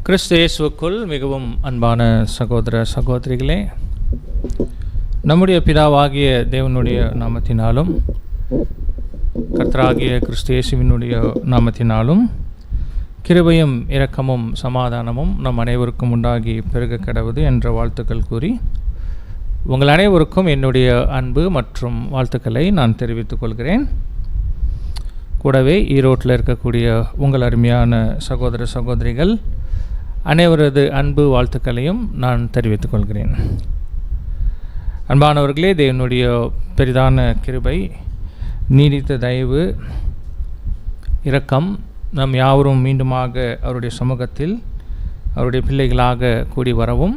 கிறிஸ்து இயேசுவுக்குள் மிகவும் அன்பான சகோதர சகோதரிகளே, நம்முடைய பிதாவாகிய தேவனுடைய நாமத்தினாலும் கர்த்தராகிய கிறிஸ்து இயேசுவினுடைய நாமத்தினாலும் கிருபையும் இரக்கமும் சமாதானமும் நம் அனைவருக்கும் உண்டாகி பெருக கடவுது என்ற வாழ்த்துக்கள் கூறி உங்கள் அனைவருக்கும் என்னுடைய அன்பு மற்றும் வாழ்த்துக்களை நான் தெரிவித்துக் கொள்கிறேன். கூடவே ஈரோட்டில் இருக்கக்கூடிய உங்கள் அருமையான சகோதர சகோதரிகள் அனைவரது அன்பு வாழ்த்துக்களையும் நான் தெரிவித்துக் கொள்கிறேன். அன்பானவர்களே, தேவனுடைய பெரிதான கிருபை, நீடித்த தயவு, இரக்கம் நம் யாவரும் மீண்டுமாக அவருடைய சமூகத்தில் அவருடைய பிள்ளைகளாக கூடி வரவும்,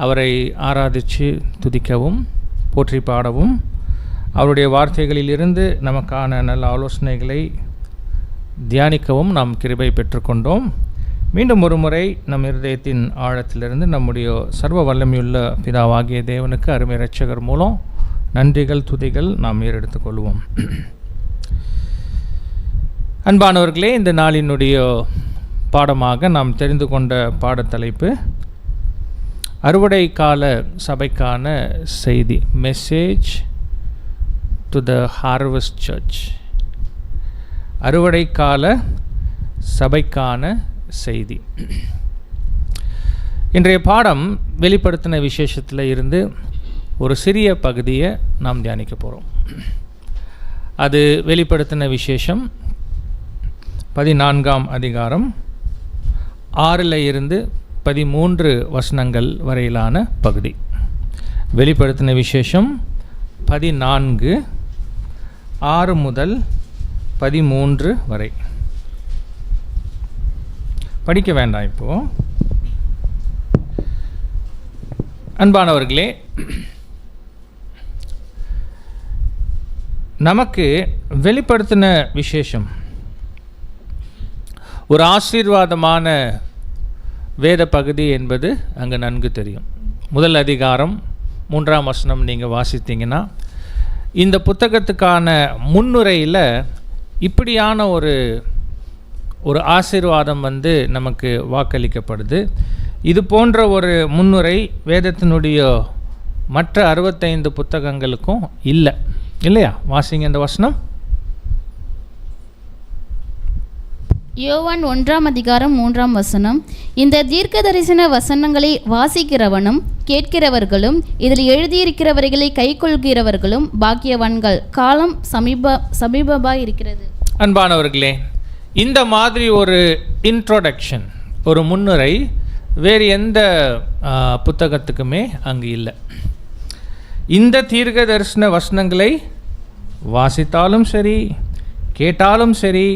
அவரை ஆராதித்து துதிக்கவும் போற்றி பாடவும், அவருடைய வார்த்தைகளிலிருந்து நமக்கான நல்ல ஆலோசனைகளை தியானிக்கவும் நாம் கிருபை பெற்றுக்கொண்டோம். மீண்டும் ஒரு முறை நம் இருதயத்தின் ஆழத்திலிருந்து நம்முடைய சர்வ வல்லமையுள்ள பிதாவாகிய தேவனுக்கு அருமை இரட்சகர் மூலம் நன்றிகள் துதிகள் நாம் ஏறெடுத்துக் கொள்வோம். அன்பானவர்களே, இந்த நாளினுடைய பாடமாக நாம் தெரிந்து கொண்ட பாடத்தலைப்பு அறுவடை கால சபைக்கான செய்தி, message to the harvest church. அறுவடை கால சபைக்கான செய்தி. இன்றைய பாடம் வெளிப்படுத்தின விசேஷத்தில் இருந்து ஒரு சிறிய பகுதியை நாம் தியானிக்க போகிறோம். அது வெளிப்படுத்தின விசேஷம் 14ஆம் அதிகாரம் 6 இருந்து 13 வசனங்கள் வரையிலான பகுதி. வெளிப்படுத்தின விசேஷம் 14 6 முதல் 13 வரை. படிக்க வேண்டாம். இப்போது அன்பானவர்களே, நமக்கு வெளிப்படுத்தின விசேஷம் ஒரு ஆசீர்வாதமான வேத பகுதி என்பது அங்கே நன்கு தெரியும். முதல் அதிகாரம் 3ஆம் வசனம் நீங்கள் வாசித்தீங்கன்னா, இந்த புத்தகத்துக்கான முன்னுரையில் இப்படியான ஒரு ஆசீர்வாதம் நமக்கு வாக்களிக்கப்படுது. இது போன்ற ஒரு முன்னுரை வேதத்தினுடைய மற்ற 65 புத்தகங்களுக்கும் இல்லையா? வாசிங்க இந்த வசனம். யோவான் 1ஆம் அதிகாரம் 3ஆம் வசனம். இந்த தீர்க்க தரிசன வசனங்களை வாசிக்கிறவனும் கேட்கிறவர்களும் இதில் எழுதியிருக்கிறவர்களை கைக்கொள்கிறவர்களும் பாக்கியவான்கள், காலம் சமீபமாய் இருக்கிறது. அன்பானவர்களே, இந்த மாதிரி ஒரு இன்ட்ரோடக்ஷன், ஒரு முன்னுரை வேறு எந்த புத்தகத்துக்குமே அங்கு இல்லை. இந்த தீர்க்க தரிசன வசனங்களை வாசித்தாலும் சரி, கேட்டாலும் சரி,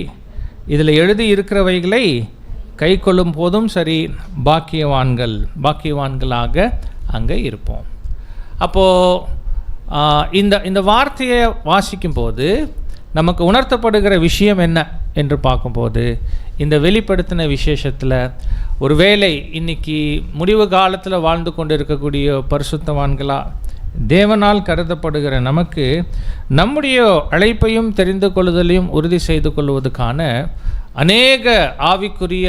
இதில் எழுதி இருக்கிறவைகளை கை கொள்ளும் போதும் சரி, பாக்கியவான்களாக அங்கே இருப்போம். அப்போது இந்த வார்த்தையை வாசிக்கும்போது நமக்கு உணர்த்தப்படுகிற விஷயம் என்ன என்று பார்க்கும்போது, இந்த வெளிப்படுத்தின விசேஷத்தில் ஒருவேளை இன்னைக்கு முடிவு காலத்தில் வாழ்ந்து கொண்டு இருக்கக்கூடிய பரிசுத்தவான்களா தேவனால் கருதப்படுகிற நமக்கு நம்முடைய அழைப்பையும் தெரிந்து கொள்ளுதலையும் உறுதி செய்து கொள்வதற்கான அநேக ஆவிக்குரிய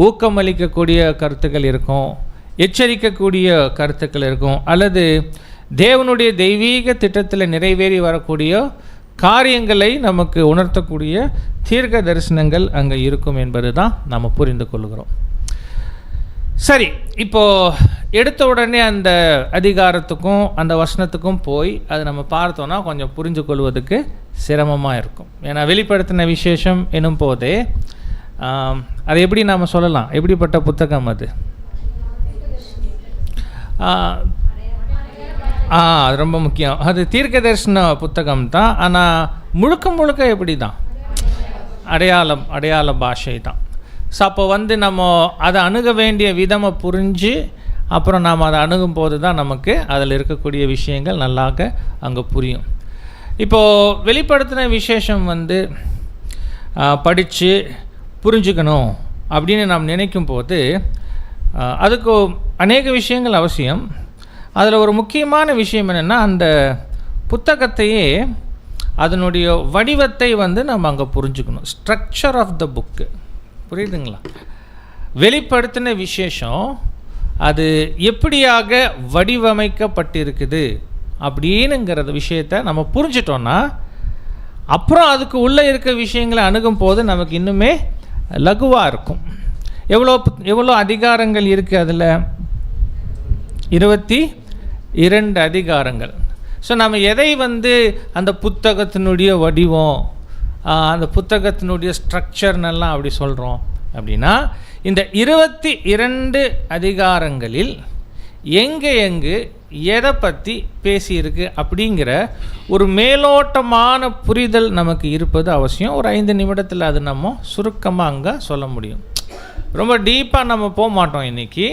ஊக்கமளிக்கக்கூடிய கருத்துக்கள் இருக்கும், எச்சரிக்கக்கூடிய கருத்துக்கள் இருக்கும், அல்லது தேவனுடைய தெய்வீக திட்டத்தில் நிறைவேறி வரக்கூடிய காரியங்களை நமக்கு உணர்த்தக்கூடிய தீர்க்க தரிசனங்கள் அங்கே இருக்கும் என்பது தான் நாம் புரிந்து கொள்கிறோம். சரி, இப்போது எடுத்த உடனே அந்த அதிகாரத்துக்கும் அந்த வசனத்துக்கும் போய் அது நம்ம பார்த்தோன்னா கொஞ்சம் புரிஞ்சு கொள்வதுக்கு சிரமமாக இருக்கும். ஏன்னா வெளிப்படுத்தின விசேஷம் எனும் போதே அதை எப்படி நாம் சொல்லலாம்? எப்படிப்பட்ட புத்தகம் அது? அது ரொம்ப முக்கியம். அது தீர்க்க தரிசன புத்தகம் தான். ஆனால் முழுக்க எப்படி தான்? அடையாள பாஷை தான். ஸோ அப்போ நம்ம அதை அணுக வேண்டிய விதமை புரிஞ்சு அப்புறம் நாம் அதை அணுகும் போது தான் நமக்கு அதில் இருக்கக்கூடிய விஷயங்கள் நல்லாக அங்கே புரியும். இப்போது வெளிப்படுத்தின விசேஷம் படித்து புரிஞ்சுக்கணும் அப்படின்னு நாம் நினைக்கும் போது அதுக்கு அநேக விஷயங்கள் அவசியம். அதில் ஒரு முக்கியமான விஷயம் என்னென்னா, அந்த புத்தகத்தையே அதனுடைய வடிவத்தை நம்ம அங்கே புரிஞ்சுக்கணும். ஸ்ட்ரக்சர் ஆஃப் த புக்கு, புரியுதுங்களா? வெளிப்படுத்தின விசேஷம் அது எப்படியாக வடிவமைக்கப்பட்டிருக்குது அப்படின்னுங்கிற விஷயத்தை நம்ம புரிஞ்சிட்டோன்னா அப்புறம் அதுக்கு உள்ளே இருக்க விஷயங்களை அணுகும் போது நமக்கு இன்னுமே லகுவாக இருக்கும். எவ்வளோ அதிகாரங்கள் இருக்குது அதில்? 22 அதிகாரங்கள். ஸோ நம்ம எதை அந்த புத்தகத்தினுடைய வடிவம், அந்த புத்தகத்தினுடைய ஸ்ட்ரக்சர்னெல்லாம் அப்படி சொல்கிறோம் அப்படின்னா, இந்த 22 அதிகாரங்களில் எங்கே எதை பற்றி பேசியிருக்கு அப்படிங்கிற ஒரு மேலோட்டமான புரிதல் நமக்கு இருப்பது அவசியம். ஒரு 5 நிமிடத்தில் அது நம்ம சுருக்கமாக அங்கே சொல்ல முடியும். ரொம்ப டீப்பாக நம்ம போக மாட்டோம். இன்றைக்கி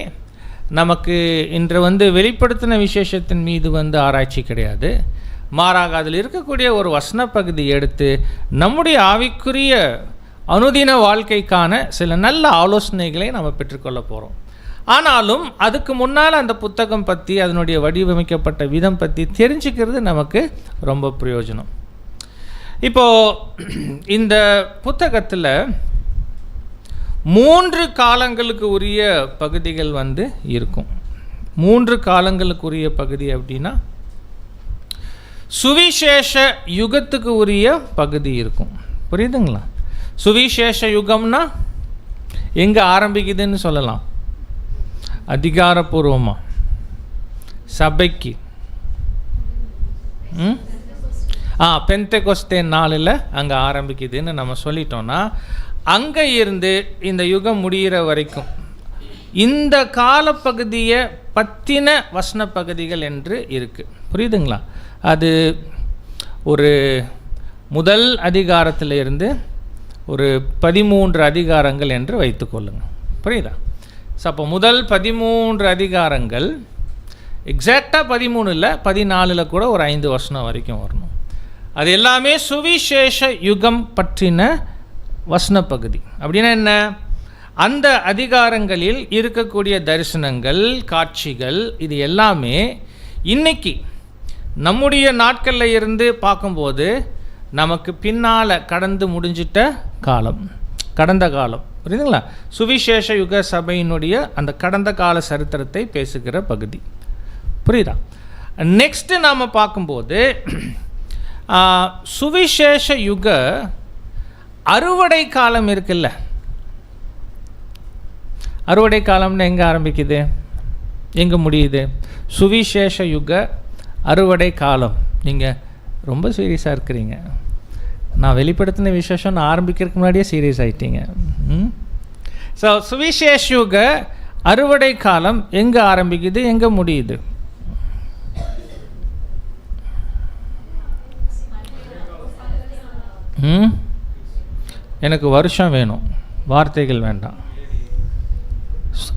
நமக்கு இன்று வெளிப்படுத்தின விசேஷத்தின் மீது ஆராய்ச்சி கிடையாது. மாறாக அதில் இருக்கக்கூடிய ஒரு வசன பகுதி எடுத்து நம்முடைய ஆவிக்குரிய அனுதின வாழ்க்கைக்கான சில நல்ல ஆலோசனைகளை நம்ம பெற்றுக்கொள்ள போகிறோம். ஆனாலும் அதுக்கு முன்னால் அந்த புத்தகம் பற்றி, அதனுடைய வடிவமைக்கப்பட்ட விதம் பற்றி தெரிஞ்சுக்கிறது நமக்கு ரொம்ப பிரயோஜனம். இப்போது இந்த புத்தகத்தில் 3 காலங்களுக்கு உரிய பகுதிகள் இருக்கும். 3 காலங்களுக்குரிய பகுதி அப்படின்னா, சுவிசேஷ யுகத்துக்கு உரிய பகுதி இருக்கும். புரியுதுங்களா? சுவிசேஷ யுகம்னா எங்கே ஆரம்பிக்குதுன்னு சொல்லலாம்? அதிகாரப்பூர்வமாக சபைக்கு பெந்தெகோஸ்தே நாளில் அங்கே ஆரம்பிக்குதுன்னு நம்ம சொல்லிட்டோன்னா, அங்கே இருந்து இந்த யுகம் முடிகிற வரைக்கும் இந்த காலப்பகுதியை பற்றின வசன பகுதிகள் என்று இருக்குது. புரியுதுங்களா? அது ஒரு முதல் அதிகாரத்தில் இருந்து ஒரு 13 அதிகாரங்கள் என்று வைத்துக்கொள்ளுங்கள். புரியுதா? ஸோ அப்போ முதல் 13 அதிகாரங்கள் எக்ஸாக்டாக 13 இல்லை, 14 கூட ஒரு 5 வசனம் வரைக்கும் வரணும். அது எல்லாமே சுவிசேஷ யுகம் பற்றின வசன பகுதி. அப்படின்னா என்ன? அந்த அதிகாரங்களில் இருக்கக்கூடிய தரிசனங்கள், காட்சிகள், இது எல்லாமே இன்னைக்கு நம்முடைய நாட்களில் இருந்து பார்க்கும்போது நமக்கு பின்னால் கடந்து முடிஞ்சிட்ட காலம், கடந்த காலம். புரியுதுங்களா? சுவிசேஷ யுக சபையினுடைய அந்த கடந்த கால சரித்திரத்தை பேசுகிற பகுதி. புரியுதா? நெக்ஸ்ட்டு நாம் பார்க்கும்போது சுவிசேஷ யுக அறுவடை காலம் இருக்குல்ல. அறுவடை காலம்னு எங்கே ஆரம்பிக்குது, எங்கே முடியுது? சுவிசேஷ யுக அறுவடை காலம். நீங்கள் ரொம்ப சீரியஸாக இருக்கிறீங்க. நான் வெளிப்படுத்தின விசேஷம் ஆரம்பிக்கிறதுக்கு முன்னாடியே சீரியஸ் ஆகிட்டீங்க. ஸோ சுவிசேஷ யுக அறுவடை காலம் எங்கே ஆரம்பிக்குது, எங்கே முடியுது? எனக்கு வருஷம் வேணும், வார்த்தைகள் வேண்டாம்.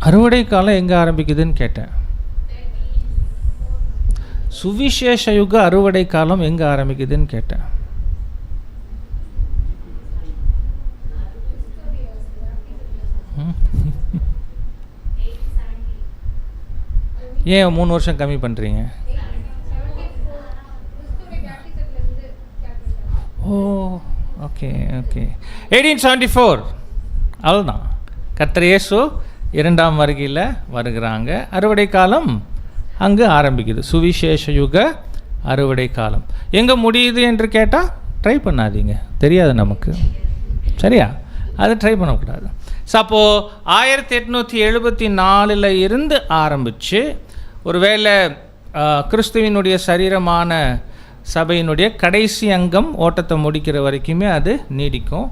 அறுவடை காலம் எங்கே ஆரம்பிக்குதுன்னு கேட்டேன். சுவிசேஷ யுக அறுவடை காலம் எங்கே ஆரம்பிக்குதுன்னு கேட்டேன். ஏன் 3 வருஷம் கம்மி பண்ணுறீங்க? ஓ ஓகே ஓகே 1874 அவ்வளோதான். கர்த்தர் இயேசு 2ஆம் வருகையில் வருகிறாங்க. அறுவடை காலம் அங்கு ஆரம்பிக்குது. சுவிசேஷ யுக அறுவடை காலம் எங்கே முடியுது என்று கேட்டால் ட்ரை பண்ணாதீங்க, தெரியாது நமக்கு. சரியா? அது ட்ரை பண்ணக்கூடாது. ஸோ அப்போது 1874 இருந்து ஆரம்பித்து ஒருவேளை கிறிஸ்துவினுடைய சரீரமான சபையினுடைய கடைசி அங்கம் ஓட்டத்தை முடிக்கிற வரைக்குமே அது நீடிக்கும்.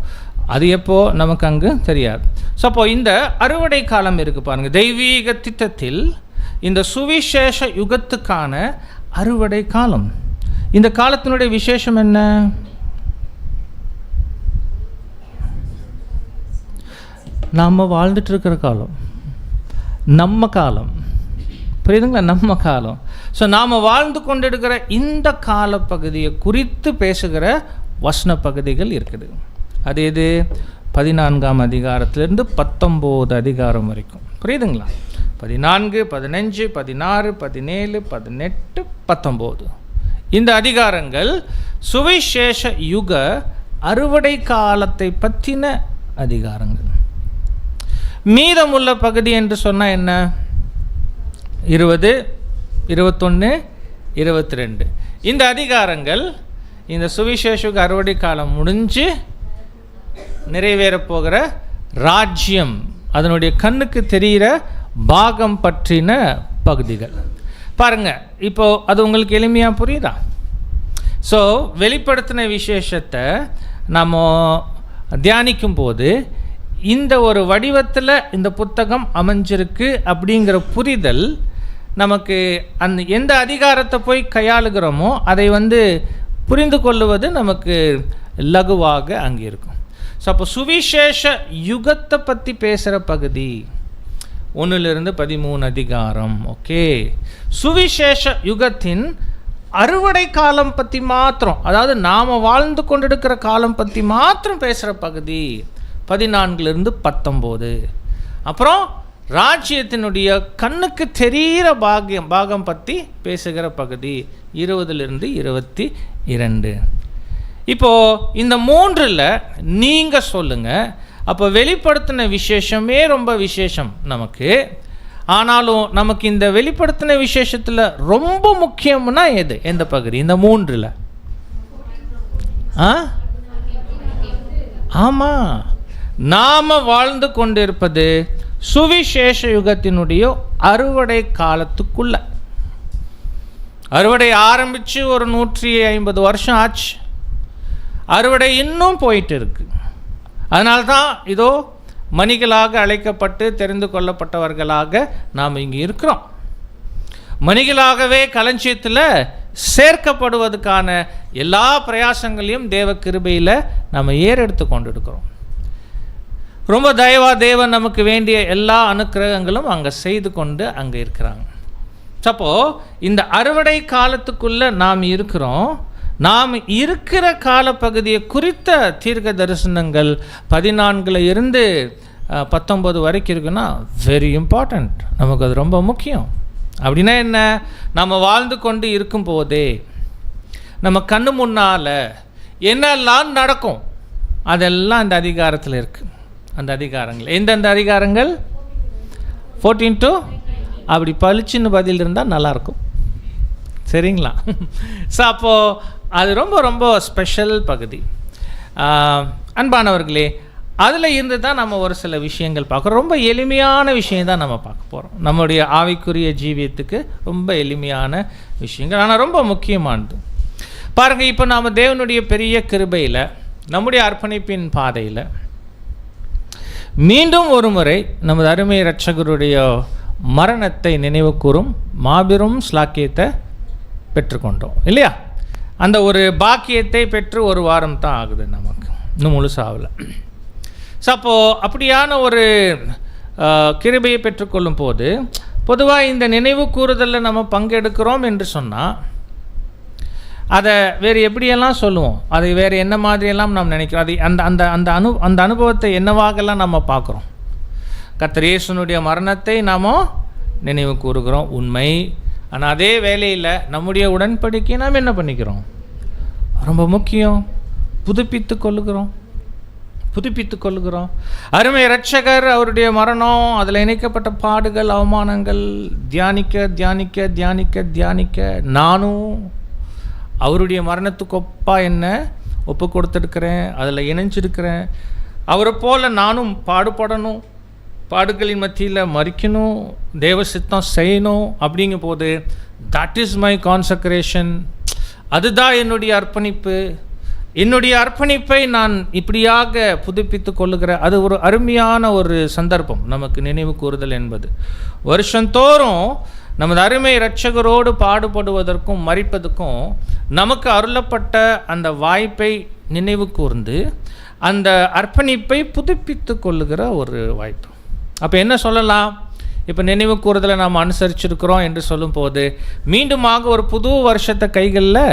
அது எப்போ நமக்கு அங்கு தெரியாது. ஸோ அப்போது இந்த அறுவடை காலம் இருக்குது பாருங்கள். தெய்வீக திட்டத்தில் இந்த சுவிசேஷ யுகத்துக்கான அறுவடை காலம். இந்த காலத்தினுடைய விசேஷம் என்ன? நாம் வாழ்ந்துட்டு இருக்கிற காலம், நம்ம காலம். புரியுதுங்களா? நம்ம காலம். ஸோ நாம் வாழ்ந்து கொண்டிருக்கிற இந்த காலப்பகுதியை குறித்து பேசுகிற வசன பகுதிகள் இருக்குது. அது எது? 14ஆம் அதிகாரத்திலிருந்து 19 அதிகாரம் வரைக்கும். புரியுதுங்களா? 14, 15, 16, 17, 18, 19 இந்த அதிகாரங்கள் சுவிசேஷ யுக அறுவடை காலத்தை பற்றின அதிகாரங்கள். மீதமுள்ள பகுதி என்று சொன்னால் என்ன? 20, 21, 22 இந்த அதிகாரங்கள் இந்த சுவிசேஷ அறுவடை காலம் முடிஞ்சு நிறைவேறப் போகிற ராஜ்யம், அதனுடைய கண்ணுக்கு தெரிகிற பாகம் பற்றின பகுதிகள். பாருங்கள், இப்போது அது உங்களுக்கு எளிமையாக புரியுதா? ஸோ வெளிப்படுத்தின விசேஷத்தை நம்ம தியானிக்கும் போது இந்த ஒரு வடிவத்தில் இந்த புத்தகம் அமைஞ்சிருக்கு அப்படிங்கிற புரிதல் நமக்கு அந்த எந்த அதிகாரத்தை போய் கையாளுகிறோமோ அதை புரிந்து கொள்ளுவது நமக்கு லகுவாக அங்கே இருக்கும். ஸோ அப்போ சுவிசேஷ யுகத்தை பற்றி பேசுகிற பகுதி 1 to 13 அதிகாரம். ஓகே, சுவிசேஷ யுகத்தின் அறுவடை காலம் பற்றி மாத்திரம், அதாவது நாம் வாழ்ந்து கொண்டிருக்கிற காலம் பற்றி மாத்திரம் பேசுகிற பகுதி 14 to 19. அப்புறம் ராஜ்யத்தினுடைய கண்ணுக்கு தெரிகிற பாகம் பற்றி பேசுகிற பகுதி 20 to 22. இப்போது இந்த 3ல் நீங்கள் சொல்லுங்கள். அப்போ வெளிப்படுத்தின விசேஷமே ரொம்ப விசேஷம் நமக்கு. ஆனாலும் நமக்கு இந்த வெளிப்படுத்தின விசேஷத்தில் ரொம்ப முக்கியம்னா எந்த பகுதி? இந்த 3ல். ஆமாம், நாம் வாழ்ந்து கொண்டிருப்பது சுவிசேஷ யுகத்தினுடைய அறுவடை காலத்துக்குள்ள. அறுவடை ஆரம்பித்து ஒரு 150 வருஷம் ஆச்சு. அறுவடை இன்னும் போயிட்டு இருக்கு. அதனால்தான் இதோ மணிகளாக அழைக்கப்பட்டு தெரிந்து கொள்ளப்பட்டவர்களாக நாம் இங்கே இருக்கிறோம். மணிகளாகவே களஞ்சியத்தில் சேர்க்கப்படுவதற்கான எல்லா பிரயாசங்களையும் தேவ கிருபையில் நம்ம ஏறெடுத்து கொண்டு இருக்கிறோம். ரொம்ப தயவா தேவன் நமக்கு வேண்டிய எல்லா அனுக்கிரகங்களும் அங்கே செய்து கொண்டு அங்கே இருக்கிறாங்க. அப்போது இந்த அறுவடை காலத்துக்குள்ளே நாம் இருக்கிறோம். நாம் இருக்கிற காலப்பகுதியை குறித்த தீர்க்க தரிசனங்கள் 14 to 19 வரைக்கும் இருக்குன்னா வெரி இம்பார்ட்டண்ட். நமக்கு அது ரொம்ப முக்கியம். அப்படின்னா என்ன? நம்ம வாழ்ந்து கொண்டு இருக்கும் போதே நம்ம கண்ணு முன்னால் என்னெல்லாம் நடக்கும் அதெல்லாம் அந்த அதிகாரத்தில் இருக்குது. அந்த அதிகாரங்கள் எந்தெந்த அதிகாரங்கள்? 14 to அப்படி பளிச்சுன்னு பதில் இருந்தால் நல்லாயிருக்கும். சரிங்களா? ஸோ அப்போது அது ரொம்ப ரொம்ப ஸ்பெஷல் பகுதி. அன்பானவர்களே, அதில் இருந்து தான் நம்ம ஒரு சில விஷயங்கள் பார்க்குறோம். ரொம்ப எளிமையான விஷயம் தான் நம்ம பார்க்க போகிறோம். நம்முடைய ஆவிக்குரிய ஜீவியத்துக்கு ரொம்ப எளிமையான விஷயங்கள், ஆனால் ரொம்ப முக்கியமானது. பாருங்கள், இப்போ நாம் தேவனுடைய பெரிய கிருபையில் நம்முடைய அர்ப்பணிப்பின் பாதையில் மீண்டும் ஒரு முறை நமது அருமை இரட்சகருடைய மரணத்தை நினைவு கூறும் மாபெரும் ஸ்லாக்கியத்தை பெற்றுக்கொண்டோம் இல்லையா? அந்த ஒரு பாக்கியத்தை பெற்று ஒரு வாரம் தான் ஆகுது, நமக்கு இன்னும் முழுசாகல. ஸோ அப்போது அப்படியான ஒரு கிருபையை பெற்றுக்கொள்ளும் போது பொதுவாக இந்த நினைவு கூறுதலில் நம்ம பங்கெடுக்கிறோம் என்று சொன்னால் அதை வேறு எப்படியெல்லாம் சொல்லுவோம், அதை வேறு என்ன மாதிரியெல்லாம் நாம் நினைக்கிறோம், அதை அந்த அனுபவத்தை என்னவாகலாம் நம்ம பார்க்குறோம். கர்த்தர் இயேசுனுடைய மரணத்தை நாம் நினைவு கூறுகிறோம், உண்மை. ஆனால் அதே வேளையில் நம்முடைய உடன்படிக்கை நாம் என்ன பண்ணிக்கிறோம்? ரொம்ப முக்கியம், புதுப்பித்து கொள்ளுகிறோம். அருமை இரட்சகர் அவருடைய மரணம், அதில் இணைக்கப்பட்ட பாடுகள், அவமானங்கள் தியானிக்க நானும் அவருடைய மரணத்துக்கு என்ன ஒப்பு கொடுத்துருக்கிறேன், அதில் இணைஞ்சிருக்கிறேன். அவரை போல் நானும் பாடுபடணும், பாடுகளின் மத்தியில் மறிக்கணும், தேவ சித்தம் செய்யணும். அப்படிங்கும் போது தட் இஸ் மை கான்சக்ரேஷன். அதுதான் என்னுடைய அர்ப்பணிப்பு. என்னுடைய அர்ப்பணிப்பை நான் இப்படியாக புதுப்பித்து கொள்ளுகிற அது ஒரு அருமையான ஒரு சந்தர்ப்பம் நமக்கு நினைவு கூறுதல் என்பது. வருஷந்தோறும் நமது அருமை இரட்சகரோடு பாடுபடுவதற்கும் மரிப்பதற்கும் நமக்கு அருளப்பட்ட அந்த வாய்ப்பை நினைவு கூர்ந்து அந்த அர்ப்பணிப்பை புதுப்பித்து கொள்ளுகிற ஒரு வாய்ப்பு. அப்போ என்ன சொல்லலாம்? இப்போ நினைவு கூறுதலை நாம் அனுசரிச்சிருக்கிறோம் என்று சொல்லும்போது மீண்டுமாக ஒரு புது வருஷத்தை கைகளில்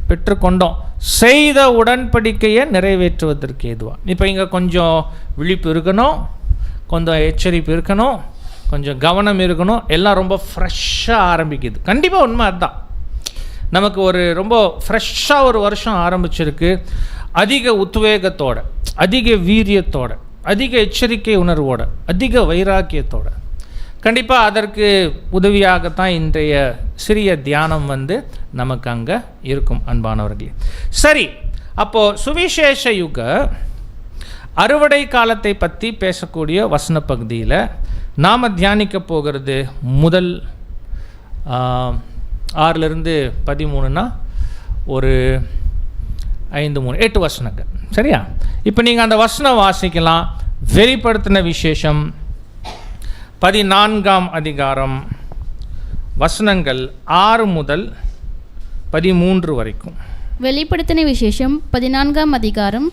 பெற்றுக்கொண்டோம், செய்த உடன்படிக்கையை நிறைவேற்றுவதற்கு ஏதுவாக. இப்போ இங்கே கொஞ்சம் விழிப்பு இருக்கணும், கொஞ்சம் எச்சரிப்பு இருக்கணும், கொஞ்சம் கவனம் இருக்கணும். எல்லாம் ரொம்ப ஃப்ரெஷ்ஷாக ஆரம்பிக்குது. கண்டிப்பாக உண்மை அதுதான். நமக்கு ஒரு ரொம்ப ஃப்ரெஷ்ஷாக ஒரு வருஷம் ஆரம்பிச்சிருக்கு. அதிக உத்வேகத்தோட, அதிக வீரியத்தோட, அதிக எச்சரிக்கை உணர்வோட, அதிக வைராக்கியத்தோட. கண்டிப்பாக அதற்கு உதவியாகத்தான் இன்றைய சிறிய தியானம் நமக்கு அங்கே இருக்கும் அன்பானவர்களே. சரி, அப்போது சுவிசேஷ யுக அறுவடை காலத்தை பற்றி பேசக்கூடிய வசன பகுதியில் நாம் தியானிக்க போகிறது முதல் 6-13 ஒரு 5-3-8 வசனங்கள். சரியா? இப்போ நீங்கள் அந்த வசனம் வாசிக்கலாம். வெளிப்படுத்தின விசேஷம் 14ஆம் அதிகாரம் வசனங்கள் 6 முதல் 13 வரைக்கும். வெளிப்படுத்தின விசேஷம் 14ஆம் அதிகாரம்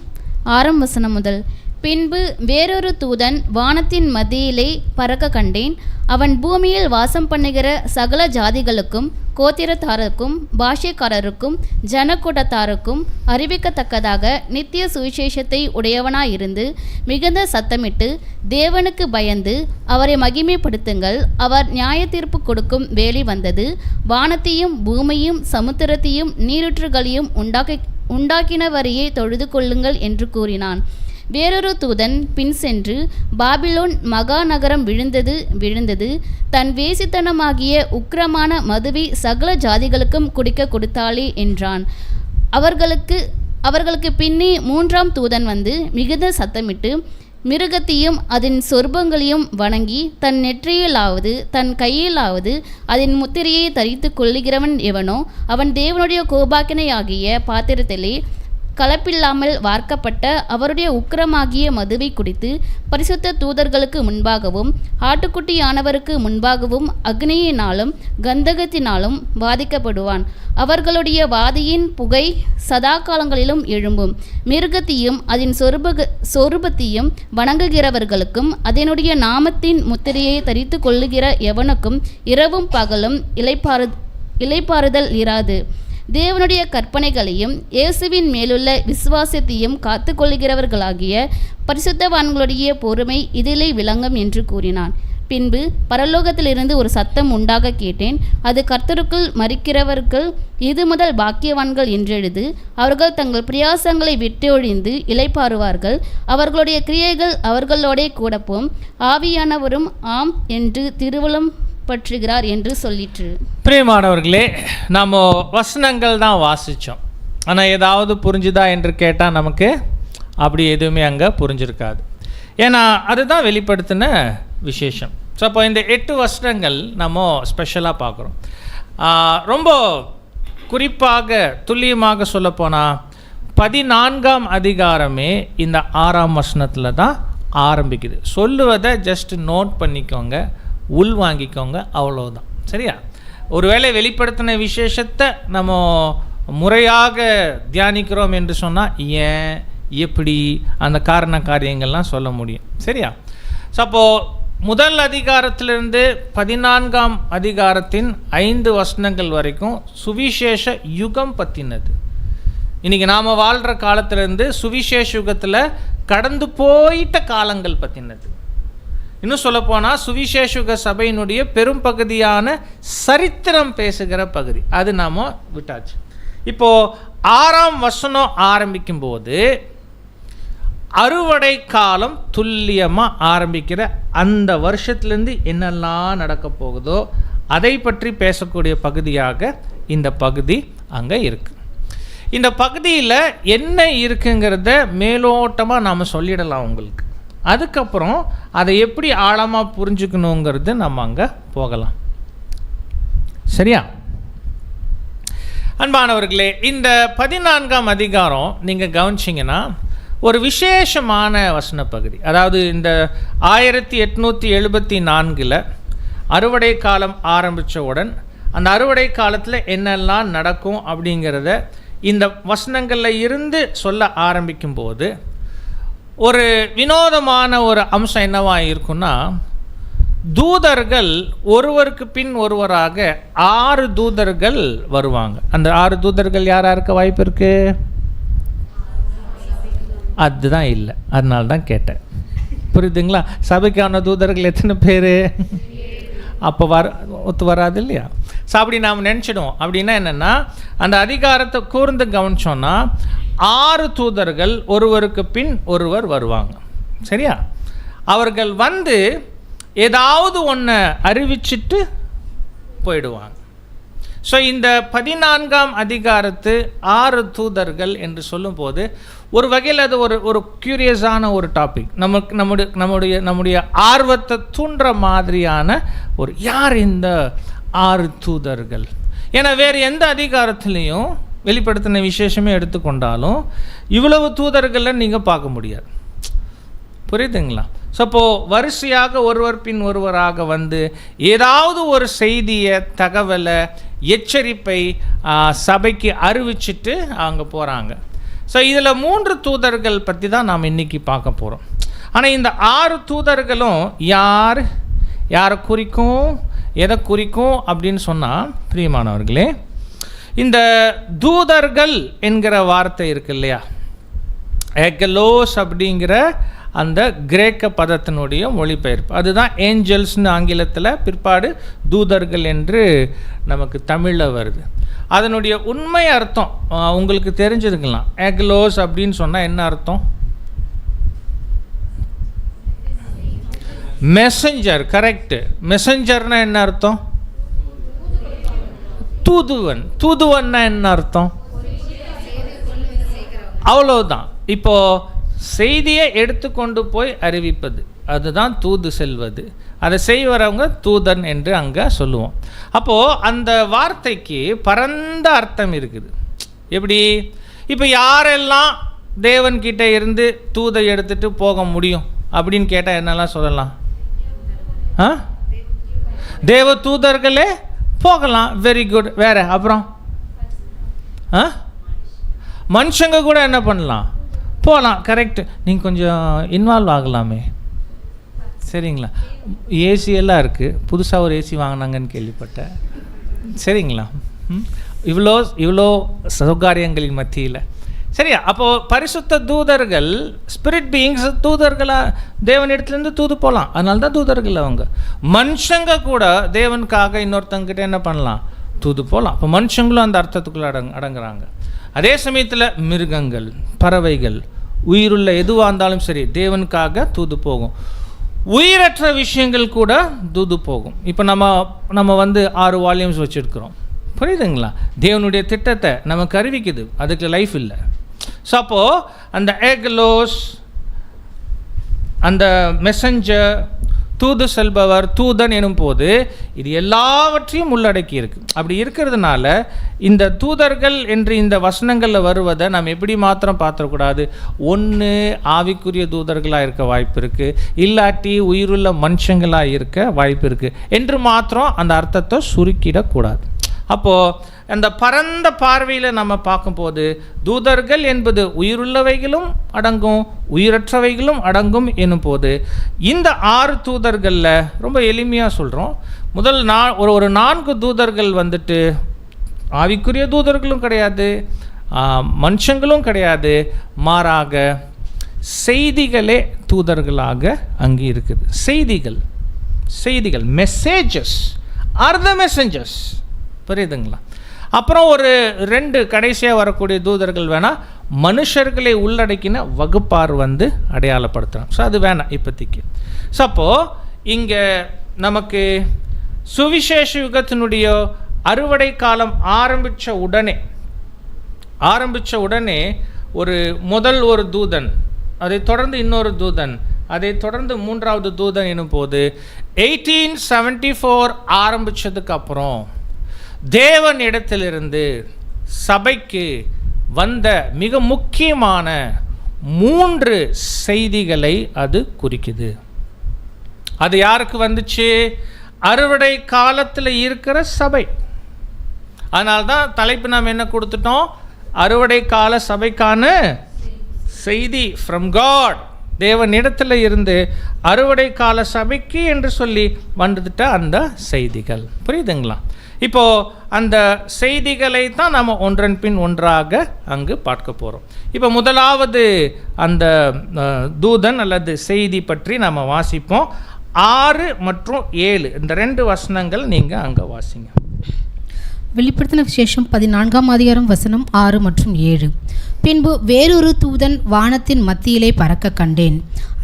6ஆம் வசனம் முதல். பின்பு வேறொரு தூதன் வானத்தின் மத்தியிலே பறக்க கண்டேன். அவன் பூமியில் வாசம் பண்ணுகிற சகல ஜாதிகளுக்கும், கோத்திரத்தாருக்கும், பாஷைக்காரருக்கும், ஜனக்கூட்டத்தாருக்கும் அறிவிக்கத்தக்கதாக நித்திய சுவிசேஷத்தை உடையவனாயிருந்து மிகுந்த சத்தமிட்டு, தேவனுக்கு பயந்து அவரை மகிமைப்படுத்துங்கள், அவர் நியாய தீர்ப்பு கொடுக்கும் வேளை வந்தது. வானத்தையும் பூமியையும் சமுத்திரத்தையும் நீரூற்றுகளையும் உண்டாக்கினவரையே தொழுது கொள்ளுங்கள் என்று கூறினான். வேறொரு தூதன் பின் சென்று, பாபிலோன் மகாநகரம் விழுந்தது, தன் வேசித்தனமாகிய உக்கிரமான மதுவை சகல ஜாதிகளுக்கும் குடிக்க கொடுத்தாளே என்றான். அவர்களுக்கு பின்னே 3ஆம் தூதன் மிகுந்த சத்தமிட்டு, மிருகத்தையும் அதன் சொர்பங்களையும் வணங்கி, தன் நெற்றியிலாவது தன் கையிலாவது அதன் முத்திரையை தரித்து கொள்ளுகிறவன் எவனோ அவன் தேவனுடைய கோபாக்கினையாகிய பாத்திரத்திலே கலப்பில்லாமல் வார்க்கப்பட்ட அவருடைய உக்கிரமாகிய மதுவை குடித்து பரிசுத்த தூதர்களுக்கு முன்பாகவும் ஆட்டுக்குட்டியானவருக்கு முன்பாகவும் அக்னியினாலும் கந்தகத்தினாலும் வாதிக்கப்படுவான். அவர்களுடைய வாதியின் புகை சதா காலங்களிலும் எழும்பும். மிருகத்தையும் அதன் சொரூபத்தையும் வணங்குகிறவர்களுக்கும் அதனுடைய நாமத்தின் முத்திரையை தரித்து கொள்ளுகிற எவனுக்கும் இரவும் பகலும் இளைப்பாறுதல் இராது. தேவனுடைய கற்பனைகளையும் இயேசுவின் மேலுள்ள விசுவாசத்தையும் காத்து கொள்ளுகிறவர்களாகிய பரிசுத்தவான்களுடைய பொறுமை இதிலே விளங்கும் என்று கூறினான். பின்பு பரலோகத்திலிருந்து ஒரு சத்தம் உண்டாக கேட்டேன். அது, கர்த்தருக்குள் மரிக்கிறவர்கள் இது முதல் பாக்கியவான்கள் என்றெழுது. அவர்கள் தங்கள் பிரயாசங்களை விட்டொழிந்து இளைப்பாறுவார்கள். அவர்களுடைய கிரியைகள் அவர்களோடே கூடப்போம். ஆவியானவரும் ஆம் என்று திருவுளம் பற்றுகிறார் என்று சொல்லிற்று. பிரியமானவர்களே, நம்ம வசனங்கள் தான் வாசித்தோம். ஆனால் ஏதாவது புரிஞ்சுதா என்று கேட்டால் நமக்கு அப்படி எதுவுமே அங்கே புரிஞ்சிருக்காது. ஏன்னா அதுதான் வெளிப்படுத்தின விசேஷம். ஸோ அப்போ இந்த 8 வசனங்கள் நம்ம ஸ்பெஷலாக பார்க்குறோம். ரொம்ப குறிப்பாக துல்லியமாக சொல்லப்போனால் 14ஆம் அதிகாரமே இந்த 6ஆம் வசனத்தில் தான் ஆரம்பிக்குது. சொல்லுவதை ஜஸ்ட் நோட் பண்ணிக்கோங்க, உள் வாங்கிக்கோங்க, அவ்வளோதான். சரியா? ஒருவேளை வெளிப்படுத்தின விசேஷத்தை நம்ம முறையாக தியானிக்கிறோம் என்று சொன்னால் ஏன், எப்படி, அந்த காரண காரியங்கள்லாம் சொல்ல முடியும். சரியா? ஸோ அப்போது முதல் அதிகாரத்திலிருந்து 14ஆம் அதிகாரத்தின் 5 வசனங்கள் வரைக்கும் சுவிசேஷ யுகம் பற்றினது. இன்றைக்கி நாம் வாழ்கிற காலத்திலேருந்து சுவிசேஷ யுகத்தில் கடந்து போயிட்ட காலங்கள் பற்றினது. இன்னும் சொல்லப்போனால் சுவிசேஷ சபையினுடைய பெரும் பகுதியான சரித்திரம் பேசுகிற பகுதி அது நாம் விட்டாச்சு. இப்போது 6ஆம் வசனம் ஆரம்பிக்கும்போது அறுவடை காலம் துல்லியமாக ஆரம்பிக்கிற அந்த வருஷத்துலேருந்து என்னெல்லாம் நடக்க போகுதோ அதை பற்றி பேசக்கூடிய பகுதியாக இந்த பகுதி அங்கே இருக்குது. இந்த பகுதியில் என்ன இருக்குங்கிறத மேலோட்டமாக நாம் சொல்லிடலாம் உங்களுக்கு. அதுக்கப்புறம் அதை எப்படி ஆழமாக புரிஞ்சுக்கணுங்கிறது நம்ம அங்கே போகலாம். சரியா? அன்பானவர்களே, இந்த 14ஆம் அதிகாரம் நீங்கள் கவனிச்சிங்கன்னா ஒரு விசேஷமான வசன பகுதி. அதாவது இந்த 1874 அறுவடை காலம் ஆரம்பித்தவுடன் அந்த அறுவடை காலத்தில் என்னெல்லாம் நடக்கும் அப்படிங்கிறத இந்த வசனங்களில் இருந்து சொல்ல ஆரம்பிக்கும்போது ஒரு வினோதமான ஒரு அம்சம் என்னவாக இருக்குன்னா, தூதர்கள் ஒருவருக்கு பின் ஒருவராக 6 தூதர்கள் வருவாங்க. அந்த 6 தூதர்கள் யாராக இருக்க வாய்ப்பு இருக்கு? அதுதான் இல்லை, அதனால தான் கேட்டேன். புரியுதுங்களா? சபைக்கான தூதர்கள் எத்தனை பேர்? அப்போ ஒத்து வராது இல்லையா? ஸோ அப்படி நாம் நினச்சிடுவோம். அப்படின்னா என்னென்னா, அந்த அதிகாரத்தை கூர்ந்து கவனிச்சோன்னா 6 தூதர்கள் ஒருவருக்கு பின் ஒருவர் வருவாங்க. சரியா? அவர்கள் வந்து ஏதாவது ஒன்றை அறிவிச்சிட்டு போயிடுவாங்க. ஸோ இந்த 14ஆம் அதிகாரத்து 6 தூதர்கள் என்று சொல்லும்போது ஒரு வகையில் அது ஒரு க்யூரியஸான ஒரு டாபிக். நம்முடைய ஆர்வத்தை தூண்டுற மாதிரியான ஒரு யார் இந்த 6 தூதர்கள். ஏன்னா வேறு எந்த அதிகாரத்துலேயும் வெளிப்படுத்தின விசேஷமே எடுத்துக்கொண்டாலும் இவ்வளவு தூதர்களை நீங்கள் பார்க்க முடியாது. புரியுதுங்களா? ஸோ அப்போது வரிசையாக ஒருவர் பின் ஒருவராக வந்து ஏதாவது ஒரு செய்தியை, தகவலை, எச்சரிப்பை சபைக்கு அறிவிச்சிட்டு அவங்க போகிறாங்க. ஸோ இதில் 3 தூதர்கள் பற்றி தான் நாம் இன்றைக்கி பார்க்க போகிறோம். ஆனால் இந்த 6 தூதர்களும் யாரை குறிக்கும், எதை குறிக்கும் அப்படின்னு சொன்னால், பிரியமானவர்களே, இந்த தூதர்கள் என்கிற வார்த்தை இருக்கு இல்லையா, ஏகலோஸ் அப்படிங்கிற அந்த கிரேக்க பதத்தினுடைய மொழிபெயர்ப்பு, அதுதான் ஏஞ்சல்ஸ்னு ஆங்கிலத்தில், பிற்பாடு தூதர்கள் என்று நமக்கு தமிழில் வருது. அதனுடைய உண்மை அர்த்தம் உங்களுக்கு தெரிஞ்சுதுக்கலாம். ஏகலோஸ் அப்படின்னு சொன்னால் என்ன அர்த்தம்? மெசஞ்சர். கரெக்டு. மெசஞ்சர்னா என்ன அர்த்தம்? தூதுவன். தூதுவன்னா என்ன அர்த்தம்? அவ்வளோதான். இப்போது செய்தியை எடுத்துக்கொண்டு போய் அறிவிப்பது, அதுதான் தூது செல்வது. அதை செய்வரவங்க தூதன் என்று அங்கே சொல்லுவோம். அப்போது அந்த வார்த்தைக்கு பரந்த அர்த்தம் இருக்குது. எப்படி? இப்போ யாரெல்லாம் தேவன்கிட்ட இருந்து தூதை எடுத்துகிட்டு போக முடியும் அப்படின்னு கேட்டால் என்னெல்லாம் சொல்லலாம்? தேவ தூதர்களே போகலாம். Very good. வேறு அப்புறம் மனுஷங்க கூட என்ன பண்ணலாம்? போகலாம். கரெக்டு. நீங்கள் கொஞ்சம் இன்வால்வ் ஆகலாமே. சரிங்களா? ஏசியெல்லாம் இருக்குது. புதுசாக ஒரு ஏசி வாங்கினாங்கன்னு கேள்விப்பட்டேன். சரிங்களா? இவ்வளோ சௌகாரியங்களின் மத்தியில். சரியா? அப்போது பரிசுத்த தூதர்கள், ஸ்பிரிட் பீயிங்ஸ், தூதர்களாக தேவனிடத்துலேருந்து தூது போகலாம். அதனால தான் தூதர்கள் அவங்க. மனுஷங்க கூட தேவனுக்காக இன்னொருத்தங்கிட்ட என்ன பண்ணலாம்? தூது போகலாம். அப்போ மனுஷங்களும் அந்த அர்த்தத்துக்குள்ளே அடங்குறாங்க. அதே சமயத்தில் மிருகங்கள், பறவைகள், உயிருள்ள எதுவாக இருந்தாலும் சரி தேவனுக்காக தூது போகும். உயிரற்ற விஷயங்கள் கூட தூது போகும். இப்போ நம்ம வந்து 6 வால்யூம்ஸ் வச்சுருக்கிறோம். புரியுதுங்களா? தேவனுடைய திட்டத்தை நமக்கு அறிவிக்குது. அதுக்கு லைஃப் இல்லை. ஸோ அப்போது அந்த ஏகலோஸ், அந்த மெசஞ்சர், தூது செல்பவர், தூதன் எனும் போது இது எல்லாவற்றையும் உள்ளடக்கி இருக்குது. அப்படி இருக்கிறதுனால இந்த தூதர்கள் என்று இந்த வசனங்களில் வருவதை நாம் எப்படி மாத்திரம் பார்த்துடக்கூடாது. ஒன்று ஆவிக்குரிய தூதர்களாக இருக்க வாய்ப்பு இருக்குது, இல்லாட்டி உயிருள்ள மனுஷங்களாக இருக்க வாய்ப்பு இருக்குது என்று மாத்திரம் அந்த அர்த்தத்தை சுருக்கிடக்கூடாது. அப்போது அந்த பரந்த பார்வையில் நம்ம பார்க்கும்போது தூதர்கள் என்பது உயிருள்ளவைகளும் அடங்கும், உயிரற்றவைகளும் அடங்கும் எனும் போது இந்த 6 தூதர்களில் ரொம்ப எளிமையாக சொல்கிறோம். முதல் ஒரு 4 தூதர்கள் வந்துட்டு ஆவிக்குரிய தூதர்களும் கிடையாது, மனுஷங்களும் கிடையாது, மாறாக செய்திகளே தூதர்களாக அங்கே இருக்குது. செய்திகள் மெசேஜஸ் ஆர் த மெசஞ்சர்ஸ். புரியுதுங்களா? அப்புறம் ஒரு 2 கடைசியாக வரக்கூடிய தூதர்கள் வேணால் மனுஷர்களை உள்ளடக்கின வகுப்பார் வந்து அடையாளப்படுத்துகிறாங்க. ஸோ அது வேணாம் இப்போதைக்கு. ஸோ அப்போது இங்கே நமக்கு சுவிசேஷ யுகத்தினுடைய அறுவடை காலம் ஆரம்பித்த உடனே ஒரு தூதன், அதை தொடர்ந்து இன்னொரு தூதன், அதை தொடர்ந்து 3வது தூதன் எனும் போது 1874 ஆரம்பித்ததுக்கு அப்புறம் தேவன் இடத்திலிருந்து சபைக்கு வந்த மிக முக்கியமான 3 செய்திகளை அது குறிக்குது. அது யாருக்கு வந்துச்சு? அறுவடை காலத்தில் இருக்கிற சபை. அதனால தான் தலைப்பு நாம் என்ன கொடுத்துட்டோம்? அறுவடை கால சபைக்கான செய்தி ஃப்ரம் காட். தேவனிடத்தில் இருந்து அறுவடை கால சபைக்கு என்று சொல்லி வந்துட்ட அந்த செய்திகள். புரியுதுங்களா? இப்போது அந்த செய்திகளை தான் நம்ம ஒன்றன் பின் ஒன்றாக அங்கு பார்க்க போகிறோம். இப்போ முதலாவது அந்த தூதன் அல்லது செய்தி பற்றி நம்ம வாசிப்போம். 6 மற்றும் 7 இந்த 2 வசனங்கள் நீங்கள் அங்கே வாசிங்க. வெளிப்படுத்தின விசேஷம் 14ஆம் அதிகாரம் வசனம் 6 மற்றும் 7. பின்பு வேறொரு தூதன் வானத்தின் மத்தியிலே பறக்க கண்டேன்.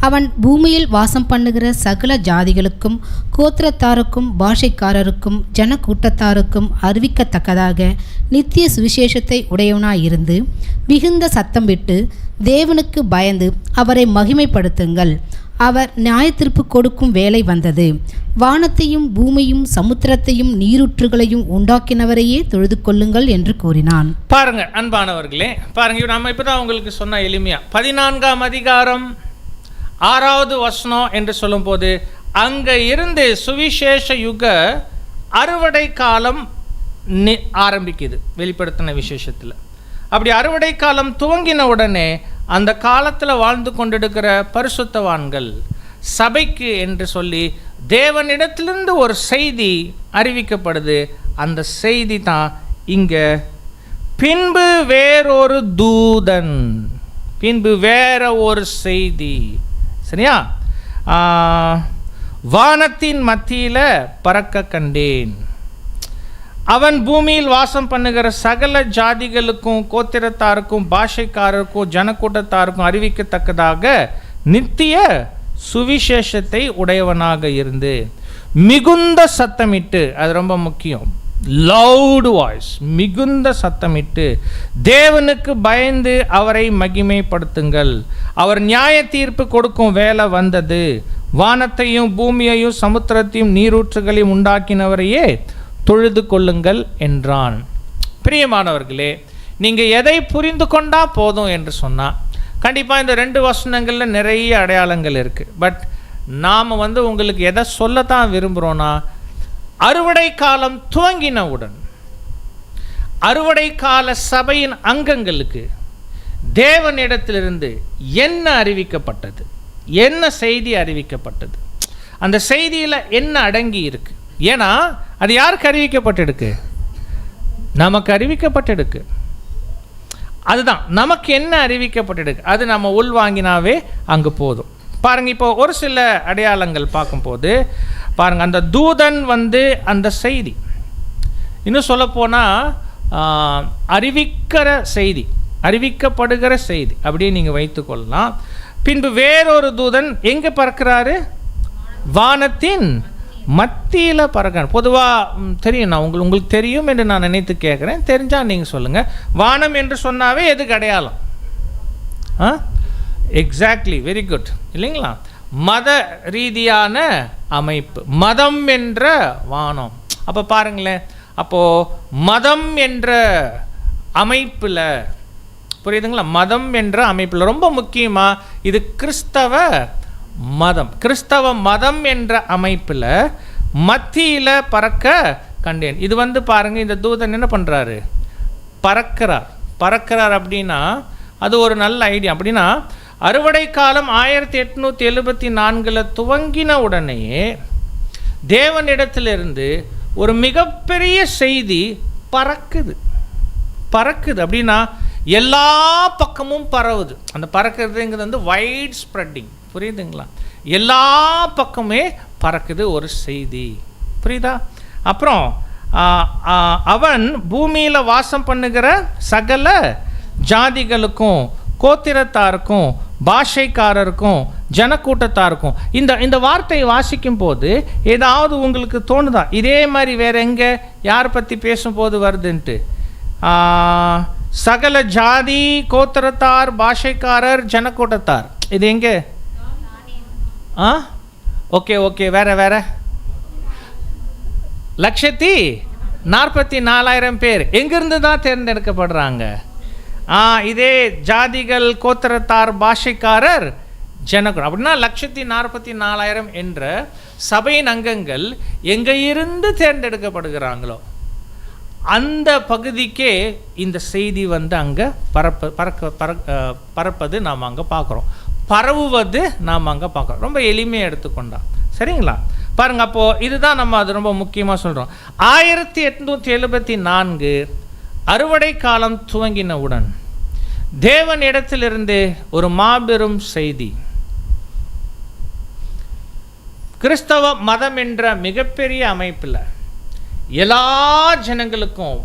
அவன் பூமியில் வாசம் பண்ணுகிற சகல ஜாதிகளுக்கும் கோத்திரத்தாருக்கும் பாஷைக்காரருக்கும் ஜனக்கூட்டத்தாருக்கும் அறிவிக்கத்தக்கதாக நித்திய சுவிசேஷத்தை உடையவனாயிருந்து மிகுந்த சத்தம் விட்டு தேவனுக்கு பயந்து அவரை மகிமைப்படுத்துங்கள். அவர் நியாயத்தீர்ப்பு கொடுக்கும் வேலை வந்தது. வானத்தையும் பூமியும் சமுத்திரத்தையும் நீரூற்றுகளையும் உண்டாக்கினவரையே தொழுது கொள்ளுங்கள் என்று கூறினான். பாருங்க அன்பானவர்களே, பாருங்க, நம்ம இப்பதான் உங்களுக்கு சொன்ன எளிமையா 14ஆம் அதிகாரம் 6வது வசனம் என்று சொல்லும்போது அங்க இருந்து சுவிசேஷ யுக அறுவடை காலம் ஆரம்பிக்குது வெளிப்படுத்தின விசேஷத்துல. அப்படி அறுவடை காலம் துவங்கின உடனே அந்த காலத்தில் வாழ்ந்து கொண்டிருக்கிற பரிசுத்தவான்கள் சபைக்கு என்று சொல்லி தேவனிடத்திலிருந்து ஒரு செய்தி அறிவிக்கப்படுது. அந்த செய்தி தான் இங்கே பின்பு வேறொரு தூதன், பின்பு வேற ஒரு செய்தி. சரியா? வானத்தின் மத்தியில் பறக்க கண்டேன். அவன் பூமியில் வாசம் பண்ணுகிற சகல ஜாதிகளுக்கும் கோத்திரத்தாருக்கும் பாஷைக்காரருக்கும் ஜனக்கூட்டத்தாருக்கும் அறிவிக்கத்தக்கதாக நித்திய சுவிசேஷத்தை உடையவனாக இருந்து மிகுந்த சத்தமிட்டு, அது ரொம்ப முக்கியம், லவுட் வாய்ஸ், மிகுந்த சத்தமிட்டு தேவனுக்கு பயந்து அவரை மகிமைப்படுத்துங்கள். அவர் நியாய தீர்ப்பு கொடுக்கும் வேலை வந்தது. வானத்தையும் பூமியையும் சமுத்திரத்தையும் நீரூற்றுகளையும் உண்டாக்கினவரையே தொழுது கொள்ளுங்கள் என்றான். பிரியமானவர்களே, நீங்கள் எதை புரிந்து கொண்டா போதும் என்று சொன்னால், கண்டிப்பாக இந்த 2 வசனங்களில் நிறைய அடையாளங்கள் இருக்குது. பட் நாம் உங்களுக்கு எதை சொல்லத்தான் விரும்புகிறோன்னா, அறுவடை காலம் துவங்கினவுடன் அறுவடை கால சபையின் அங்கங்களுக்கு தேவனிடத்திலிருந்து என்ன அறிவிக்கப்பட்டது, என்ன செய்தி அறிவிக்கப்பட்டது, அந்த செய்தியில் என்ன அடங்கி இருக்கு. ஏன்னா அது யாருக்கு அறிவிக்கப்பட்டிருக்கு? நமக்கு அறிவிக்கப்பட்டிருக்கு. அதுதான் நமக்கு என்ன அறிவிக்கப்பட்டிருக்கு, அது நம்ம உள்வாங்கினாவே அங்கே போதும். பாருங்க, இப்போ ஒரு சில அடையாளங்கள் பார்க்கும்போது பாருங்க, அந்த தூதன் அந்த செய்தி, இன்னும் சொல்லப்போனால் அறிவிக்கிற செய்தி, அறிவிக்கப்படுகிற செய்தி அப்படியே நீங்கள் வைத்துக்கொள்ளலாம். பின்பு வேறொரு தூதன் எங்கே பறக்கிறாரு? வானத்தின் மத்தியில் பறக்க. பொதுவாக தெரியும், நான் உங்களுக்கு தெரியும் என்று நான் நினைத்து கேட்குறேன். தெரிஞ்சால் நீங்கள் சொல்லுங்கள். வானம் என்று சொன்னாவே எதுக்கு அடையாளம்? எக்ஸாக்ட்லி, வெரி குட், இல்லைங்களா? மத ரீதியான அமைப்பு, மதம் என்ற வானம். அப்போ பாருங்களேன், அப்போது மதம் என்ற அமைப்பில், புரியுதுங்களா? மதம் என்ற அமைப்பில் ரொம்ப முக்கியமாக இது கிறிஸ்தவ மதம். கிறிஸ்தவ மதம் என்ற அமைப்பில் மத்தியில் பறக்க கண்டேன். இது பாருங்கள், இந்த தூதன் என்ன பண்ணுறாரு? பறக்கிறார் அப்படின்னா அது ஒரு நல்ல ஐடியா. அப்படின்னா அறுவடை காலம் 1874 துவங்கின உடனேயே தேவனிடத்திலிருந்து ஒரு மிகப்பெரிய செய்தி பறக்குது. அப்படின்னா எல்லா பக்கமும் பரவுது. அந்த பறக்கிறதுங்கிறது வைட் ஸ்ப்ரெட்டிங், புரியுதுங்களா? எல்லா பக்கமே பறக்குது ஒரு செய்தி, புரியுதா? அப்புறம் அவன் பூமியில் வாசம் பண்ணுகிற சகல ஜாதிகளுக்கும் கோத்திரத்தாருக்கும் பாஷைக்காரருக்கும் ஜனக்கூட்டத்தாருக்கும். இந்த வார்த்தையை வாசிக்கும் போது ஏதாவது உங்களுக்கு தோணுதா இதே மாதிரி வேற எங்கே யார் பற்றி பேசும்போது வருதுன்ட்டு? சகல ஜாதி, கோத்திரத்தார், பாஷைக்காரர், ஜனக்கூட்டத்தார், இது எங்கே? ஓகே, வேற 1,44,000 பேர் எங்கிருந்து தான் தேர்ந்தெடுக்கப்படுறாங்க? இதே ஜாதிகள், கோத்திரத்தார், பாஷைக்காரர், ஜனக்கூட்டம். அப்படின்னா 1,44,000 என்ற சபையின் அங்கங்கள் எங்கே இருந்து தேர்ந்தெடுக்கப்படுகிறாங்களோ அந்த பகுதிக்கே இந்த செய்தி அங்கே பரப்பது நாம் அங்கே பார்க்குறோம், பரவுவது நாம் அங்கே பார்க்குறோம். ரொம்ப எளிமையாக எடுத்துக்கொண்டா, சரிங்களா? பாருங்க, அப்போது இதுதான் நம்ம அது ரொம்ப முக்கியமாக சொல்கிறோம். 1874 அறுவடை காலம் துவங்கினவுடன் தேவன் இடத்திலிருந்து ஒரு மாபெரும் செய்தி கிறிஸ்தவ மதம் என்ற மிகப்பெரிய அமைப்பில் எல்லா ஜனங்களுக்கும்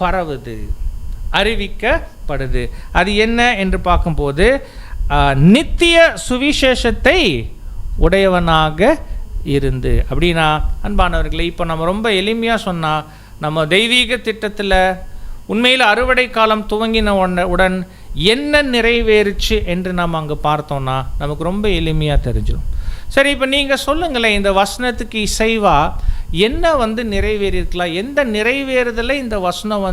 பரவுது, அறிவிக்கப்படுது. அது என்ன என்று பார்க்கும்போது நித்திய சுவிசேஷத்தை உடையவனாக இருந்து. அப்படின்னா அன்பானவர்களே, இப்போ நம்ம ரொம்ப எளிமையாக சொன்னால், நம்ம தெய்வீக திட்டத்தில் உண்மையில் அறுவடை காலம் துவங்கின உடன் என்ன நிறைவேறுச்சு என்று நாம் அங்கே பார்த்தோன்னா நமக்கு ரொம்ப எளிமையாக தெரிஞ்சிடும். சரி, இப்போ நீங்கள் சொல்லுங்களேன், இந்த வசனத்துக்கு இசைவாக என்ன நிறைவேறியிருக்கலாம்? எந்த நிறைவேறுதலை இந்த வசனம்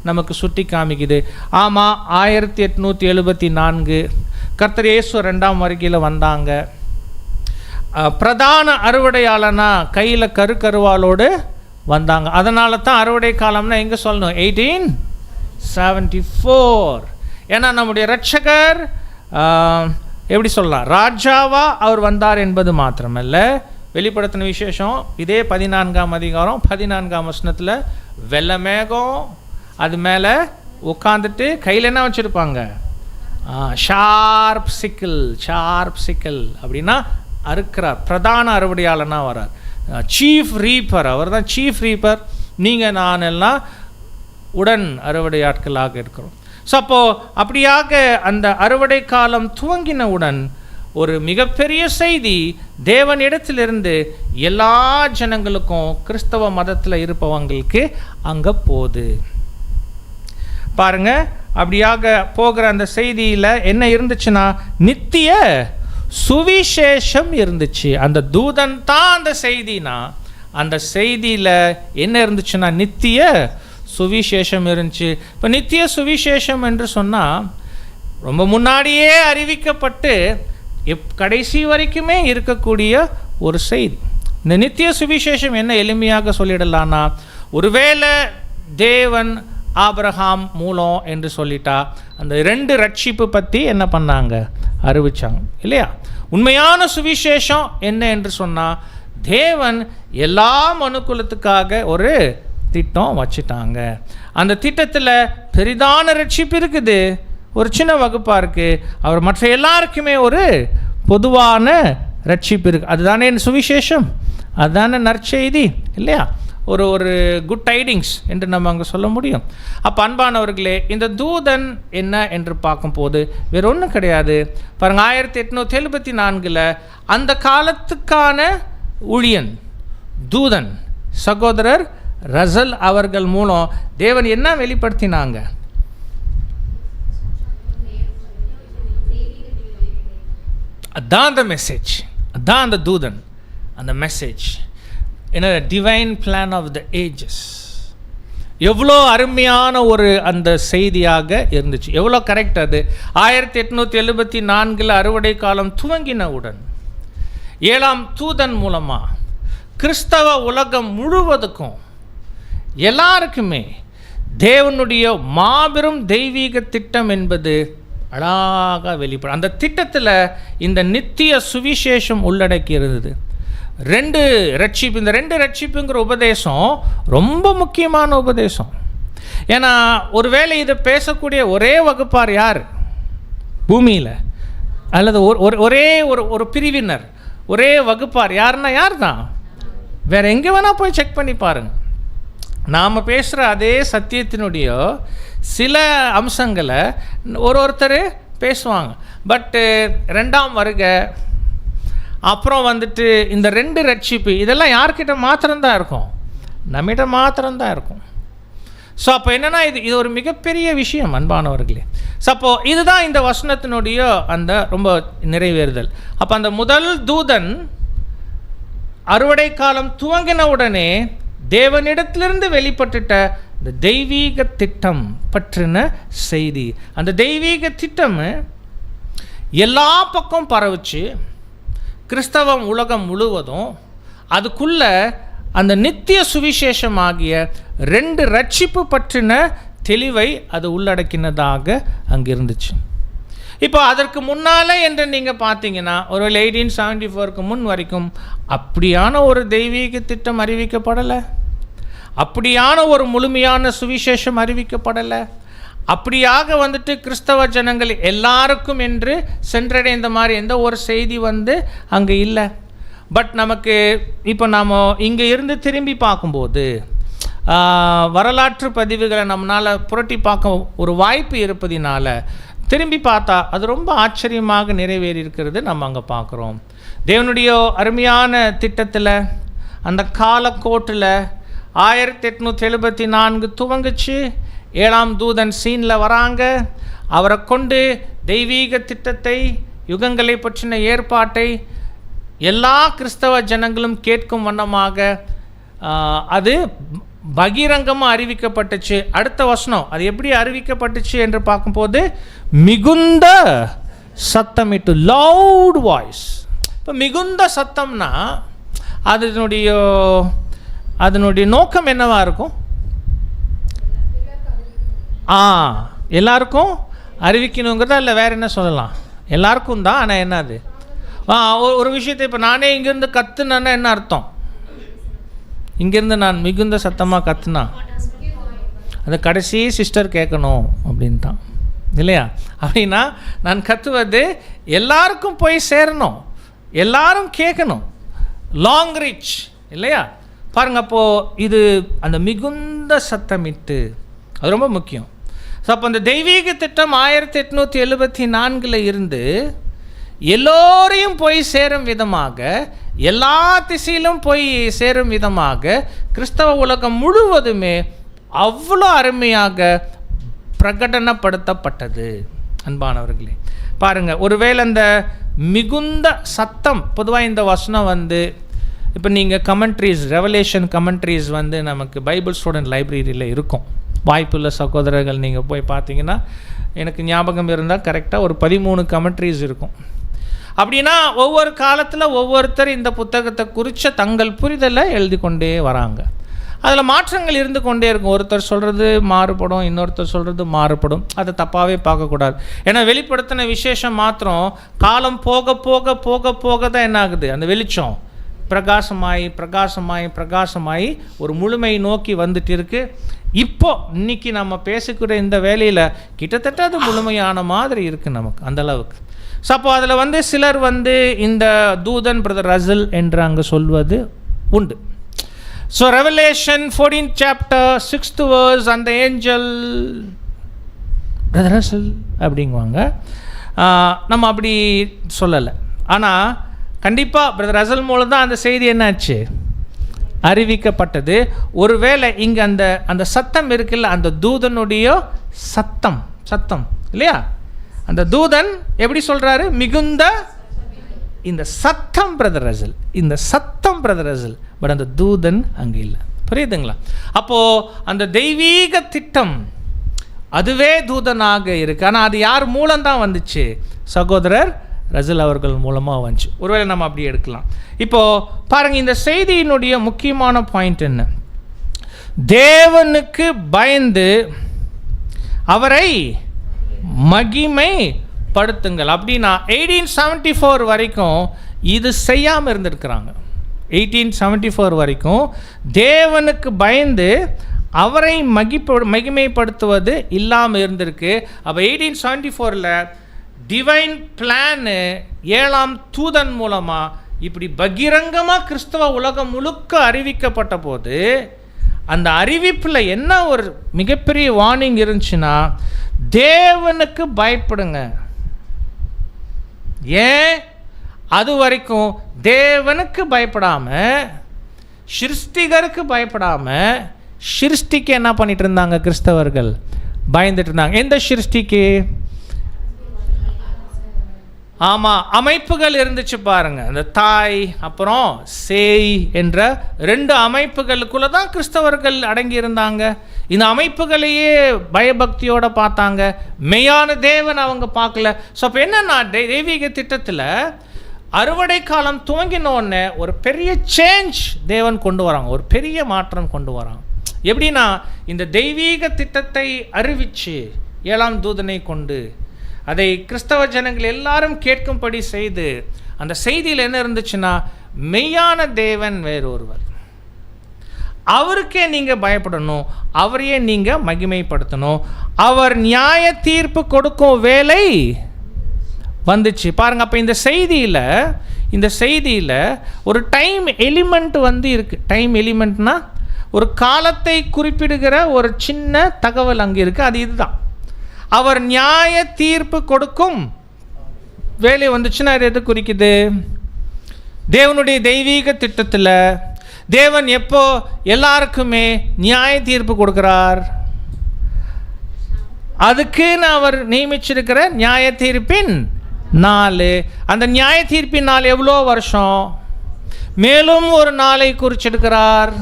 நமக்கு சுட்டி காமிக்குது? ஆமாம், 1874 கர்த்தர் இயேசு 2ஆம் வருகையில் வந்தாங்க. பிரதான அறுவடையாளனா கையில் கருவாளோடு வந்தாங்க. அதனால தான் அறுவடை காலம்னா எங்கே சொல்லணும்? 1874. ஏன்னா நம்முடைய இரட்சகர் எப்படி சொல்லலாம், ராஜாவா அவர் வந்தார் என்பது மாத்திரமல்ல, வெளிப்படுத்தின விசேஷம் இதே 14ஆம் அதிகாரம் 14ஆம் வசனத்தில் வெள்ளை மேகம், அது மேலே உட்காந்துட்டு கையில் என்ன வச்சுருப்பாங்க? ஷார்ப் சிக்கிள். அப்படின்னா அறுக்கிறார், பிரதான அறுவடையாளனா வரார், சீஃப் ரீப்பர். அவர் தான் சீஃப் ரீப்பர். நீங்கள் நான் எல்லாம் உடன் அறுவடையாட்களாக இருக்கிறோம். ஸோ அப்போது அப்படியாக அந்த அறுவடை காலம் துவங்கினவுடன் ஒரு மிகப்பெரிய செய்தி தேவனிடத்திலிருந்து எல்லா ஜனங்களுக்கும், கிறிஸ்தவ மதத்தில் இருப்பவங்களுக்கு அங்கே போகுது. பாருங்க, அப்படியாக போகிற அந்த செய்தியில் என்ன இருந்துச்சுன்னா, நித்திய சுவிசேஷம் இருந்துச்சு. அந்த தூதன் தான் அந்த செய்தினா, அந்த செய்தியில் என்ன இருந்துச்சுன்னா நித்திய சுவிசேஷம் இருந்துச்சு. இப்போ நித்திய சுவிசேஷம் என்று சொன்னால் ரொம்ப முன்னாடியே அறிவிக்கப்பட்டு கடைசி வரைக்குமே இருக்கக்கூடிய ஒரு செய்தி. இந்த நித்திய சுவிசேஷம் என்ன எளிமையாக சொல்லிடலான்னா, ஒருவேளை தேவன் ஆபிரகாம் மூலம் என்று சொல்லிட்டா அந்த 2 ரட்சிப்பு பற்றி என்ன பண்ணாங்க? அறிவிச்சாங்க இல்லையா? உண்மையான சுவிசேஷம் என்ன என்று சொன்னால், தேவன் எல்லா மனுக்குலத்துக்காக ஒரு திட்டம் வச்சுட்டாங்க. அந்த திட்டத்தில் பெரிதான ரட்சிப்பு இருக்குது, ஒரு சின்ன வகுப்பாக இருக்குது. அவர் மற்ற எல்லாருக்குமே ஒரு பொதுவான ரட்சிப்பு இருக்குது. அதுதானே சுவிசேஷம், அதுதானே நற்செய்தி இல்லையா? ஒரு குட் டைடிங்ஸ் என்று நம்ம அங்கே சொல்ல முடியும். அப்போ அன்பானவர்களே, இந்த தூதன் என்ன என்று பார்க்கும்போது வேறு ஒன்றும் கிடையாது. பாருங்கள், 1874 அந்த காலத்துக்கான ஊழியன் தூதன் சகோதரர் ரசல் அவர்கள் மூலம் தேவன் என்ன வெளிப்படுத்தினாங்க? அதான் அந்த மெசேஜ், அதான் அந்த தூதன், அந்த மெசேஜ் என்ன, divine plan of the ages. எவ்வளோ அருமையான ஒரு அந்த செய்தியாக இருந்துச்சு, எவ்வளோ கரெக்ட் அது. 1874 அறுவடை காலம் துவங்கினவுடன் 7ஆம் தூதன் மூலமாக கிறிஸ்தவ உலகம் முழுவதுக்கும் எல்லாருக்குமே தேவனுடைய மாபெரும் தெய்வீக திட்டம் என்பது அழகாக வெளிப்படும். அந்த திட்டத்தில் இந்த நித்திய சுவிசேஷம் உள்ளடக்கி இருந்தது. 2 ரட்சிப்பு. இந்த 2 ரட்சிப்புங்கிற உபதேசம் ரொம்ப முக்கியமான உபதேசம். ஏன்னா ஒருவேளை இதை பேசக்கூடிய ஒரே வகுப்பார் யார் பூமியில்? அல்லது ஒரே ஒரு பிரிவினர், ஒரே வகுப்பார் யாருன்னா யார் தான்? வேறு எங்கே வேணால் போய் செக் பண்ணி பாருங்கள். நாம் பேசுகிற அதே சத்தியத்தினுடைய சில அம்சங்களை ஒருத்தர் பேசுவாங்க. பட்டு 2ஆம் வருகை, அப்புறம் இந்த 2 ரட்சிப்பு, இதெல்லாம் யார்கிட்ட மாத்திரம்தான் இருக்கும்? நம்மகிட்ட மாத்திரம்தான் இருக்கும். ஸோ அப்போ என்னென்னா இது ஒரு மிகப்பெரிய விஷயம் அன்பானவர்களே. ஸோ அப்போது இதுதான் இந்த வசனத்தினுடைய அந்த ரொம்ப நிறைவேறுதல். அப்போ அந்த முதல் தூதன் அறுவடை காலம் துவங்கின உடனே தேவனிடத்திலிருந்து வெளிப்பட்டுட்ட இந்த தெய்வீக திட்டம் பற்றின செய்தி. அந்த தெய்வீக திட்டம் எல்லா பக்கம் பரவுச்சு, கிறிஸ்தவம் உலகம் முழுவதும். அதுக்குள்ள அந்த நித்திய சுவிசேஷம் ஆகிய 2 ரட்சிப்பு பற்றின தெளிவை அது உள்ளடக்கினதாக அங்கே இருந்துச்சு. இப்போ அதற்கு முன்னால் என்று நீங்கள் பார்த்தீங்கன்னா, ஒரு 1874 முன் வரைக்கும் அப்படியான ஒரு தெய்வீக திட்டம் அறிவிக்கப்படலை, அப்படியான ஒரு முழுமையான சுவிசேஷம் அறிவிக்கப்படலை. அப்படியாக கிறிஸ்தவ ஜனங்கள் எல்லாருக்கும் என்று சென்றடைந்த மாதிரி எந்த ஒரு செய்தி அங்கே இல்லை. பட் நமக்கு இப்போ நாம் இங்கே இருந்து திரும்பி பார்க்கும்போது வரலாற்று பதிவுகளை நம்மளால் புரட்டி பார்க்க ஒரு வாய்ப்பு இருப்பதினால திரும்பி பார்த்தா அது ரொம்ப ஆச்சரியமாக நிறைவேறி இருக்கிறது நம்ம அங்கே பார்க்குறோம். தேவனுடைய அருமையான திட்டத்தில் அந்த காலக்கோட்டில் 1874 துவங்குச்சு. 7ஆம் தூதன் சீனில் வராங்க. அவரை கொண்டு தெய்வீக திட்டத்தை, யுகங்களை பற்றின ஏற்பாட்டை எல்லா கிறிஸ்தவ ஜனங்களும் கேட்கும் வண்ணமாக அது பகிரங்கமாக அறிவிக்கப்பட்டுச்சு. அடுத்த வசனம் அது எப்படி அறிவிக்கப்பட்டுச்சு என்று பார்க்கும்போது, மிகுந்த சத்தமிட்டு, லவுட் வாய்ஸ். இப்போ மிகுந்த சத்தம்னா அதனுடைய நோக்கம் என்னவா இருக்கும்? எல்லாருக்கும் அறிவிக்கணுங்கிறதா, இல்லை வேற என்ன சொல்லலாம்? எல்லாருக்கும் தான். ஆனால் என்னது ஒரு விஷயத்தை இப்போ நானே இங்கேருந்து கத்துனேன்னா என்ன அர்த்தம்? இங்கேருந்து நான் மிகுந்த சத்தமாக கத்துனா அந்த கடைசி சிஸ்டர் கேட்கணும் அப்படின்னு தான், இல்லையா? அப்படின்னா நான் கத்துவது எல்லாருக்கும் போய் சேரணும், எல்லாரும் கேட்கணும், லாங் ரீச், இல்லையா? பாருங்கள், அப்போது இது அந்த மிகுந்த சத்தமிட்டு அது ரொம்ப முக்கியம். ஸோ அப்போ அந்த தெய்வீக திட்டம் 1874 இருந்து எல்லோரையும் போய் சேரும் விதமாக, எல்லா திசையிலும் போய் சேரும் விதமாக கிறிஸ்தவ உலகம் முழுவதுமே அவ்வளோ அருமையாக பிரகடனப்படுத்தப்பட்டது. அன்பானவர்களே, பாருங்கள், ஒருவேளை அந்த மிகுந்த சத்தம், பொதுவாக இந்த வசனம் இப்போ நீங்கள் கமெண்ட்ரிஸ், ரெவலேஷன் கமெண்ட்ரிஸ் நமக்கு பைபிள் ஸ்டூடெண்ட் லைப்ரரியில் இருக்கும். வாய்ப்புள்ள சகோதரர்கள் நீங்கள் போய் பார்த்தீங்கன்னா, எனக்கு ஞாபகம் இருந்தால் கரெக்டாக ஒரு 13 கமெண்ட்ரிஸ் இருக்கும். அப்படின்னா ஒவ்வொரு காலத்தில் ஒவ்வொருத்தர் இந்த புத்தகத்தை குறித்த தங்கள் புரிதலை எழுதி கொண்டே வராங்க. அதில் மாற்றங்கள் இருந்து கொண்டே இருக்கும். ஒருத்தர் சொல்கிறது மாறுபடும், இன்னொருத்தர் சொல்கிறது மாறுபடும். அதை தப்பாகவே பார்க்கக்கூடாது. ஏன்னா வெளிப்படுத்தின விசேஷம் மாத்திரம் காலம் போக போக போக போக தான் என்ன ஆகுது, அந்த வெளிச்சம் பிரகாசமாயி ஒரு முழுமை நோக்கி வந்துட்டு இருக்கு. இப்போ இன்னைக்கு நம்ம பேசிக்கிற இந்த வேலையில் கிட்டத்தட்ட அது முழுமையான மாதிரி இருக்குது நமக்கு, அந்த அளவுக்கு. ஸோ அப்போ அதில் சிலர் இந்த தூதன் பிரதர் ரசல் என்று அங்கே சொல்வது உண்டு. So revelation 14th chapter 6th verse, அந்த ஏஞ்சல் பிரதர் ரசல் அப்படிங்குவாங்க. நம்ம அப்படி சொல்லலை. ஆனால் கண்டிப்பாக பிரதர் ரசல் மூலம் தான் அந்த செய்தி என்னாச்சு, அறிவிக்கப்பட்டது. ஒருவேளை இங்கே அந்த சத்தம் இருக்குல்ல, அந்த தூதனுடைய சத்தம் இல்லையா? அந்த தூதன் எப்படி சொல்கிறாரு? மிகுந்த இந்த சத்தம் பிரதர் ரசல், இந்த சத்தம் பிரதர் ரசல். பட் அந்த தூதன் அங்கே இல்லை. புரியுதுங்களா? அப்போது அந்த தெய்வீக திட்டம் அதுவே தூதனாக இருக்குது. ஆனால் அது யார் மூலம்தான் வந்துச்சு? சகோதரர் ரசல் அவர்கள் மூலமாக வந்துச்சு. ஒருவேளை நம்ம அப்படி எடுக்கலாம். இப்போது பாருங்கள், இந்த செய்தியினுடைய முக்கியமான பாயிண்ட் என்ன? தேவனுக்கு பயந்து அவரை மகிமைப்படுத்துங்கள். அப்படின்னா 1874 வரைக்கும் இது செய்யாமல் இருந்திருக்கிறாங்க. 1874 வரைக்கும் தேவனுக்கு பயந்து அவரை மகிமைப்படுத்துவது இல்லாமல் இருந்திருக்கு. அப்போ 1874 டிவைன் பிளானு 7ஆம் தூதன் மூலமாக இப்படி பகிரங்கமாக கிறிஸ்தவ உலகம் முழுக்க அறிவிக்கப்பட்ட போது, அந்த அறிவிப்பில் என்ன ஒரு மிகப்பெரிய வார்னிங் இருந்துச்சுன்னா, தேவனுக்கு பயப்படுங்க. ஏன்? அது வரைக்கும் தேவனுக்கு பயப்படாமல், சிருஷ்டிகருக்கு பயப்படாமல், சிருஷ்டிக்கு என்ன பண்ணிட்டு இருந்தாங்க கிறிஸ்தவர்கள்? பயந்துட்டு இருந்தாங்க. எந்த சிருஷ்டிக்கு? ஆமாம், அமைப்புகள் இருந்துச்சு பாருங்க. அந்த தாய் அப்புறம் சேய் என்ற 2 அமைப்புகளுக்குள்ளே தான் கிறிஸ்தவர்கள் அடங்கி இருந்தாங்க. இந்த அமைப்புகளையே பயபக்தியோடு பார்த்தாங்க. மெய்யான தேவன் அவங்க பார்க்கல. ஸோ அப்போ என்னன்னா, தெய்வீக திட்டத்தில் அறுவடை காலம் துவங்கினோடனே ஒரு பெரிய சேஞ்ச் தேவன் கொண்டு வராங்க, ஒரு பெரிய மாற்றம் கொண்டு வராங்க. எப்படின்னா, இந்த தெய்வீக திட்டத்தை அறிவித்து 7ஆம் தூதனை கொண்டு அதை கிறிஸ்தவ ஜனங்கள் எல்லாரும் கேட்கும்படி செய்து, அந்த செய்தியில் என்ன இருந்துச்சுன்னா, மெய்யான தேவன் வேறொருவர், அவருக்கே நீங்கள் பயப்படணும், அவரையே நீங்கள் மகிமைப்படுத்தணும், அவர் நியாய தீர்ப்பு கொடுக்கும் வேலை வந்துச்சு பாருங்க. அப்போ இந்த செய்தியில் ஒரு டைம் எலிமெண்ட் இருக்குது. டைம் எலிமெண்ட்னா ஒரு காலத்தை குறிப்பிடுகிற ஒரு சின்ன தகவல் அங்கே இருக்குது. அது இதுதான். அவர் நியாய தீர்ப்பு கொடுக்கும் வேலை வந்துச்சுன்னா அது எது குறிக்குது? தேவனுடைய தெய்வீக திட்டத்தில் தேவன் எப்போ எல்லாருக்குமே நியாய தீர்ப்பு கொடுக்கிறார்? அதுக்குன்னு அவர் நியமிச்சிருக்கிற நியாய தீர்ப்பின் நாள். அந்த நியாய தீர்ப்பின் நாள் எவ்வளோ வருஷம்? மேலும் ஒரு நாளை குறிச்சிருக்கிறார்.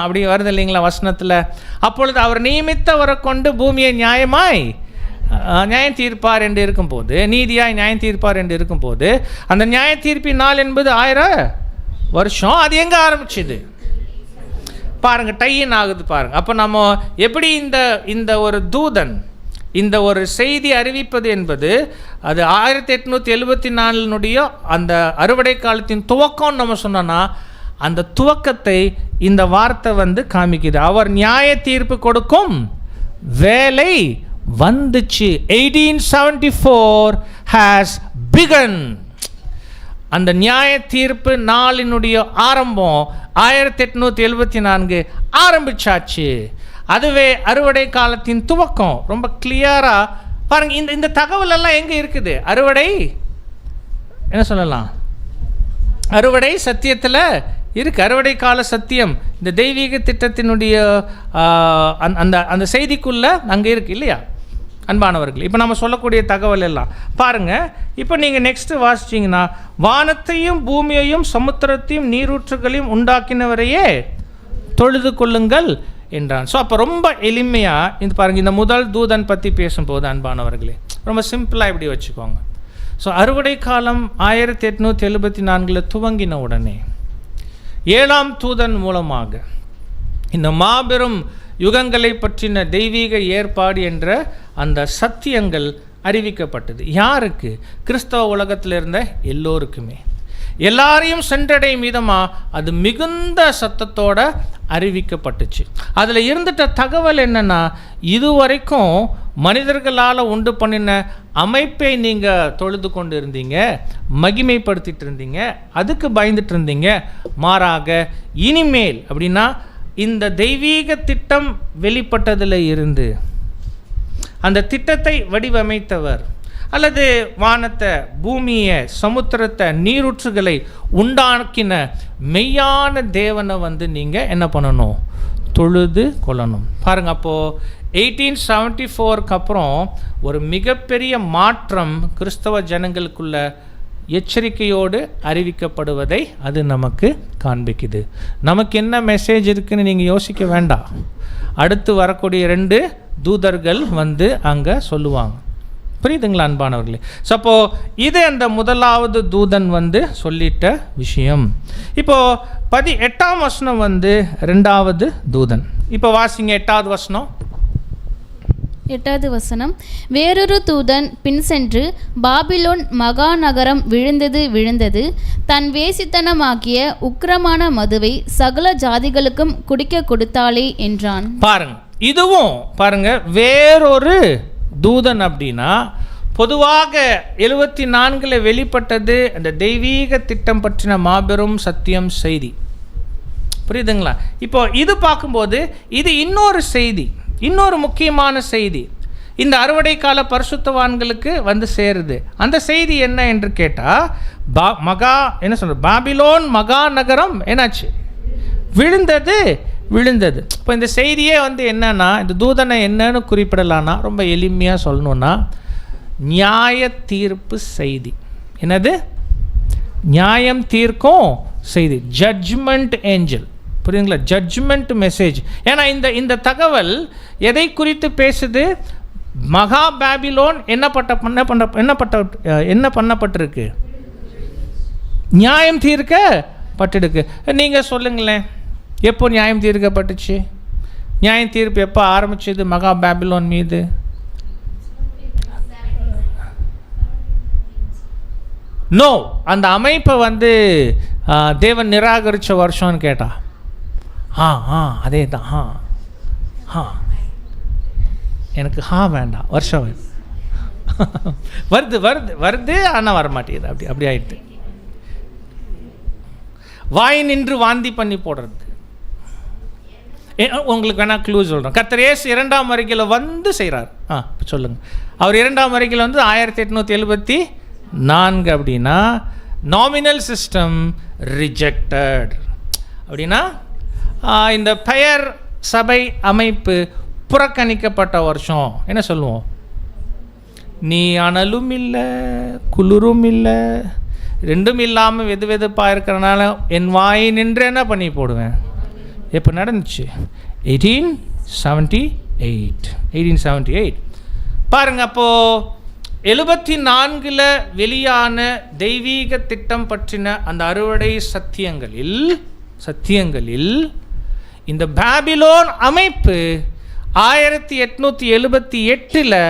அப்படி வருது இல்லைங்களா வசனத்தில்? அப்பொழுது அவர் நியமித்தவரை கொண்டு பூமியை நியாயமாய் நியாயம் தீர்ப்பார் என்று இருக்கும்போது, நீதியாய் நியாயம் தீர்ப்பார் என்று இருக்கும்போது, அந்த நியாய தீர்ப்பின் நாள் என்பது 1000 வருஷம். அது எங்கே ஆரம்பிச்சுது பாருங்கள், டையின் ஆகுது பாருங்கள். அப்போ நம்ம எப்படி இந்த ஒரு தூதன் இந்த ஒரு செய்தி அறிவிப்பது என்பது அது 1874 அந்த அறுவடை காலத்தின் துவக்கம் நம்ம சொன்னோன்னா, அந்த துவக்கத்தை இந்த வார்த்தை வந்து காமிக்குது. அவர் நியாய தீர்ப்பு கொடுக்கும் வேலை வந்துச்சு. 1874 has begun. அந்த நியாய தீர்ப்பு நாளினுடைய ஆரம்பம் 1874 ஆரம்பிச்சாச்சு. அதுவே அறுவடை காலத்தின் துவக்கம். ரொம்ப கிளியராக பாருங்கள். இந்த தகவல் எல்லாம் எங்கே இருக்குது? அறுவடை என்ன சொல்லலாம், அறுவடை சத்தியத்தில் இருக்குது. அறுவடை கால சத்தியம் இந்த தெய்வீக திட்டத்தினுடைய அந்த செய்திக்குள்ளே அங்கே இருக்குது இல்லையா அன்பானவர்கள்? இப்போ நம்ம சொல்லக்கூடிய தகவல் எல்லாம் பாருங்கள். இப்போ நீங்கள் நெக்ஸ்ட்டு வாசிச்சிங்கன்னா, வானத்தையும் பூமியையும் சமுத்திரத்தையும் நீரூற்றுகளையும் உண்டாக்கினவரையே தொழுது கொள்ளுங்கள் என்றான். ஸோ அப்போ ரொம்ப எளிமையாக இந்த பாருங்கள், இந்த முதல் தூதன் பற்றி பேசும்போது அன்பானவர்களே ரொம்ப சிம்பிளாக இப்படி வச்சுக்கோங்க. ஸோ அறுவடை காலம் 1874 துவங்கின உடனே 7ஆம் தூதன் மூலமாக இந்த மாபெரும் யுகங்களை பற்றின தெய்வீக ஏற்பாடு என்ற அந்த சத்தியங்கள் அறிவிக்கப்பட்டது. யாருக்கு? கிறிஸ்தவ உலகத்தில் இருந்த எல்லோருக்குமே. எல்லாரையும் சென்றடையும் விதமாக அது மிகுந்த சத்தத்தோடு அறிவிக்கப்பட்டுச்சு. அதில் இருந்துட்ட தகவல் என்னென்னா, இதுவரைக்கும் மனிதர்களால் உண்டு பண்ணின அமைப்பை நீங்கள் தொழுது கொண்டு இருந்தீங்க, மகிமைப்படுத்திட்டு இருந்தீங்க, அதுக்கு பயந்துட்டு இருந்தீங்க. மாறாக இனிமேல் அப்படின்னா இந்த தெய்வீக திட்டம் வெளிப்பட்டதில் இருந்து அந்த திட்டத்தை வடிவமைத்தவர் அல்லது வானத்தை, பூமியை, சமுத்திரத்தை, நீரூற்றுகளை உண்டாக்கின மெய்யான தேவனை வந்து நீங்கள் என்ன பண்ணணும்? தொழுது கொள்ளணும். பாருங்கள், அப்போது 1874 அப்புறம் ஒரு மிகப்பெரிய மாற்றம் கிறிஸ்தவ ஜனங்களுக்குள்ள எச்சரிக்கையோடு அறிவிக்கப்படுவதை அது நமக்கு காண்பிக்குது. நமக்கு என்ன மெசேஜ் இருக்குன்னு நீங்கள் யோசிக்க வேண்டாம். அடுத்து வரக்கூடிய 2 தூதர்கள் வந்து அங்கே சொல்லுவாங்க. புரியுதுங்களா அன்பானவர்களே? ஸோ அப்போது இது அந்த முதலாவது தூதன் வந்து சொல்லிட்ட விஷயம். இப்போது 18ஆம் வசனம் வந்து 2வது தூதன். இப்போ வாசிங்க 8வது வசனம். 8வது வசனம். வேறொரு தூதன் பின் சென்று, பாபிலோன் மகாநகரம் விழுந்தது, தன் வேசித்தனமாகிய உக்கிரமான மதுவை சகல ஜாதிகளுக்கும் குடிக்க கொடுத்தாளே என்றான். பாருங்க, இதுவும் பாருங்க, வேறொரு தூதன் அப்படின்னா பொதுவாக 74 வெளிப்பட்டது அந்த தெய்வீக திட்டம் பற்றின மாபெரும் சத்தியம் செய்தி. புரியுதுங்களா? இப்போ இது பார்க்கும்போது இது இன்னொரு செய்தி, இன்னொரு முக்கியமான செய்தி இந்த அறுவடை கால பரிசுத்தவான்களுக்கு வந்து சேருது. அந்த செய்தி என்ன என்று கேட்டால், என்ன சொல்கிறது, பாபிலோன் மகா நகரம் என்னாச்சு? விழுந்தது. இப்போ இந்த செய்தியே வந்து என்னன்னா, இந்த தூதனை என்னன்னு குறிப்பிடலான்னா ரொம்ப எளிமையாக சொல்லணுன்னா, நியாய தீர்ப்பு செய்தி. என்னது? நியாயம் தீர்க்கும் செய்தி, ஜட்ஜ்மெண்ட் ஏஞ்சல். புரியுதுங்களா? Judgement message. ஏன்னா இந்த தகவல் எதை குறித்து பேசுது? மகா பாபிலோன் என்ன பண்ணப்பட்டிருக்கு? நியாயம் தீர்க்கப்பட்டிருக்கு. நீங்கள் சொல்லுங்களேன், எப்போ நியாயம் தீர்க்கப்பட்டுச்சு? நியாயம் தீர்ப்பு எப்போ ஆரம்பிச்சது மகா பாபிலோன் மீது? நோ, அந்த அமைப்பை வந்து தேவன் நிராகரித்த வருஷம்னு கேட்டா, அதே தான். எனக்கு வேண்டாம், வருஷம் வருது ஆனால் வரமாட்டேங்குது. அப்படி ஆயிட்டு வாய் நின்று வாந்தி பண்ணி போடுறது. உங்களுக்கு வேணால் க்ளூ சொல்கிறோம். கர்த்தர் இயேசு 2ஆம் வருகையில் வந்து செய்கிறார். சொல்லுங்கள். அவர் 2ஆம் வருகையில் வந்து 1874 அப்படின்னா நாமினல் சிஸ்டம் ரிஜெக்டட். அப்படின்னா இந்த பெயர் சபை அமைப்பு புறக்கணிக்கப்பட்ட வருஷம். என்ன சொல்லுவோம்? நீ அனலும் இல்லை குளிரும் இல்லை, ரெண்டும் இல்லாமல் வெது வெதுப்பாக இருக்கிறனால என் வாய் நின்று என்ன பண்ணி போடுவேன். எப்போ நடந்துச்சு? 1878 பாருங்கள். அப்போது 74 வெளியான தெய்வீக திட்டம் பற்றின அந்த அறுவடை சத்தியங்களில் இந்த பாபிலோன் அமைப்பு 1878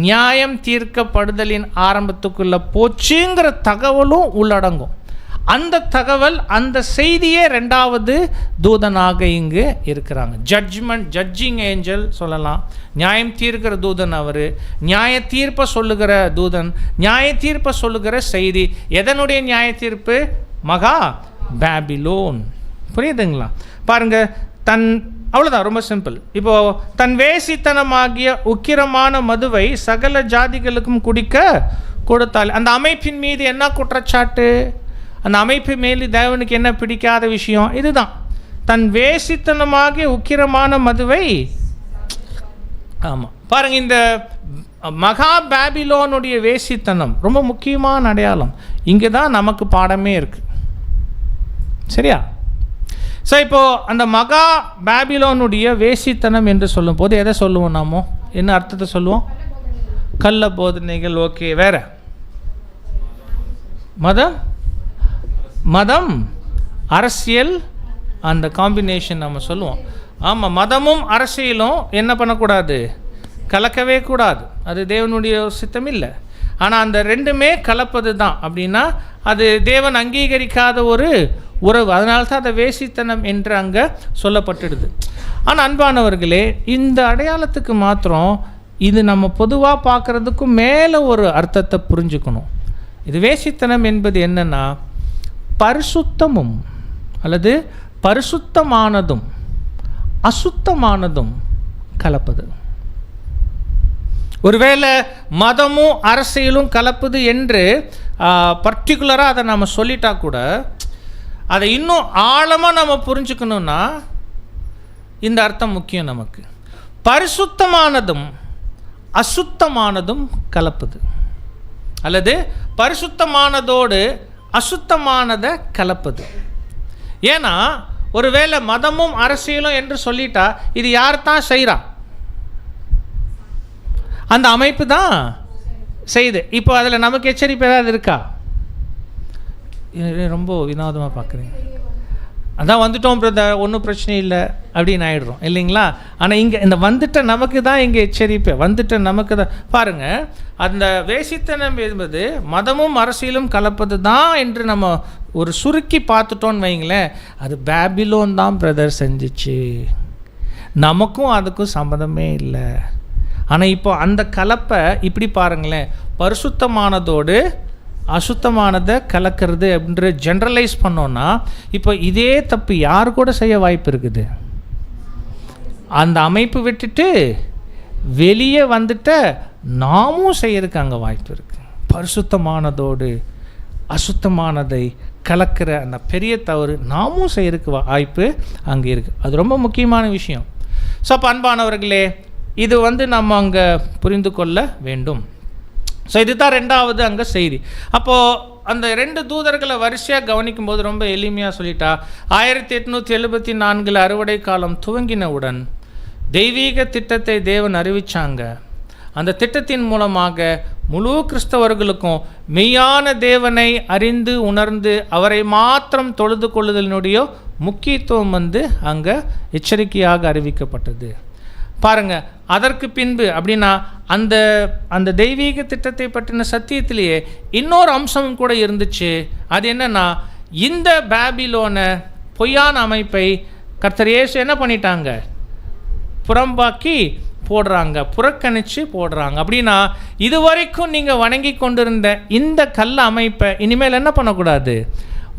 நியாயம் தீர்க்கப்படுதலின் ஆரம்பத்துக்குள்ளே போச்சுங்கிற தகவலும் உள்ளடங்கும். அந்த தகவல், அந்த செய்தியே 2வது தூதனாக இங்கு இருக்கிறாங்க. ஜட்ஜிங் ஏஞ்சல் சொல்லலாம். நியாயம் தீர்க்கிற தூதன் அவர். நியாய தீர்ப்பை சொல்லுகிற தூதன், நியாய தீர்ப்பை சொல்லுகிற செய்தி. எதனுடைய நியாய தீர்ப்பு? மகா பாபிலோன். புரியுதுங்களா? பாருங்க, அவ்வளோதான், ரொம்ப சிம்பிள். இப்போது தன் வேசித்தனமாகிய உக்கிரமான மதுவை சகல ஜாதிகளுக்கும் குடிக்க கொடுத்தாள். அந்த அமைப்பின் மீது என்ன குற்றச்சாட்டு? அந்த அமைப்பு மேலே தேவனுக்கு என்ன பிடிக்காத விஷயம்? இதுதான். தன் வேசித்தனமாகிய உக்கிரமான மதுவை. ஆமாம், பாருங்கள், இந்த மகா பாபிலோனுடைய வேசித்தனம் ரொம்ப முக்கியமான அடையாளம். இங்கே தான் நமக்கு பாடமே இருக்குது. சரியா? ஸோ இப்போது அந்த மகா பாபிலோனுடைய வேசித்தனம் என்று சொல்லும் போது எதை சொல்லுவோம்? நாமோ என்ன அர்த்தத்தை சொல்லுவோம்? கள்ள போதனைகள். ஓகே, வேற? மதம் அரசியல், அந்த காம்பினேஷன் நம்ம சொல்லுவோம். ஆமாம், மதமும் அரசியலும் என்ன பண்ணக்கூடாது? கலக்கவே கூடாது. அது தேவனுடைய சித்தம் இல்லை. ஆனால் அந்த ரெண்டுமே கலப்பது தான். அப்படின்னா அது தேவன் அங்கீகரிக்காத ஒரு உறவு. அதனால தான் அதை வேசித்தனம் என்று அங்கே சொல்லப்பட்டுடுது. ஆனால் அன்பானவர்களே, இந்த அடையாளத்துக்கு மாத்திரம் இது நம்ம பொதுவாக பார்க்குறதுக்கும் மேலே ஒரு அர்த்தத்தை புரிஞ்சுக்கணும். இது வேசித்தனம் என்பது என்னென்னா, பரிசுத்தமும் அல்லது பரிசுத்தமானதும் அசுத்தமானதும் கலப்பது. ஒருவேளை மதமும் அரசியலும் கலப்புது என்று பர்டிகுலராக அதை நம்ம சொல்லிட்டா கூட, அதை இன்னும் ஆழமாக நம்ம புரிஞ்சுக்கணுன்னா இந்த அர்த்தம் முக்கியம் நமக்கு. பரிசுத்தமானதும் அசுத்தமானதும் கலப்புது, அல்லது பரிசுத்தமானதோடு அசுத்தமானதை கலப்பது. ஏன்னா ஒருவேளை மதமும் அரசியலும் என்று சொல்லிட்டா இது யார் தான் செய்கிறா? அந்த அமைப்பு தான் செய்யுது. இப்போ அதில் நமக்கு எச்சரிப்பு ஏதாவது இருக்கா? ரொம்ப வினோதமாக பார்க்குறீங்க. அதான் வந்துட்டோம் பிரதர், ஒன்றும் பிரச்சனை இல்லை அப்படின்னு ஆகிடுறோம் இல்லைங்களா? ஆனால் இங்கே இந்த வந்துட்ட நமக்கு தான் இங்கே எச்சரிப்பு. வந்துட்ட நமக்கு தான். பாருங்கள், அந்த வேசித்தனம் என்பது மதமும் அரசியலும் கலப்பது தான் என்று நம்ம ஒரு சுருக்கி பார்த்துட்டோன்னு வைங்களேன். அது பாபிலோன் தான் பிரதர் செஞ்சிச்சு, நமக்கும் அதுக்கும் சம்மந்தமே இல்லை. ஆனால் இப்போ அந்த கலப்பை இப்படி பாருங்களேன், பரிசுத்தமானதோடு அசுத்தமானதை கலக்கிறது அப்படின்ற ஜென்ரலைஸ் பண்ணோன்னா, இப்போ இதே தப்பு யார் கூட செய்ய வாய்ப்பு இருக்குது? அந்த அமைப்பு விட்டுட்டு வெளியே வந்துட்ட நாமும் செய்யறதுக்கு அங்கே வாய்ப்பு இருக்குது. பரிசுத்தமானதோடு அசுத்தமானதை கலக்கிற அந்த பெரிய தவறு நாமும் செய்யறதுக்கு வாய்ப்பு அங்கே இருக்குது. அது ரொம்ப முக்கியமான விஷயம். ஸோ அப்போ அன்பானவர்களே, இது நம்ம அங்கே புரிந்து கொள்ள வேண்டும். ஸோ இதுதான் 2வது அங்கே செய்தி. அப்போது அந்த 2 தூதர்களை வரிசையாக கவனிக்கும் போது ரொம்ப எளிமையாக சொல்லிட்டா, 1874 அறுவடை காலம் துவங்கினவுடன் தெய்வீக திட்டத்தை தேவன் அறிவித்தாங்க. அந்த திட்டத்தின் மூலமாக முழு கிறிஸ்தவர்களுக்கும் மெய்யான தேவனை அறிந்து உணர்ந்து அவரை மாத்திரம் தொழுது கொள்ளுதலினுடைய முக்கியத்துவம் அங்கே எச்சரிக்கையாக அறிவிக்கப்பட்டது. பாருங்க, அதற்கு பின்பு அப்படின்னா அந்த தெய்வீக திட்டத்தை பற்றின சத்தியத்திலேயே இன்னொரு அம்சமும் கூட இருந்துச்சு. அது என்னன்னா, இந்த பாபிலோனை பொய்யான அமைப்பை கர்த்தர் இயேசு என்ன பண்ணிட்டாங்க? புறம்பாக்கி போடுறாங்க, புறக்கணித்து போடுறாங்க. அப்படின்னா இதுவரைக்கும் நீங்கள் வணங்கி கொண்டிருந்த இந்த கல்ல அமைப்பை இனிமேல் என்ன பண்ணக்கூடாது?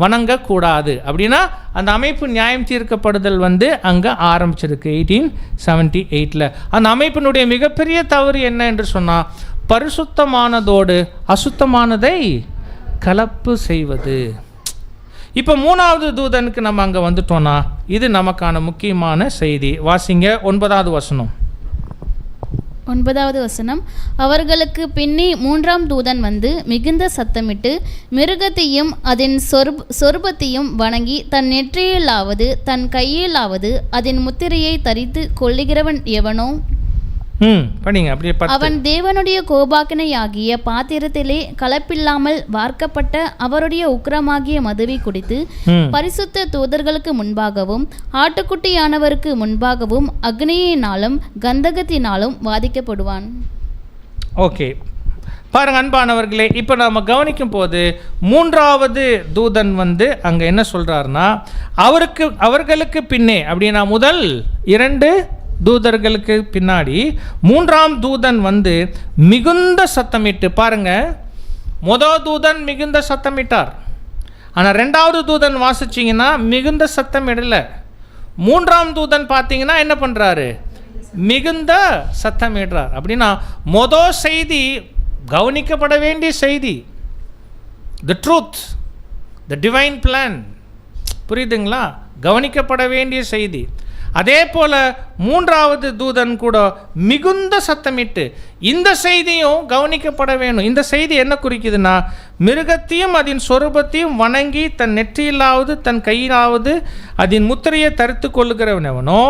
வணங்கக்கூடாது. அப்படின்னா அந்த அமைப்பு நியாயம் தீர்க்கப்படுதல் வந்து அங்கே ஆரம்பிச்சிருக்கு 1878. அந்த அமைப்பினுடைய மிகப்பெரிய தவறு என்ன என்று சொன்னால், பரிசுத்தமானதோடு அசுத்தமானதை கலப்பு செய்வது. இப்போ 3வது தூதனுக்கு நம்ம அங்கே வந்துட்டோம்னா இது நமக்கான முக்கியமான செய்தி. வாசிங்க 9வது வசனம். 9வது வசனம். அவர்களுக்கு பின்னே 3ஆம் தூதன் வந்து மிகுந்த சத்தமிட்டு மிருகத்தையும் அதன் சொரூபத்தையும் வணங்கி தன் நெற்றியிலாவது தன் கையிலாவது அதன் முத்திரையை தரித்து கொள்ளுகிறவன் எவனோ படிங்க அப்படியே. அவன் தேவனுடைய கோபாக்கினையாகிய பாத்திரத்திலே கலப்பில்லாமல் வார்க்கப்பட்ட அவருடைய உக்கிரமாகிய மதுவை குடித்து பரிசுத்த தூதர்களுக்கு முன்பாகவும் ஆட்டுக்குட்டியானவருக்கு முன்பாகவும் அக்னியினாலும் கந்தகத்தினாலும் வாதிக்கப்படுவான். ஓகே, பாருங்க அன்பானவர்களே, இப்போ நம்ம கவனிக்கும் போது 3வது தூதன் வந்து அங்கே என்ன சொல்றாருன்னா, அவர்களுக்கு பின்னே அப்படின்னா முதல் 2 தூதர்களுக்கு பின்னாடி 3ஆம் தூதன் வந்து மிகுந்த சத்தமிட்டு, பாருங்க முதல் தூதன் மிகுந்த சத்தமிட்டார், ஆனால் 2வது தூதன் வாசிச்சிங்கன்னா மிகுந்த சத்தமிடலை. 3ஆம் தூதன் பார்த்தீங்கன்னா என்ன பண்ணுறாரு, மிகுந்த சத்தமிடுறார். அப்படின்னா மொதல் செய்தி கவனிக்கப்பட வேண்டிய செய்தி, the truth, the divine plan. புரியுதுங்களா? கவனிக்கப்பட வேண்டிய செய்தி. அதே போல் 3வது தூதன் கூட மிகுந்த சத்தமிட்டு இந்த செய்தியும் கவனிக்கப்பட வேணும். இந்த செய்தி என்ன குறிக்குதுன்னா, மிருகத்தையும் அதன் சொரூபத்தையும் வணங்கி தன் நெற்றியிலாவது தன் கையிலாவது அதன் முத்திரையை தரித்து கொள்ளுகிறவனவனோ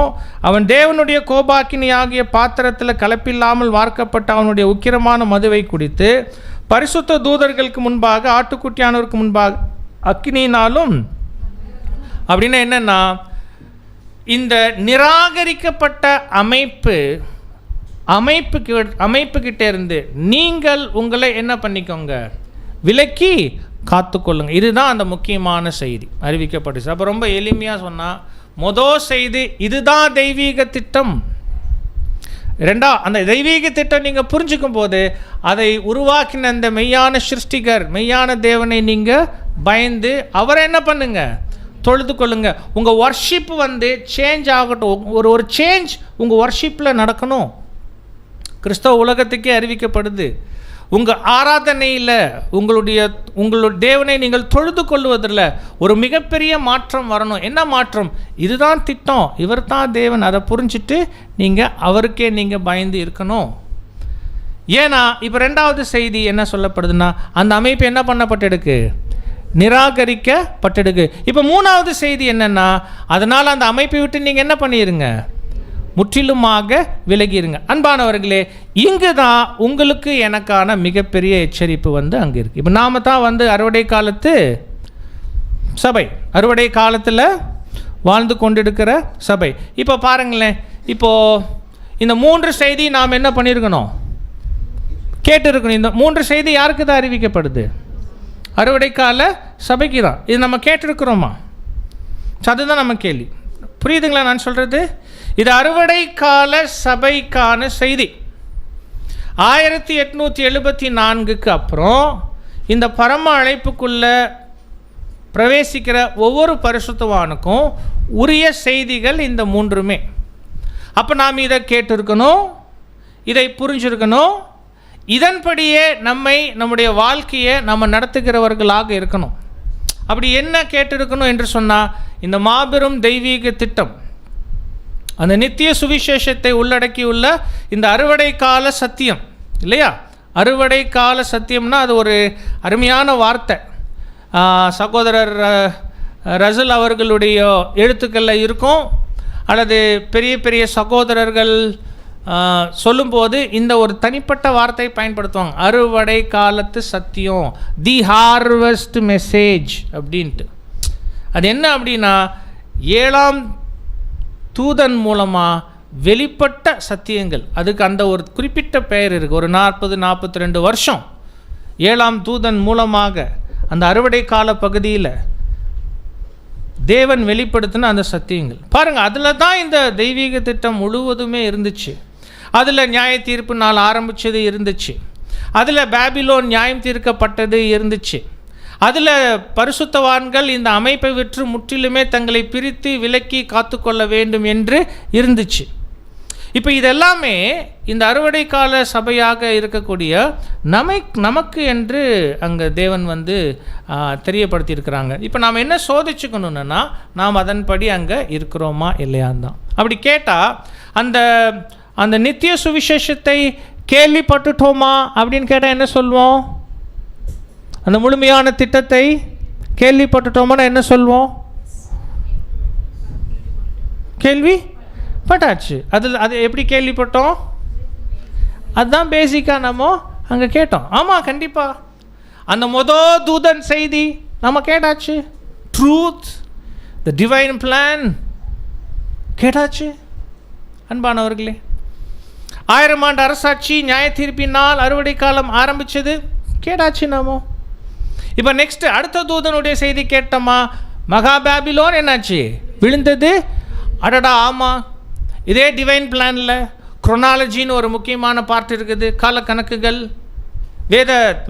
அவன் தேவனுடைய கோபாக்கினி ஆகிய பாத்திரத்தில் கலப்பில்லாமல் வார்க்கப்பட்ட அவனுடைய உக்கிரமான மதுவை குடித்து பரிசுத்த தூதர்களுக்கு முன்பாக ஆட்டுக்குட்டியானவருக்கு முன்பாக அக்கினியினாலும். அப்படின்னா என்னன்னா, இந்த நிராகரிக்கப்பட்ட அமைப்புக்கிட்ட இருந்து நீங்கள் உங்களை என்ன பண்ணிக்கோங்க, விலக்கி காத்துக்கொள்ளுங்க. இதுதான் அந்த முக்கியமான செய்தி அறிவிக்கப்பட்டுச்சு. அப்போ ரொம்ப எளிமையாக சொன்னால், மொதல் செய்தி இதுதான் தெய்வீக திட்டம். அந்த தெய்வீக திட்டம் நீங்கள் புரிஞ்சுக்கும் போது அதை உருவாக்கின அந்த மெய்யான சிருஷ்டிகர் மெய்யான தேவனை நீங்கள் பயந்து அவரை என்ன பண்ணுங்க, தொழுது கொள்ளுங்க. உங்கள் வர்ஷிப் வந்து சேஞ்ச் ஆகட்டும். ஒரு சேஞ்ச் உங்கள் வர்ஷிப்பில் நடக்கணும். கிறிஸ்தவ உலகத்துக்கே அறிவிக்கப்படுது. உங்கள் ஆராதனையில் உங்களுடைய தேவனை நீங்கள் தொழுது கொள்வதில் ஒரு மிகப்பெரிய மாற்றம் வரணும். என்ன மாற்றம்? இதுதான் திட்டம், இவர் தான் தேவன், அதை புரிஞ்சுட்டு நீங்கள் அவருக்கே நீங்கள் பயந்து இருக்கணும். ஏன்னா இப்போ 2வது செய்தி என்ன சொல்லப்படுதுன்னா, அந்த அமைப்பு என்ன பண்ணப்பட்டிருக்கு, நிராகரிக்கப்பட்டிருக்கு. இப்போ 3வது செய்தி என்னன்னா, அதனால் அந்த அமைப்பை விட்டு நீங்கள் என்ன பண்ணிடுங்க, முற்றிலுமாக விலகிருங்க. அன்பானவர்களே, இங்கு தான் உங்களுக்கு எனக்கான மிகப்பெரிய எச்சரிப்பு வந்து அங்கே இருக்குது. இப்போ நாம தான் வந்து அறுவடை காலத்து சபை, அறுவடை காலத்தில் வாழ்ந்து கொண்டிருக்கிற சபை. இப்போ பாருங்களேன், இப்போது இந்த 3 செய்தி நாம் என்ன பண்ணியிருக்கணும், கேட்டு இருக்கணும். இந்த 3 செய்தி யாருக்கு தான் அறிவிக்கப்படுது? அறுவடை கால சபைக்கு தான். இது நம்ம கேட்டிருக்கிறோமா? அதுதான் நம்ம கேள்வி. புரியுதுங்களா நான் சொல்கிறது? இது அறுவடை கால சபைக்கான செய்தி. 1874க்கு அப்புறம் இந்த பரம அழைப்புக்குள்ளே பிரவேசிக்கிற ஒவ்வொரு பரிசுத்தவானுக்கும் உரிய செய்திகள் இந்த 3மே. அப்போ நாம் இதை கேட்டிருக்கணும், இதை புரிஞ்சிருக்கணும், இதன்படியே நம்முடைய வாழ்க்கையை நம்ம நடத்துகிறவர்களாக இருக்கணும். அப்படி என்ன கேட்டிருக்கணும் என்று சொன்னால், இந்த மாபெரும் தெய்வீக திட்டம், அந்த நித்திய சுவிசேஷத்தை உள்ளடக்கியுள்ள இந்த அறுவடை கால சத்தியம் இல்லையா? அறுவடை கால சத்தியம்னா அது ஒரு அருமையான வார்த்தை. சகோதரர் ரசல் அவர்களுடைய எழுத்துக்களில் இருக்கும், அல்லது பெரிய பெரிய சகோதரர்கள் சொல்லும்போது இந்த ஒரு தனிப்பட்ட வார்த்தை பயன்படுத்துவாங்க, அறுவடை காலத்து சத்தியம், தி ஹார்வெஸ்ட் மெசேஜ் அப்படின்ட்டு. அது என்ன அப்படின்னா, 7ஆம் தூதன் மூலமாக வெளிப்பட்ட சத்தியங்கள். அதுக்கு அந்த ஒரு குறிப்பிட்ட பெயர் இருக்குது. ஒரு 42 வருஷம் 7ஆம் தூதன் மூலமாக அந்த அறுவடை கால பகுதியில் தேவன் வெளிப்படுத்தின அந்த சத்தியங்கள் பாருங்கள். அதில் தான் இந்த தெய்வீக திட்டம் முழுவதுமே இருந்துச்சு. அதில் நியாய தீர்ப்பு நாள் ஆரம்பித்தது இருந்துச்சு, அதில் பாபிலோன் நியாயம் தீர்க்கப்பட்டது இருந்துச்சு, அதில் பரிசுத்தவான்கள் இந்த அமைப்பை விற்று முற்றிலுமே தங்களை பிரித்து விலக்கி காத்துக்கொள்ள வேண்டும் என்று இருந்துச்சு. இப்போ இதெல்லாமே இந்த அறுவடை கால சபையாக இருக்கக்கூடிய நமக்கு என்று அங்கே தேவன் தெரியப்படுத்தியிருக்கிறாங்க. இப்போ நாம் என்ன சோதிச்சுக்கணுன்னா, நாம் அதன்படி அங்கே இருக்கிறோமா இல்லையான்னு தான். அப்படி கேட்டால் அந்த அந்த நித்திய சுவிசேஷத்தை கேள்விப்பட்டுட்டோமா அப்படின்னு கேட்டால் என்ன சொல்வோம்? அந்த முழுமையான திட்டத்தை கேள்விப்பட்டுட்டோமானா என்ன சொல்வோம்? கேள்விப்பட்டாச்சு. அது எப்படி கேள்விப்பட்டோம்? அதுதான் பேசிக்காக நம்ம அங்கே கேட்டோம். ஆமாம், கண்டிப்பாக அந்த தூதன் செய்தி நம்ம கேட்டாச்சு. ட்ரூத், த டிவைன் பிளான் கேட்டாச்சு. அன்பானவர்களே, 1000 ஆண்டு அரசாட்சி, நியாய தீர்ப்பினால் அறுவடை காலம் ஆரம்பித்தது கேட்டாச்சு நாமோ. இப்போ நெக்ஸ்ட் அடுத்த தூதனுடைய செய்தி கேட்டோமா? மகா பாபிலோன் என்னாச்சு? விழுந்தது. அடடா, ஆமாம், இதே டிவைன் பிளானில் குரோனாலஜின்னு ஒரு முக்கியமான பார்ட் இருக்குது. காலக்கணக்குகள்,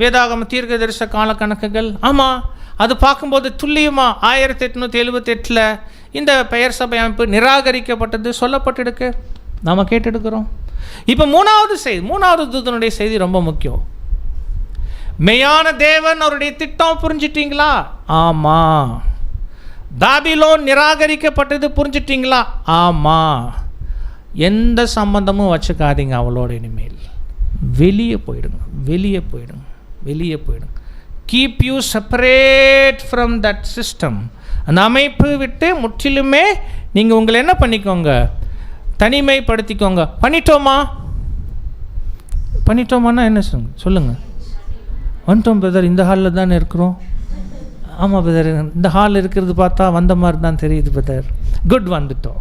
வேதாகம தீர்க்க தரிசன காலக்கணக்குகள். ஆமாம், அது பார்க்கும்போது துல்லியமாக 1878 இந்த பெயர் சபை அமைப்பு நிராகரிக்கப்பட்டது சொல்லப்பட்டிருக்கு. நாம் கேட்டெடுக்கிறோம். இப்போ மூணாவது தூதனுடைய செய்தி ரொம்ப முக்கியம். மெய்யான தேவன் அவருடைய திட்டம் புரிஞ்சிட்டீங்களா? ஆமாம். பாபிலோன் நிராகரிக்கப்பட்டது புரிஞ்சிட்டீங்களா? ஆமாம். எந்த சம்பந்தமும் வச்சுக்காதீங்க அவளோட. இனிமேல் வெளியே போயிடுங்க. Keep you separate from that system. அந்த அமைப்பு விட்டு முற்றிலுமே நீங்கள் உங்களை என்ன பண்ணிக்கோங்க? தனிமைப்படுத்திக்கோங்க. பண்ணிட்டோமானா என்ன சொல்லுங்கள்? வந்துட்டோம் பிரதர், இந்த ஹாலில் தானே இருக்கிறோம். ஆமாம் பிரதர், இந்த ஹால் இருக்கிறது பார்த்தா வந்த மாதிரி தான் தெரியுது பிரதர். குட், வந்துட்டோம்.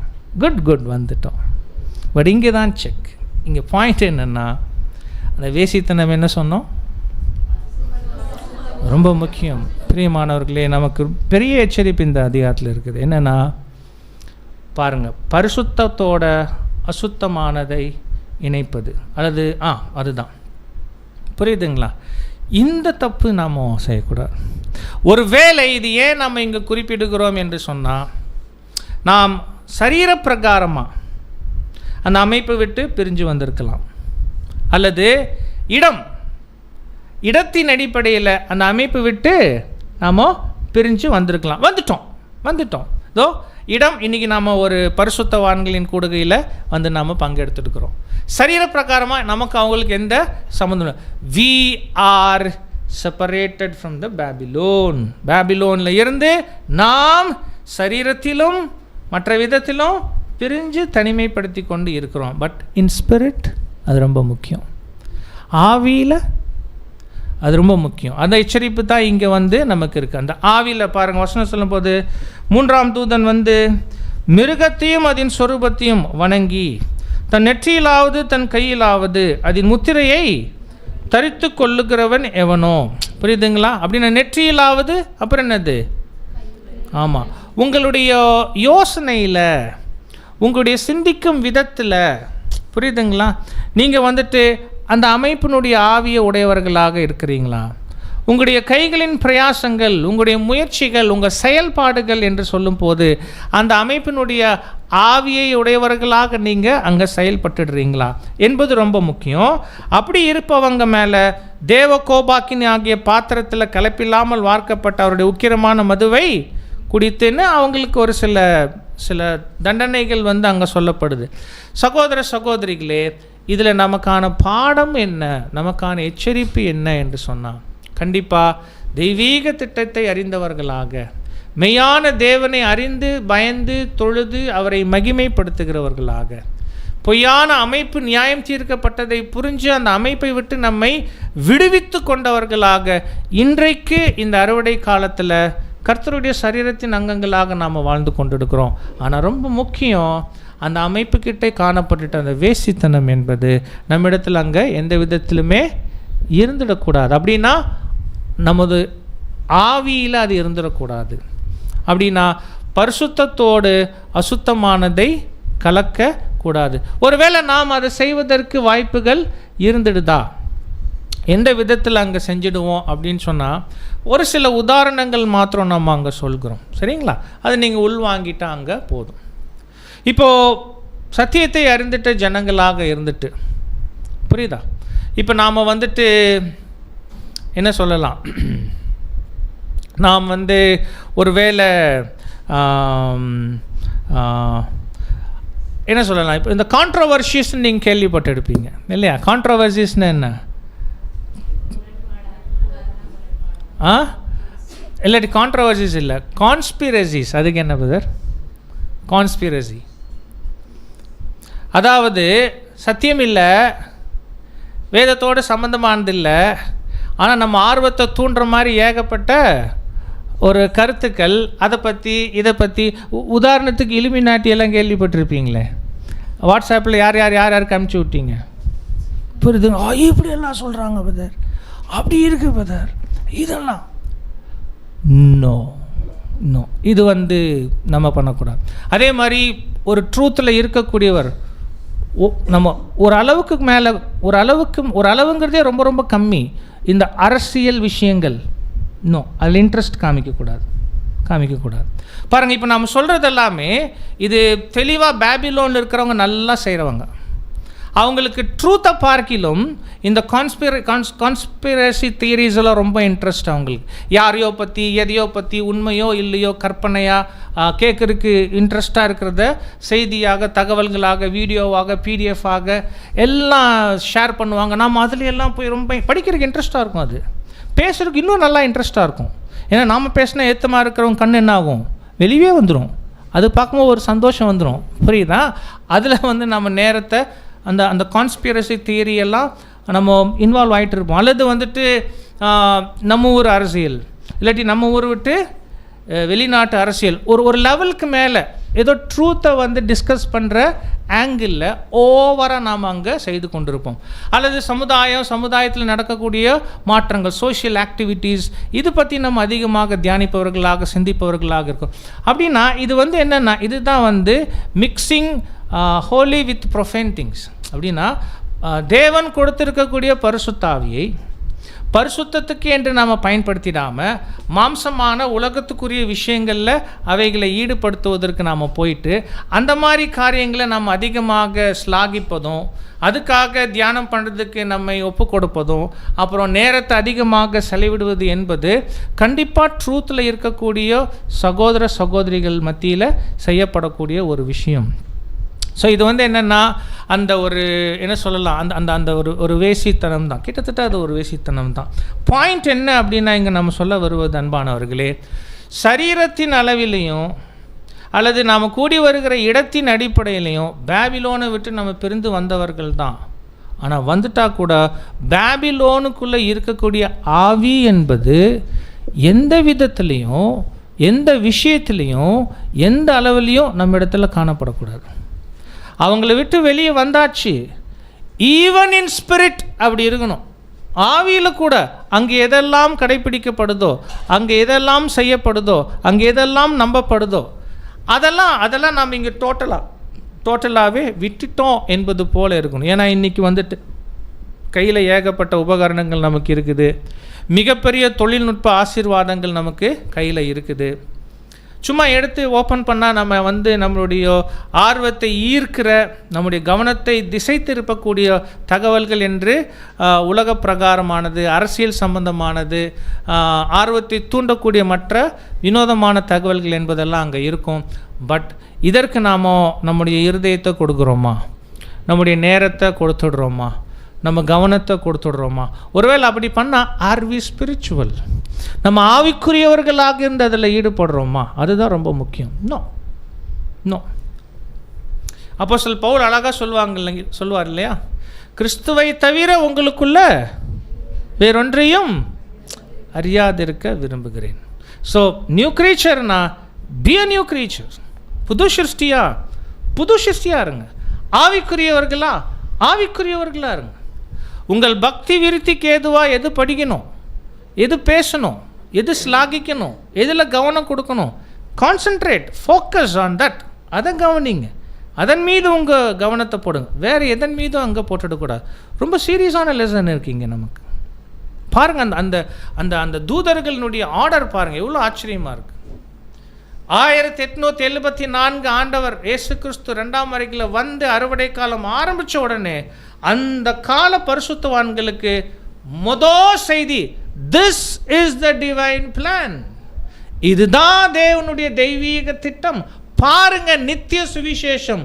பட் இங்கே தான் செக். இங்கே பாயிண்ட் என்னென்னா, அந்த வேசித்தனம் என்ன சொன்னோம்? ரொம்ப முக்கியம். பிரியமானவர்களே, நமக்கு பெரிய எச்சரிப்பு இந்த அதிகாரத்தில் இருக்குது. என்னென்னா பாருங்கள், பரிசுத்தத்தோட அசுத்தமானதை இணைப்பது அல்லது அதுதான். புரியுதுங்களா? இந்த தப்பு நாம் செய்யக்கூடாது. ஒரு வேளை இது ஏன் நம்ம இங்கே குறிப்பிடுகிறோம் என்று சொன்னால், நாம் சரீர பிரகாரமாக அந்த அமைப்பை விட்டு பிரிஞ்சு வந்திருக்கலாம், அல்லது இடத்தின் அடிப்படையில் அந்த அமைப்பை விட்டு நாம் பிரிஞ்சு வந்திருக்கலாம். வந்துட்டோம். இதோ இடம், இன்றைக்கி நாம் ஒரு பரிசுத்தவான்களின் கூடுகையில் நாம் பங்கெடுத்துருக்கிறோம். சரீர பிரகாரமாக நமக்கு அவங்களுக்கு எந்த சம்மந்தம்? We are separated from the பேபிலோனில் இருந்து நாம் சரீரத்திலும் மற்ற விதத்திலும் பிரிஞ்சு தனிமைப்படுத்தி கொண்டு இருக்கிறோம். பட் இன் ஸ்பிரிட் அது ரொம்ப முக்கியம். ஆவியில் அது ரொம்ப முக்கியம். அந்த எச்சரிப்பு தான் இங்கே நமக்கு இருக்குது. அந்த ஆவியில் பாருங்கள், வசனம் சொல்லும்போது 3ஆம் தூதன் மிருகத்தையும் அதன் சொரூபத்தையும் வணங்கி தன் நெற்றியிலாவது தன் கையிலாவது அதன் முத்திரையை தரித்து கொள்ளுகிறவன் எவனோ. புரியுதுங்களா? அப்படின்னா நெற்றியிலாவது அப்புறம் என்னது? ஆமாம், உங்களுடைய யோசனையில், உங்களுடைய சிந்திக்கும் விதத்தில், புரியுதுங்களா? நீங்கள் அந்த அமைப்பினுடைய ஆவியை உடையவர்களாக இருக்கிறீங்களா? உங்களுடைய கைகளின் பிரயாசங்கள், உங்களுடைய முயற்சிகள், உங்கள் செயல்பாடுகள் என்று சொல்லும்போது அந்த அமைப்பினுடைய ஆவியை உடையவர்களாக நீங்கள் அங்கே செயல்பட்டுடுறீங்களா என்பது ரொம்ப முக்கியம். அப்படி இருப்பவங்க மேலே தேவ கோபாக்கினி ஆகிய பாத்திரத்தில் கலப்பில்லாமல் வார்க்கப்பட்ட அவருடைய உக்கிரமான மதுவை குடித்துன்னு அவங்களுக்கு ஒரு சில தண்டனைகள் அங்கே சொல்லப்படுது. சகோதர சகோதரிகளே, இதில் நமக்கான பாடம் என்ன, நமக்கான எச்சரிப்பு என்ன என்று சொன்னால், கண்டிப்பாக தெய்வீக திட்டத்தை அறிந்தவர்களாக, மெய்யான தேவனை அறிந்து பயந்து தொழுது அவரை மகிமைப்படுத்துகிறவர்களாக, பொய்யான அமைப்பு நியாயம் தீர்க்கப்பட்டதை புரிஞ்சு அந்த அமைப்பை விட்டு நம்மை விடுவித்து கொண்டவர்களாக இன்றைக்கு இந்த அறுவடை காலத்தில் கர்த்தருடைய சரீரத்தின் அங்கங்களாக நாம் வாழ்ந்து கொண்டிருக்கிறோம். ஆனால் ரொம்ப முக்கியம், அந்த அமைப்புக்கிட்டே காணப்பட்டுட்ட அந்த வேசித்தனம் என்பது நம்மிடத்தில் அங்கே எந்த விதத்திலுமே இருந்துடக்கூடாது. அப்படின்னா நமது ஆவியில் அது இருந்துடக்கூடாது. அப்படின்னா பரிசுத்தத்தோடு அசுத்தமானதை கலக்கக்கூடாது. ஒருவேளை நாம் அதை செய்வதற்கு வாய்ப்புகள் இருந்துடுதா? எந்த விதத்தில் அங்கே செஞ்சிடுவோம் அப்படின்னு சொன்னால் ஒரு சில உதாரணங்கள் மாத்திரம் நம்ம அங்கே சொல்கிறோம். சரிங்களா? அது நீங்கள் உள்வாங்கிட்டா அங்கே போதும். இப்போது சத்தியத்தை அறிந்துட்ட ஜனங்களாக இருந்துட்டு, புரியுதா? இப்போ நாம் வந்துட்டு என்ன சொல்லலாம், நாம் வந்து ஒரு வேளை என்ன சொல்லலாம், இப்போ இந்த கான்ட்ரோவர்ஷிஸ்ன்னு நீங்கள் கேள்விப்பட்டு எடுப்பீங்க இல்லையா? கான்ட்ரோவர்சிஸ்ன்னு என்ன? இல்லாட்டி கான்ட்ரோவர்சிஸ் இல்லை, கான்ஸ்பிரசிஸ். அதுக்கு என்ன பிரதர்? கான்ஸ்பிரசி. அதாவது சத்தியம் இல்லை, வேதத்தோடு சம்மந்தமானது இல்லை, ஆனால் நம்ம ஆர்வத்தை தூண்டுற மாதிரி ஏகப்பட்ட ஒரு கருத்துக்கள், அதை பற்றி இதை பற்றி. உதாரணத்துக்கு இலுமினாட்டி எல்லாம் கேள்விப்பட்டிருப்பீங்களே, வாட்ஸ்அப்பில் யார் யாருக்கு அனுப்பிச்சி விட்டீங்க, புரியுது? இப்படியெல்லாம் சொல்கிறாங்க பிரதர், அப்படி இருக்கு பிரதர், இதெல்லாம் நோ நோ, இது வந்து நம்ம பண்ணக்கூடாது. அதே மாதிரி ஒரு ட்ரூத்தில் இருக்கக்கூடியவர் நம்ம ஒரு அளவுக்கு மேலே, ஒரு அளவுங்கிறதே ரொம்ப ரொம்ப கம்மி. இந்த அரசியல் விஷயங்கள் இன்னும் அதில் இன்ட்ரெஸ்ட் காமிக்கக்கூடாது. பாருங்கள், இப்போ நம்ம சொல்கிறது எல்லாமே இது தெளிவாக பேபிலோனில் இருக்கிறவங்க நல்லா செய்கிறவங்க. அவங்களுக்கு ட்ரூத்தை பார்க்கிலும் இந்த கான்ஸ்பிரசி தியரிஸ் எல்லாம் ரொம்ப இன்ட்ரெஸ்ட் அவங்களுக்கு. யாரையோ பற்றி எதையோ பற்றி உண்மையோ இல்லையோ கற்பனையாக கேட்குறதுக்கு இன்ட்ரெஸ்டாக இருக்கிறத செய்தியாக, தகவல்களாக, வீடியோவாக, பிடிஎஃபாக எல்லாம் ஷேர் பண்ணுவாங்க. நாம் அதில் எல்லாம் போய் ரொம்ப படிக்கிறதுக்கு இன்ட்ரெஸ்ட்டாக இருக்கும். அது பேசுறதுக்கு இன்னும் நல்லா இன்ட்ரெஸ்ட்டாக இருக்கும். ஏன்னா நாம் பேசினா ஏற்றமாக இருக்கிறவங்க கண் என்ன ஆகும், வெளியே வந்துடும். அது பார்க்கும்போது ஒரு சந்தோஷம் வந்துடும். புரியுதா? அதில் வந்து நம்ம நேரத்தை அந்த கான்ஸ்பிரசி தியரியெல்லாம் நம்ம இன்வால்வ் ஆகிட்டு இருப்போம். அல்லது வந்துட்டு நம்ம ஊர் அரசியல், இல்லாட்டி நம்ம ஊர் விட்டு வெளிநாட்டு அரசியல், ஒரு லெவலுக்கு மேலே ஏதோ ட்ரூத்தை வந்து டிஸ்கஸ் பண்ணுற ஆங்கிளில் ஓவராக நாம் அங்கே செய்து கொண்டிருப்போம். அல்லது சமுதாயத்தில் நடக்கக்கூடிய மாற்றங்கள், சோஷியல் ஆக்டிவிட்டீஸ், இது பற்றி நம்ம அதிகமாக தியானிப்பவர்களாக, சிந்திப்பவர்களாக இருக்கும். அப்படின்னா இது வந்து என்னென்னா, இதுதான் வந்து மிக்சிங் ஹோலி வித் ப்ரொஃபேன் திங்ஸ். அப்படின்னா தேவன் கொடுத்திருக்கக்கூடிய பரிசுத்தாவியை பரிசுத்தத்துக்கு என்று நாம் பயன்படுத்திடாமல் மாம்சமான உலகத்துக்குரிய விஷயங்களில் அவைகளை ஈடுபடுத்துவதற்கு நாம் போயிட்டு அந்த மாதிரி காரியங்களை நாம் அதிகமாக ஸ்லாகிப்பதும், அதுக்காக தியானம் பண்ணுறதுக்கு நம்மை ஒப்பு கொடுப்பதும், அப்புறம் நேரத்தை அதிகமாக செலவிடுவது என்பது கண்டிப்பாக ட்ரூத்தில் இருக்கக்கூடிய சகோதர சகோதரிகள் மத்தியில் செய்யப்படக்கூடிய ஒரு விஷயம். ஸோ இது வந்து என்னென்னா, அந்த ஒரு என்ன சொல்லலாம், அந்த ஒரு வேசித்தனம் தான், கிட்டத்தட்ட அது ஒரு வேசித்தனம் தான். பாயிண்ட் என்ன அப்படின்னா, இங்கே நம்ம சொல்ல வருவது அன்பானவர்களே, சரீரத்தின் அளவிலையும் அல்லது நாம் கூடி வருகிற இடத்தின் அடிப்படையிலையும் பேபிலோனை விட்டு நம்ம பிரிந்து வந்தவர்கள் தான். ஆனால் வந்துட்டால் கூட பேபிலோனுக்குள்ளே இருக்கக்கூடிய ஆவி என்பது எந்த விதத்துலேயும், எந்த விஷயத்துலேயும், எந்த அளவுலேயும் நம்ம இடத்துல காணப்படக்கூடாது. அவங்கள விட்டு வெளியே வந்தாச்சு, ஈவன் இன் ஸ்பிரிட் அப்படி இருக்கணும். ஆவியில் கூட அங்கே எதெல்லாம் கடைப்பிடிக்கப்படுதோ, அங்கே எதெல்லாம் செய்யப்படுதோ, அங்கே எதெல்லாம் நம்பப்படுதோ, அதெல்லாம் நாம் இங்கே டோட்டலாகவே விட்டுட்டோம் என்பது போல் இருக்கணும். ஏன்னா இன்றைக்கி வந்துட்டு கையில் ஏகப்பட்ட உபகரணங்கள் நமக்கு இருக்குது, மிகப்பெரிய தொழில்நுட்ப ஆசீர்வாதங்கள் நமக்கு கையில் இருக்குது. சும்மா எடுத்து ஓப்பன் பண்ணால் நம்ம வந்து நம்மளுடைய ஆர்வத்தை ஈர்க்கிற, நம்முடைய கவனத்தை திசை திருப்பக்கூடிய தகவல்கள் என்று உலக பிரகாரமானது, அரசியல் சம்பந்தமானது, ஆர்வத்தை தூண்டக்கூடிய மற்ற வினோதமான தகவல்கள் என்பதெல்லாம் அங்கே இருக்கும். பட் இதற்கு நாம் நம்முடைய இருதயத்தை கொடுக்குறோமா, நம்முடைய நேரத்தை கொடுத்துடுறோமா, நம்ம கவனத்தை கொடுத்துடுறோமா? ஒருவேளை அப்படி பண்ணால் ஆர் வி ஸ்பிரிச்சுவல், நம்ம ஆவிக்குரியவர்களாக இருந்து அதில் ஈடுபடுறோமா? அதுதான் ரொம்ப முக்கியம். நோ அப்போஸ்தலன் பவுல் அழகாக சொல்லுவார் இல்லையா, கிறிஸ்துவை தவிர உங்களுக்குள்ள வேறொன்றையும் அறியாதிருக்க விரும்புகிறேன். ஸோ நியூ கிரீச்சர்னா பி அ நியூ கிரீச்சர், புது சிருஷ்டியாக இருங்க. ஆவிக்குரியவர்களா இருங்க. உங்கள் பக்தி விருத்திக்கு ஏதுவாக எது படிக்கணும், எது பேசணும், எது ஸ்லாகிக்கணும், எதில் கவனம் கொடுக்கணும், கான்சன்ட்ரேட், ஃபோக்கஸ் ஆன் தட். அதை கவனிங்க, அதன் மீது உங்கள் கவனத்தை போடுங்க. வேறு எதன் மீதும் அங்கே போட்டுடக்கூடாது. ரொம்ப சீரியஸான லெசன் இருக்கீங்க நமக்கு. பாருங்கள், அந்த அந்த அந்த தூதர்களுடைய ஆர்டர் பாருங்கள், எவ்வளோ ஆச்சரியமாக இருக்குது. 1874 ஆண்டவர் இயேசு கிறிஸ்து 2ஆம் வருகையில் வந்து அறுவடை காலம் ஆரம்பித்த உடனே அந்த கால பரிசுத்தவான்களுக்கு முதல் செய்தி, this is the divine plan, இதுதான் தேவனுடைய தெய்வீக திட்டம். பாருங்க, நித்திய சுவிசேஷம்,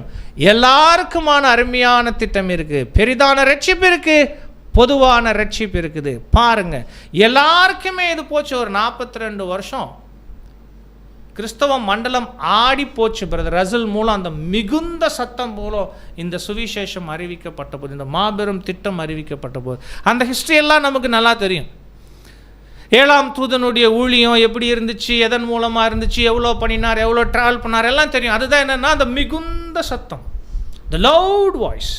எல்லாருக்குமான அருமையான திட்டம் இருக்கு, பெரிதான ரட்சிப்பு இருக்கு, பொதுவான ரட்சிப்பு இருக்குது. பாருங்க, எல்லாருக்குமே இது போச்சு. ஒரு 42 வருஷம் கிறிஸ்தவ மண்டலம் ஆடி போச்சு பிரதர். ரசல் மூலம் அந்த மிகுந்த சத்தம் மூலம் இந்த சுவிசேஷம் அறிவிக்கப்பட்ட போது, இந்த மாபெரும் திட்டம் அறிவிக்கப்பட்ட போது, அந்த ஹிஸ்ட்ரி எல்லாம் நமக்கு நல்லா தெரியும். 7ஆம் தூதனுடைய ஊழியம் எப்படி இருந்துச்சு, எதன் மூலமாக இருந்துச்சு, எவ்வளோ பண்ணினார், எவ்வளோ ட்ராவல் பண்ணார், எல்லாம் தெரியும். அதுதான் என்னென்னா அந்த மிகுந்த சத்தம், த லவுட் வாய்ஸ்.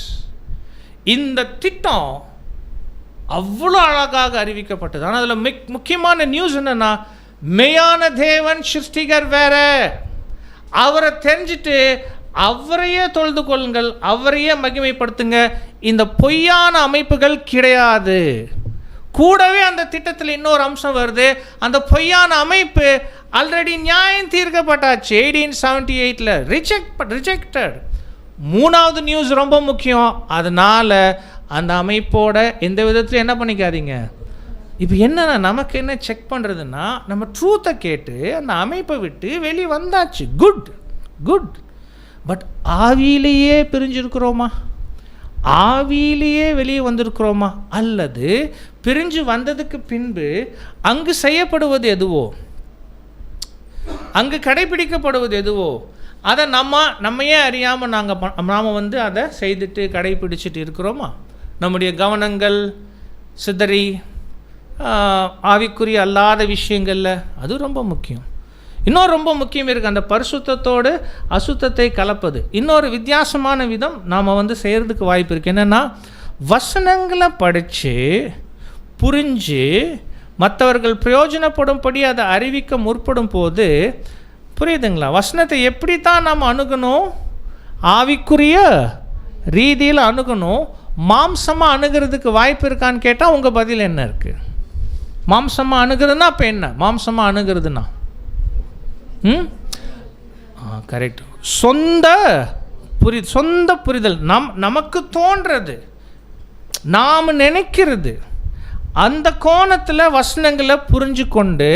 இந்த திட்டம் அவ்வளோ அழகாக அறிவிக்கப்பட்டது. ஆனால் அதில் முக்கியமான நியூஸ் என்னென்னா, மெய்யான தேவன் சிருஷ்டிகர் வேற, அவரை தெரிஞ்சுட்டு அவரையே தொழுது கொள்ளுங்கள், அவரையே மகிமைப்படுத்துங்க, இந்த பொய்யான அமைப்புகள் கிடையாது. கூடவே அந்த திட்டத்தில் இன்னொரு அம்சம் வருது, அந்த பொய்யான அமைப்பு ஆல்ரெடி நியாயம் தீர்க்கப்பட்டாச்சு 1878 ரிஜெக்டட். 3வது நியூஸ் ரொம்ப முக்கியம். அதனால் அந்த அமைப்போட எந்த விதத்தில் என்ன பண்ணிக்காதீங்க. இப்போ என்னன்னா, நமக்கு என்ன செக் பண்ணுறதுன்னா, நம்ம ட்ரூத்தை கேட்டு அந்த அமைப்பை விட்டு வெளியே வந்தாச்சு, குட் குட். பட் ஆவியிலேயே பிரிஞ்சிருக்கிறோமா, ஆவியிலேயே வெளியே வந்திருக்கிறோமா, அல்லது பிரிஞ்சு வந்ததுக்கு பின்பு அங்கு செய்யப்படுவது எதுவோ, அங்கு கடைபிடிக்கப்படுவது எதுவோ, அதை நம்மையே அறியாமல் நாம் வந்து அதை செய்துட்டு கடைபிடிச்சிட்டு இருக்கிறோமா? நம்முடைய கவனங்கள் சிதறி ஆவிக்குரிய அல்லாத விஷயங்களில், அது ரொம்ப முக்கியம். இன்னொரு ரொம்ப முக்கியம் இருக்குது, அந்த பரிசுத்தத்தோடு அசுத்தத்தை கலப்பது. இன்னொரு வித்தியாசமான விதம் நாம் வந்து செய்கிறதுக்கு வாய்ப்பு இருக்குது. என்னென்னா, வசனங்களை படித்து புரிஞ்சு மற்றவர்கள் பிரயோஜனப்படும்படி அதை அறிவிக்க முற்படும் போது, புரியுதுங்களா, வசனத்தை எப்படி தான் நாம் அணுகணும், ஆவிக்குரிய ரீதியில் அணுகணும். மாம்சமாக அணுகிறதுக்கு வாய்ப்பு இருக்கான்னு கேட்டால் உங்கள் பதில் என்ன இருக்குது? மாம்சமாக அணுகிறதுனா அப்போ என்ன? மாம்சமாக அணுகிறதுனா கரெக்ட், சொந்த புரிதல், நமக்கு தோன்றது, நாம் நினைக்கிறது, அந்த கோணத்தில் வசனங்களை புரிஞ்சு கொண்டு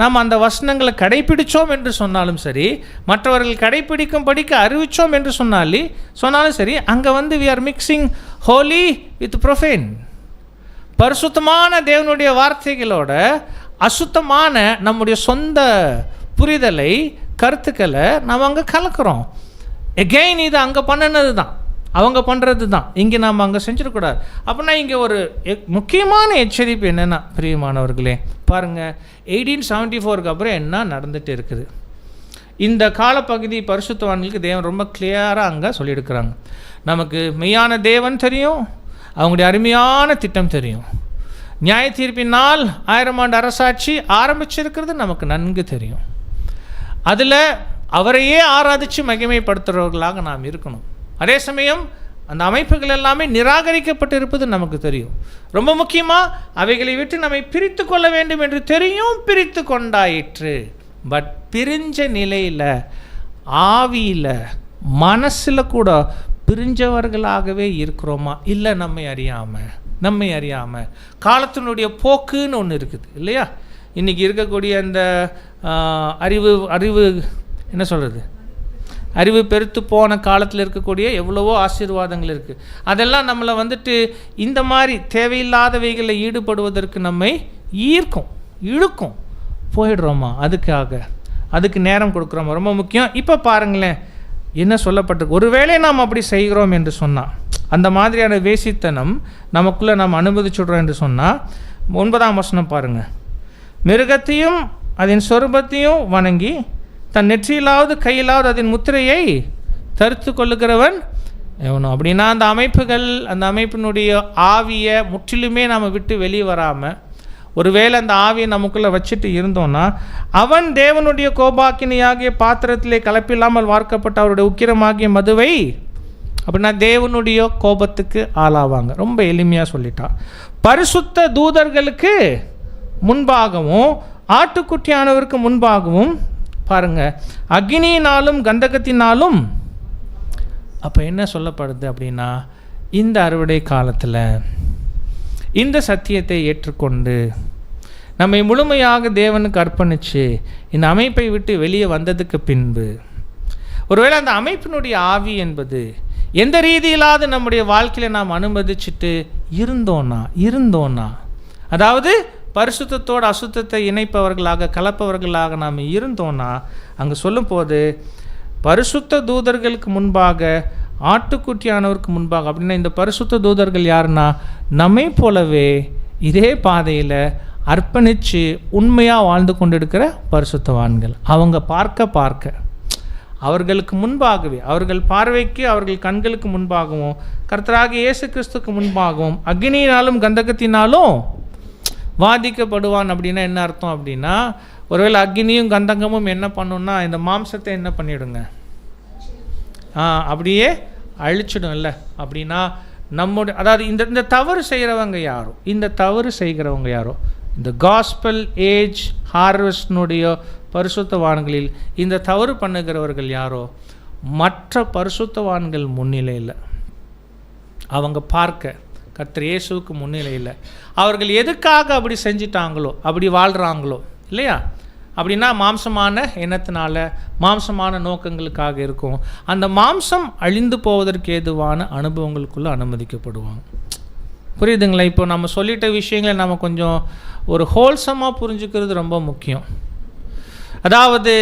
நாம் அந்த வசனங்களை கடைப்பிடித்தோம் என்று சொன்னாலும் சரி, மற்றவர்கள் கடைப்பிடிக்கும்படிக்கு அறிவித்தோம் என்று சொன்னாலும் சரி, அங்கே வந்து we are mixing holy with profane. பரிசுத்தமான தேவனுடைய வார்த்தைகளோட அசுத்தமான நம்முடைய சொந்த புரிதலை, கருத்துக்களை நாம் அங்கே கலக்கிறோம். எகெயின் இது அங்கே பண்ணினது தான், அவங்க பண்ணுறது தான், இங்கே நாம் அங்கே செஞ்சிடக்கூடாது. அப்படின்னா இங்கே ஒரு முக்கியமான எச்சரிப்பு என்னென்னா, பிரியமானவர்களே பாருங்கள், 1874 அப்புறம் என்ன நடந்துகிட்டு இருக்குது. இந்த காலப்பகுதி பரிசுத்தவான்களுக்கு தேவன் ரொம்ப கிளியராக அங்கே சொல்லியிருக்கிறாங்க. நமக்கு மெய்யான தேவன் தெரியும், அவங்களுடைய அருமையான திட்டம் தெரியும். நியாய தீர்ப்பினால் 1000 ஆண்டு அரசாட்சி ஆரம்பிச்சிருக்கிறது நமக்கு நன்கு தெரியும். அதில் அவரையே ஆராதித்து மகிமைப்படுத்துகிறவர்களாக நாம் இருக்கணும். அதே சமயம் அந்த அமைப்புகள் எல்லாமே நிராகரிக்கப்பட்டு இருப்பது நமக்கு தெரியும். ரொம்ப முக்கியமாக அவைகளை விட்டு நம்மை பிரித்து கொள்ள வேண்டும் என்று தெரியும், பிரித்து கொண்டாயிற்று. பட் பிரிஞ்ச நிலையில், ஆவியில், மனசில் கூட பிரிஞ்சவர்களாகவே இருக்கிறோமா? இல்லை, நம்மை அறியாமல் காலத்தினுடைய போக்குன்னு ஒன்று இருக்குது இல்லையா? இன்றைக்கி இருக்கக்கூடிய அந்த அறிவு என்ன சொல்கிறது, அறிவு பெருத்து போன காலத்தில் இருக்கக்கூடிய எவ்வளவோ ஆசீர்வாதங்கள் இருக்குது. அதெல்லாம் நம்மளை வந்துட்டு இந்த மாதிரி தேவையில்லாதவைகளில் ஈடுபடுவதற்கு நம்மை இழுக்கும். போயிடுறோமா? அதுக்கு நேரம் கொடுக்குறோமா? ரொம்ப முக்கியம். இப்போ பாருங்களேன் என்ன சொல்லப்பட்டிருக்கு. ஒருவேளை நாம் அப்படி செய்கிறோம் என்று சொன்னால், அந்த மாதிரியான வேசித்தனம் நமக்குள்ளே நாம் அனுமதிச்சுடுறோம் என்று சொன்னால், 9ஆம் வசனம் பாருங்கள். மிருகத்தையும் அதன் சொரூபத்தையும் வணங்கி தன் நெற்றியிலாவது கையிலாவது அதன் முத்திரையை தரித்து கொள்ளுகிறவன் எவனோ. அப்படின்னா அந்த அமைப்புகள், அந்த அமைப்பினுடைய ஆவியை முற்றிலுமே நாம் விட்டு வெளியே வராமல், ஒருவேளை அந்த ஆவியை நமக்குள்ளே வச்சுட்டு இருந்தோன்னா, அவன் தேவனுடைய கோபாக்கினியாகிய பாத்திரத்திலே கலப்பில்லாமல் வார்க்கப்பட்ட அவருடைய உக்கிரமாகிய மதுவை, அப்படின்னா தேவனுடைய கோபத்துக்கு ஆளாவாங்க. ரொம்ப எளிமையாக சொல்லிட்டா. பரிசுத்த தூதர்களுக்கு முன்பாகவும் ஆட்டுக்குட்டியானவருக்கு முன்பாகவும் பாருங்க அக்னியினாலும் கந்தகத்தினாலும். அப்போ என்ன சொல்லப்படுது அப்படின்னா, இந்த அறுவடை காலத்தில் இந்த சத்தியத்தை ஏற்றுக்கொண்டு நம்மை முழுமையாக தேவனுக்கு அர்ப்பணித்து இந்த அமைப்பை விட்டு வெளியே வந்ததுக்கு பின்பு, ஒருவேளை அந்த அமைப்பினுடைய ஆவி என்பது எந்த ரீதியிலாவது நம்முடைய வாழ்க்கையில் நாம் அனுமதிச்சுட்டு இருந்தோன்னா அதாவது பரிசுத்தத்தோடு அசுத்தத்தை இணைப்பவர்களாக கலப்பவர்களாக நாம் இருந்தோன்னா, அங்கே சொல்லும்போது பரிசுத்த தூதர்களுக்கு முன்பாக ஆட்டுக்குட்டியானவருக்கு முன்பாக, அப்படின்னா இந்த பரிசுத்த தூதர்கள் யாருன்னா நம்மை போலவே இதே பாதையில் அர்ப்பணித்து உண்மையாக வாழ்ந்து கொண்டு இருக்கிற பரிசுத்தவான்கள். அவங்க பார்க்க அவர்களுக்கு முன்பாகவே, அவர்கள் பார்வைக்கு அவர்கள் கண்களுக்கு முன்பாகவும் கர்த்தராகிய இயேசு கிறிஸ்துக்கு முன்பாகவும் அக்னியினாலும் கந்தகத்தினாலும் வாதிக்கப்படுவான். அப்படின்னா என்ன அர்த்தம் அப்படின்னா, ஒருவேளை அக்னியும் கந்தகமும் என்ன பண்ணுன்னா இந்த மாம்சத்தை என்ன பண்ணிவிடுங்க, அப்படியே அழிச்சிடும் இல்லை. அப்படின்னா நம்முடைய அதாவது இந்த தவறு செய்கிறவங்க யாரோ, இந்த காஸ்பல் ஏஜ் ஹார்வெஸ்டினுடைய பரிசுத்தவான்களில் இந்த தவறு பண்ணுகிறவர்கள் யாரோ மற்ற பரிசுத்தவான்கள் முன்னிலையில் அவங்க பார்க்க கர்த்தர் இயேசுவுக்கு முன்னிலையில் அவர்கள் எதுக்காக அப்படி செஞ்சிட்டாங்களோ, அப்படி வாழ்கிறாங்களோ இல்லையா, அப்படின்னா மாம்சமான எண்ணத்தினால மாம்சமான நோக்கங்களுக்காக இருக்கும். அந்த மாம்சம் அழிந்து போவதற்கு ஏதுவான அனுபவங்களுக்குள்ளே அனுமதிக்கப்படுவாங்க. புரியுதுங்களா? இப்போ நம்ம சொல்லிட்ட விஷயங்களை நம்ம கொஞ்சம் ஒரு ஹோல்சமாக புரிஞ்சுக்கிறது ரொம்ப முக்கியம். அதாவது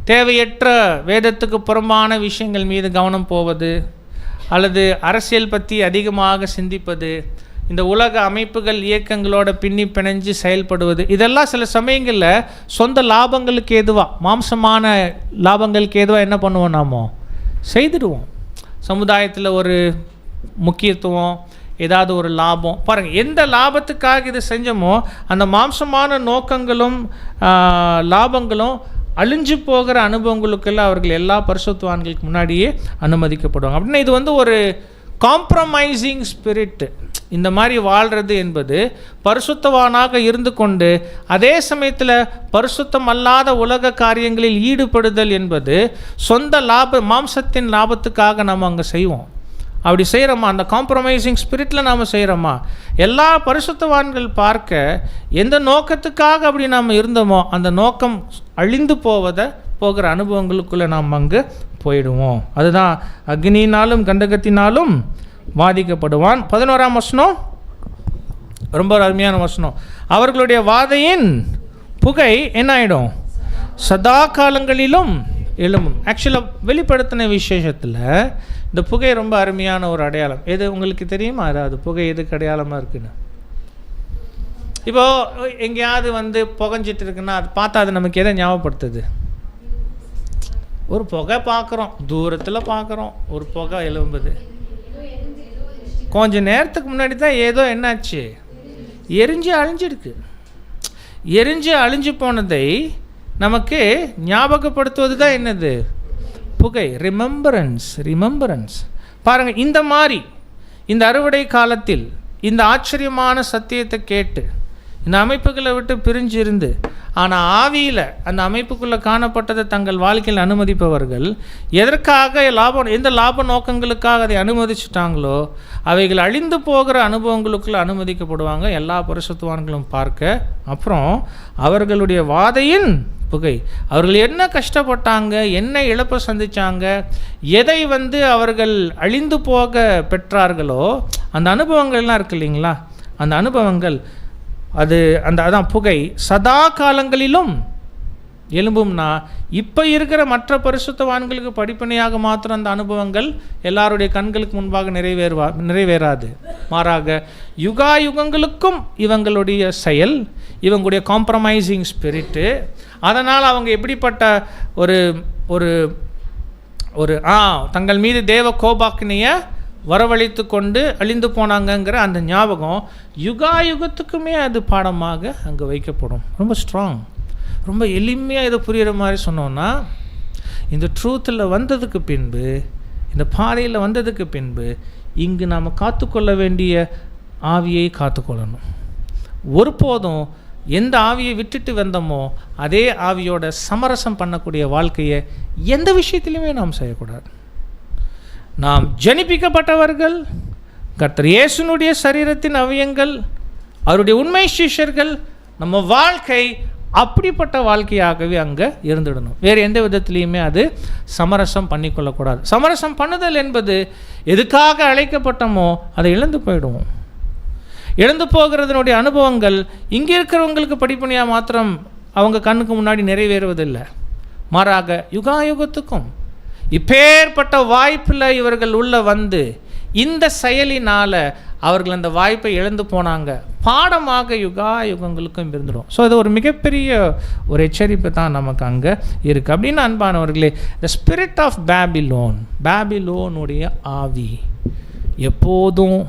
தேவையற்ற வேதத்துக்கு புறம்பான விஷயங்கள் மீது கவனம் போவது, அல்லது அரசியல் பற்றி அதிகமாக சிந்திப்பது, இந்த உலக அமைப்புகள் இயக்கங்களோட பிணைஞ்சு செயல்படுவது, இதெல்லாம் சில சமயங்களில் சொந்த லாபங்களுக்கு ஏதுவாக, மாம்சமான லாபங்களுக்கு ஏதுவாக என்ன பண்ணுவோம், நாமோ செய்துடுவோம். சமுதாயத்தில் ஒரு முக்கியத்துவம், ஏதாவது ஒரு லாபம், பாருங்கள் எந்த லாபத்துக்காக இது செஞ்சோமோ அந்த மாம்சமான நோக்கங்களும் லாபங்களும் அழிஞ்சு போகிற அனுபவங்களுக்கெல்லாம் அவர்கள் எல்லா பரிசுத்தவான்களுக்கு முன்னாடியே அனுமதிக்கப்படுவாங்க. அப்படின்னா இது வந்து ஒரு காம்ப்ரமைசிங் ஸ்பிரிட். இந்த மாதிரி வாழ்கிறது என்பது பரிசுத்தவானாக இருந்து கொண்டு அதே சமயத்தில் பரிசுத்தம் அல்லாத உலக காரியங்களில் ஈடுபடுதல் என்பது சொந்த மாம்சத்தின் லாபத்துக்காக நம்ம அங்கே செய்வோம். அப்படி செய்கிறோமா? அந்த காம்ப்ரமைசிங் ஸ்பிரிட்டில் நாம் செய்கிறோமா? எல்லா பரிசுத்தவான்கள் பார்க்க எந்த நோக்கத்துக்காக அப்படி நாம் இருந்தோமோ அந்த நோக்கம் அழிந்து போகிற அனுபவங்களுக்குள்ளே நாம் அங்கு போயிடுவோம். அதுதான் அக்னியினாலும் கந்தகத்தினாலும் வாதிக்கப்படுவான். 11ஆம் வசனம் ரொம்ப அருமையான வசனம். அவர்களுடைய வாதையின் புகை என்ன ஆகிடும், சதா காலங்களிலும் எழும்பும். ஆக்சுவலாக வெளிப்படுத்தின விசேஷத்தில் இந்த புகை ரொம்ப அருமையான ஒரு அடையாளம். எது உங்களுக்கு தெரியுமா? அதாவது புகை எதுக்கு அடையாளமாக இருக்குன்னு? இப்போது எங்கேயாவது வந்து புகைஞ்சிட்டு இருக்குன்னா அது பார்த்தா அது நமக்கு எதை ஞாபகப்படுத்துது? ஒரு புகை பார்க்குறோம், தூரத்தில் பார்க்குறோம், ஒரு புகை எழும்புது. கொஞ்ச நேரத்துக்கு முன்னாடி தான் ஏதோ என்னாச்சு, எரிஞ்சு அழிஞ்சிருக்கு. எரிஞ்சு அழிஞ்சு போனதை நமக்கு ஞாபகப்படுத்துவது தான் என்னது? புகை. ரிமெம்பரன்ஸ். பாருங்கள், இந்த மாதிரி இந்த அறுவடை காலத்தில் இந்த ஆச்சரியமான சத்தியத்தை கேட்டு இந்த அமைப்புகளை விட்டு பிரிஞ்சு இருந்து ஆனால் ஆவியில் அந்த அமைப்புக்குள்ளே காணப்பட்டதை தங்கள் வாழ்க்கையில் அனுமதிப்பவர்கள் எதற்காக எந்த லாப நோக்கங்களுக்காக அதை அனுமதிச்சுட்டாங்களோ அவைகள் அழிந்து போகிற அனுபவங்களுக்குள்ளே அனுமதிக்கப்படுவாங்க எல்லா பரிசுத்தவான்களும் பார்க்க. அப்புறம் அவர்களுடைய வாதையின் புகை, அவர்கள் என்ன கஷ்டப்பட்டாங்க, என்ன இழப்பை சந்தித்தாங்க, எதை வந்து அவர்கள் அழிந்து போக பெற்றார்களோ அந்த அனுபவங்கள்லாம் இருக்கு இல்லைங்களா, அந்த அனுபவங்கள் அதான் புகை சதா காலங்களிலும் எழும்பும்னா இப்போ இருக்கிற மற்ற பரிசுத்தவான்களுக்கு படிப்பனையாக மாத்திரம் அந்த அனுபவங்கள் எல்லாருடைய கண்களுக்கு முன்பாக நிறைவேறாது. மாறாக யுகாயுகங்களுக்கும் இவங்களுடைய செயல், இவங்களுடைய காம்ப்ரமைசிங் ஸ்பிரிட்டு, அதனால் அவங்க எப்படிப்பட்ட ஒரு ஒரு ஒரு தங்கள் மீது தேவ கோபாக்கினையை வரவழைத்து கொண்டு அழிந்து போனாங்கங்கிற அந்த ஞாபகம் யுகாயுகத்துக்குமே அது பாடமாக அங்கே வைக்கப்படும். ரொம்ப ஸ்ட்ராங், ரொம்ப எளிமையாக இதை புரிகிற மாதிரி சொன்னோன்னா, இந்த ட்ரூத்தில் வந்ததுக்கு பின்பு, இந்த பாதையில் வந்ததுக்கு பின்பு இங்கு நாம் காத்துக்கொள்ள வேண்டிய ஆவியை காத்துக்கொள்ளணும். ஒருபோதும் எந்த ஆவியை விட்டுட்டு வந்தோமோ அதே ஆவியோட சமரசம் பண்ணக்கூடிய வாழ்க்கையை எந்த விஷயத்திலுமே நாம் செய்யக்கூடாது. நாம் ஜனிப்பிக்கப்பட்டவர்கள், கர்த்தர் இயேசுனுடைய சரீரத்தின் அவயங்கள், அவருடைய உண்மை சிஷ்யர்கள். நம்ம வாழ்க்கை அப்படிப்பட்ட வாழ்க்கையாகவே அங்கே இருந்துடணும். வேறு எந்த விதத்துலேயுமே அது சமரசம் பண்ணிக்கொள்ளக்கூடாது. சமரசம் பண்ணுதல் என்பது எதுக்காக அழைக்கப்பட்டோமோ அதை இழந்து போயிடுவோம். இழந்து போகிறதுனுடைய அனுபவங்கள் இங்கே இருக்கிறவங்களுக்கு படிப்படியாக மாத்திரம் அவங்க கண்ணுக்கு முன்னாடி நிறைவேறுவதில்லை. மாறாக யுகாயுகத்துக்கும் இப்பேற்பட்ட வாய்ப்பில் இவர்கள் உள்ள வந்து இந்த செயலினால் அவர்கள் அந்த வாய்ப்பை இழந்து போனாங்க. பாடமாக யுகாயுகங்களுக்கும் இருந்துடும். ஸோ அது ஒரு மிகப்பெரிய ஒரு எச்சரிப்பு தான் நமக்கு அங்கே இருக்குது. அப்படின்னு அன்பானவர்களே, த ஸ்பிரிட் ஆஃப் பேபிலோனுடைய ஆவி எப்போதும்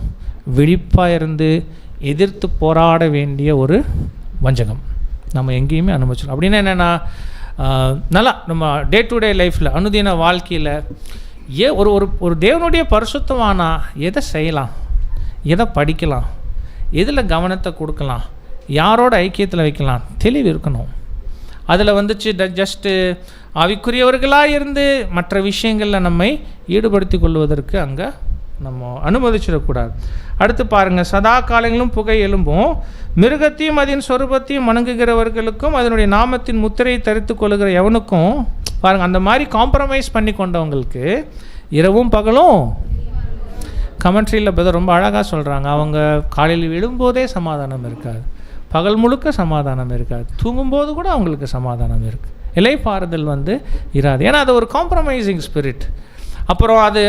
விழிப்பாக இருந்து எதிர்த்து போராட வேண்டிய ஒரு வஞ்சகம் நம்ம எங்கேயுமே அனுபவிச்சிடும். அப்படின்னா என்னென்னா, நல்லா நம்ம டே டு டே லைஃப்பில் அனுதின வாழ்க்கையில் ஒரு ஒரு தேவனுடைய பரிசுத்தமானா எதை செய்யலாம், எதை படிக்கலாம், எதில் கவனத்தை கொடுக்கலாம், யாரோட ஐக்கியத்தில் வைக்கலாம், தெளிவு இருக்கணும். அதில் வந்துச்சு ஜஸ்ட்டு ஆவிக்குரியவர்களாக இருந்து மற்ற விஷயங்களில் நம்மை ஈடுபடுத்தி கொள்வதற்கு அங்கே நம்ம அனுமதிச்சிடக்கூடாது. அடுத்து பாருங்கள், சதா காலங்களும் புகை எழும்பும் மிருகத்தையும் அதன் சொரூபத்தையும் வணங்குகிறவர்களுக்கும் அதனுடைய நாமத்தின் முத்திரையை தரித்து கொள்ளுகிற எவனுக்கும், பாருங்கள், அந்த மாதிரி காம்ப்ரமைஸ் பண்ணி கொண்டவங்களுக்கு இரவும் பகலும், கமெண்ட்ரியில் பற்றி ரொம்ப அழகாக சொல்கிறாங்க, அவங்க காலையில் விழும்போதே சமாதானம் இருக்காது, பகல் முழுக்க சமாதானம் இருக்காது, தூங்கும்போது கூட அவங்களுக்கு சமாதானம் இருக்குது, இலைப்பாறுதல் இராது. ஏன்னா அது ஒரு காம்ப்ரமைசிங் ஸ்பிரிட். அப்புறம் அது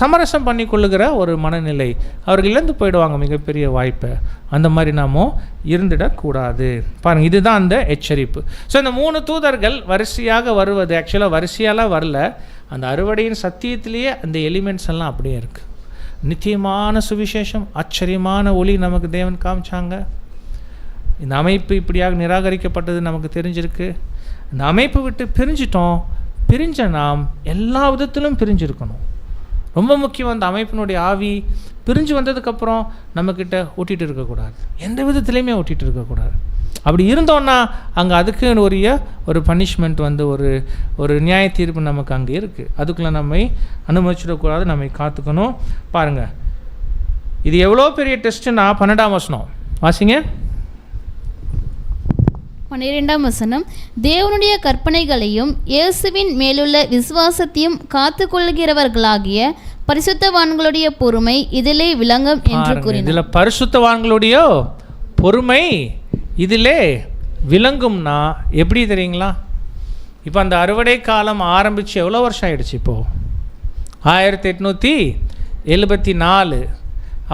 சமரசம் பண்ணி கொள்ளுகிற ஒரு மனநிலை, அவர்கள் இழந்து போயிடுவாங்க மிகப்பெரிய வாய்ப்பை. அந்த மாதிரி நாம இருந்துடக்கூடாது. பாருங்கள், இதுதான் அந்த எச்சரிப்பு. ஸோ இந்த 3 தூதர்கள் வரிசையாக வருவது, ஆக்சுவலாக வரிசையாலாம் வரல, அந்த அறுவடையின் சத்தியத்திலேயே அந்த எலிமெண்ட்ஸ் எல்லாம் அப்படியே இருக்குது. நித்தியமான சுவிசேஷம், ஆச்சரியமான ஒளி நமக்கு தேவன் காமிச்சாங்க. இந்த அமைப்பு இப்படியாக நிராகரிக்கப்பட்டது நமக்கு தெரிஞ்சிருக்கு. இந்த அமைப்பு விட்டு பிரிஞ்சிட்டோம். பிரிஞ்ச நாம் எல்லா விதத்திலும் பிரிஞ்சிருக்கணும். ரொம்ப முக்கியம், அந்த அமைப்பினுடைய ஆவி பிரிஞ்சு வந்ததுக்கப்புறம் நம்மக்கிட்ட ஒட்டிகிட்டு இருக்கக்கூடாது, எந்த விதத்துலேயுமே ஒட்டிகிட்டு இருக்கக்கூடாது. அப்படி இருந்தோன்னா அங்கே அதுக்கு ஒரு பனிஷ்மெண்ட் ஒரு நியாய தீர்ப்பு நமக்கு அங்கே இருக்குது. அதுக்குள்ளே நம்மை அனுமதிச்சிடக்கூடாது, நம்மை காத்துக்கணும். பாருங்கள், இது எவ்வளோ பெரிய டெஸ்ட்டுன்னா 12ஆம் வசனம் வாசிங்க. 12ஆம் வசனம், தேவனுடைய கற்பனைகளையும் இயேசுவின் மேலுள்ள விசுவாசத்தையும் காத்து கொள்கிறவர்களாகிய பரிசுத்தவான்களுடைய பொறுமை இதிலே விளங்கும் என்று கூறினார். இதில் பரிசுத்தவான்களுடைய பொறுமை இதிலே விளங்கும்னா எப்படி தெரியுங்களா? இப்போ அந்த அறுவடை காலம் ஆரம்பித்து எவ்வளோ வருஷம் ஆயிடுச்சு? இப்போது 1874.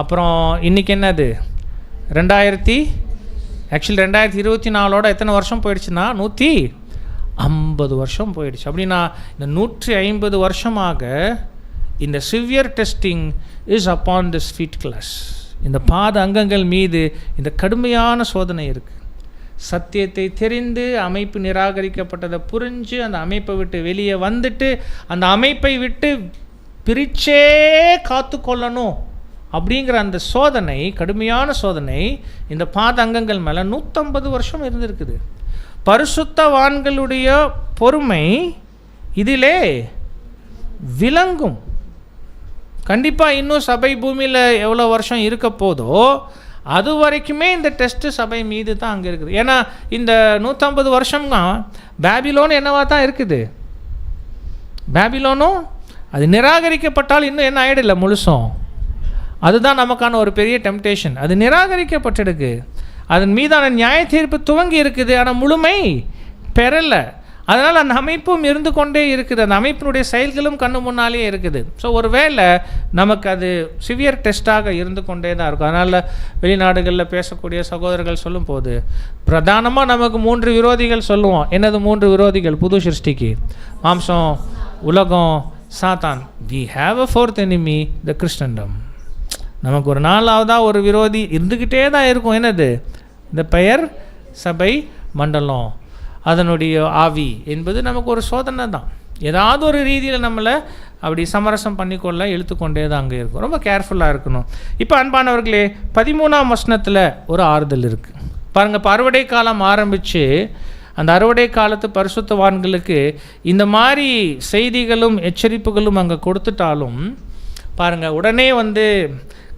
அப்புறம் இன்றைக்கி என்னது 2024 எத்தனை வருஷம் போயிடுச்சுன்னா 150 வருஷம் போயிடுச்சு. அப்படின்னா இந்த 150 வருஷமாக இந்த severe testing is upon this feet class. இந்த பாத அங்கங்கள் மீது இந்த கடுமையான சோதனை இருக்குது. சத்தியத்தை தெரிந்து அமைப்பு நிராகரிக்கப்பட்டதை புரிஞ்சு அந்த அமைப்பை விட்டு வெளியே வந்துட்டு அந்த அமைப்பை விட்டு பிரிச்சே காத்து கொள்ளணும் அப்படிங்கிற அந்த சோதனை, கடுமையான சோதனை இந்த பாத அங்கங்கள் மேலே 150 வருஷம் இருந்திருக்குது. பரிசுத்தவான்களுடைய பொறுமை இதிலே விளங்கும். கண்டிப்பாக இன்னும் சபை பூமியில் எவ்வளோ வருஷம் இருக்க போதோ அது வரைக்குமே இந்த டெஸ்ட்டு சபை மீது தான் அங்கே இருக்குது. ஏன்னா இந்த 150 வருஷம்னா பேபிலோன் என்னவா தான் இருக்குது. பேபிலோனும் அது நிராகரிக்கப்பட்டால் இன்னும் என்ன ஆகிடல முழுசும். அதுதான் நமக்கான ஒரு பெரிய டெம்டேஷன். அது நிராகரிக்கப்பட்டிருக்கு, அதன் மீதான நியாய தீர்ப்பு துவங்கி இருக்குது, ஆனால் முழுமை பெறலை. அதனால் அந்த அமைப்பும் இருந்து கொண்டே இருக்குது, அந்த அமைப்பினுடைய செயல்களும் கண்ணு முன்னாலே இருக்குது. ஸோ ஒரு வேளை நமக்கு அது சிவியர் டெஸ்ட்டாக இருந்து கொண்டே தான் இருக்கும். அதனால் வெளிநாடுகளில் பேசக்கூடிய சகோதரர்கள் சொல்லும் போது பிரதானமாக நமக்கு 3 விரோதிகள் சொல்லுவோம். என்னது 3 விரோதிகள் புது சிருஷ்டிக்கு? மாம்சம், உலகம், சாத்தான். we have a 4th enemy, the Christendom. நமக்கு ஒரு 4ஆவதாக ஒரு விரோதி இருந்துக்கிட்டே தான் இருக்கும். என்னது? இந்த பெயர் சபை மண்டலம், அதனுடைய ஆவி என்பது நமக்கு ஒரு சோதனை தான். ஏதாவது ஒரு ரீதியில் நம்மளை அப்படி சமரசம் பண்ணிக்கொள்ள இழுத்துக்கொண்டே தான் அங்கே இருக்கும். ரொம்ப கேர்ஃபுல்லாக இருக்கணும். இப்போ அன்பானவர்களே, 13ஆம் வசனத்தில் ஒரு ஆறுதல் இருக்குது. பாருங்கள், இப்போ அறுவடை காலம் ஆரம்பித்து அந்த அறுவடை காலத்து பரிசுத்தவான்களுக்கு இந்த மாதிரி செய்திகளும் எச்சரிப்புகளும் அங்கே கொடுத்துட்டாலும் பாருங்கள், உடனே வந்து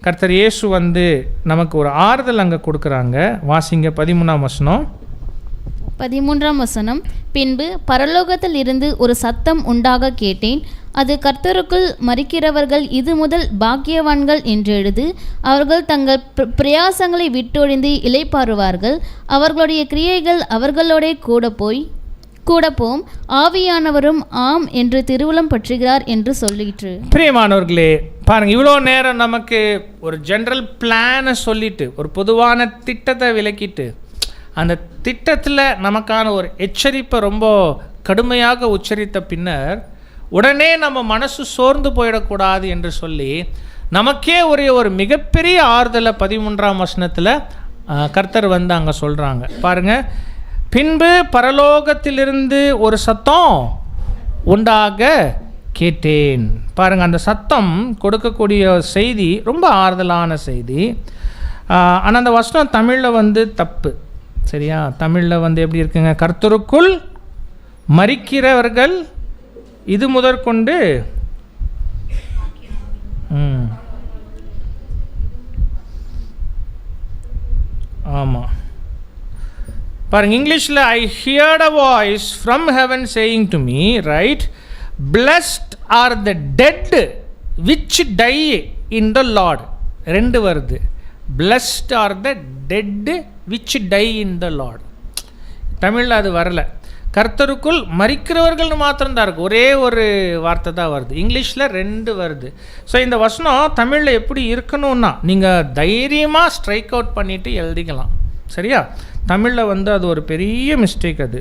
கர்த்தர் இயேசு வந்து நமக்கு ஒரு ஆறுதல் அங்கே கொடுக்குறாங்க. வாசிங்க 13ஆம் வசனம். 13ஆம் வசனம். பின்பு பரலோகத்தில் இருந்து ஒரு சத்தம் உண்டாக கேட்டேன். அது கர்த்தருக்குள் மரிக்கிறவர்கள் இது முதல் பாக்கியவான்கள் என்று எழுது. அவர்கள் தங்கள் பிரயாசங்களை விட்டொழிந்து இளைப்பாறுவார்கள். அவர்களுடைய கிரியைகள் அவர்களோட கூடப்போம். ஆவியானவரும் ஆம் என்று திருவுளம் பற்றுகிறார் என்று சொல்லிற்று. பிரியமானவர்களே, பாருங்கள், இவ்வளோ நேரம் நமக்கு ஒரு ஜென்ரல் பிளானை சொல்லிட்டு ஒரு பொதுவான திட்டத்தை விளக்கிட்டு அந்த திட்டத்தில் நமக்கான ஒரு எச்சரிப்பை ரொம்ப கடுமையாக உச்சரித்த பின்னர் உடனே நம்ம மனசு சோர்ந்து போயிடக்கூடாது என்று சொல்லி நமக்கே ஒரு மிகப்பெரிய ஆறுதலை 13ஆம் வசனத்தில் கர்த்தர் வந்து அங்கே சொல்கிறாங்க. பாருங்கள், பின்பு பரலோகத்திலிருந்து ஒரு சத்தம் உண்டாக கேட்டேன். பாருங்கள், அந்த சத்தம் கொடுக்கக்கூடிய செய்தி ரொம்ப ஆறுதலான செய்தி. ஆனால் அந்த வசனம் தமிழில் வந்து தப்பு, சரியா? தமிழில் வந்து எப்படி இருக்குங்க? கர்த்தருக்குள் மரிக்கிறவர்கள் இது முதற்கொண்டு ஆமாம் பாருங்க, இங்கிலீஷில் I heard a voice from heaven saying to me, right, blessed are the dead which die in the Lord. 2 வருது. Blessed are the dead which die in the Lord. தமிழில் அது வரல. கர்த்தருக்குள் மரிக்கிறவர்கள்னு மாத்திரம்தான் இருக்குது. ஒரே ஒரு வார்த்தை தான் வருது. இங்கிலீஷில் 2 வருது. ஸோ இந்த வசனம் தமிழில் எப்படி இருக்கணும்னா நீங்கள் தைரியமாக ஸ்ட்ரைக் அவுட் பண்ணிவிட்டு எழுதிக்கலாம், சரியா? தமிழில் வந்து அது ஒரு பெரிய மிஸ்டேக். அது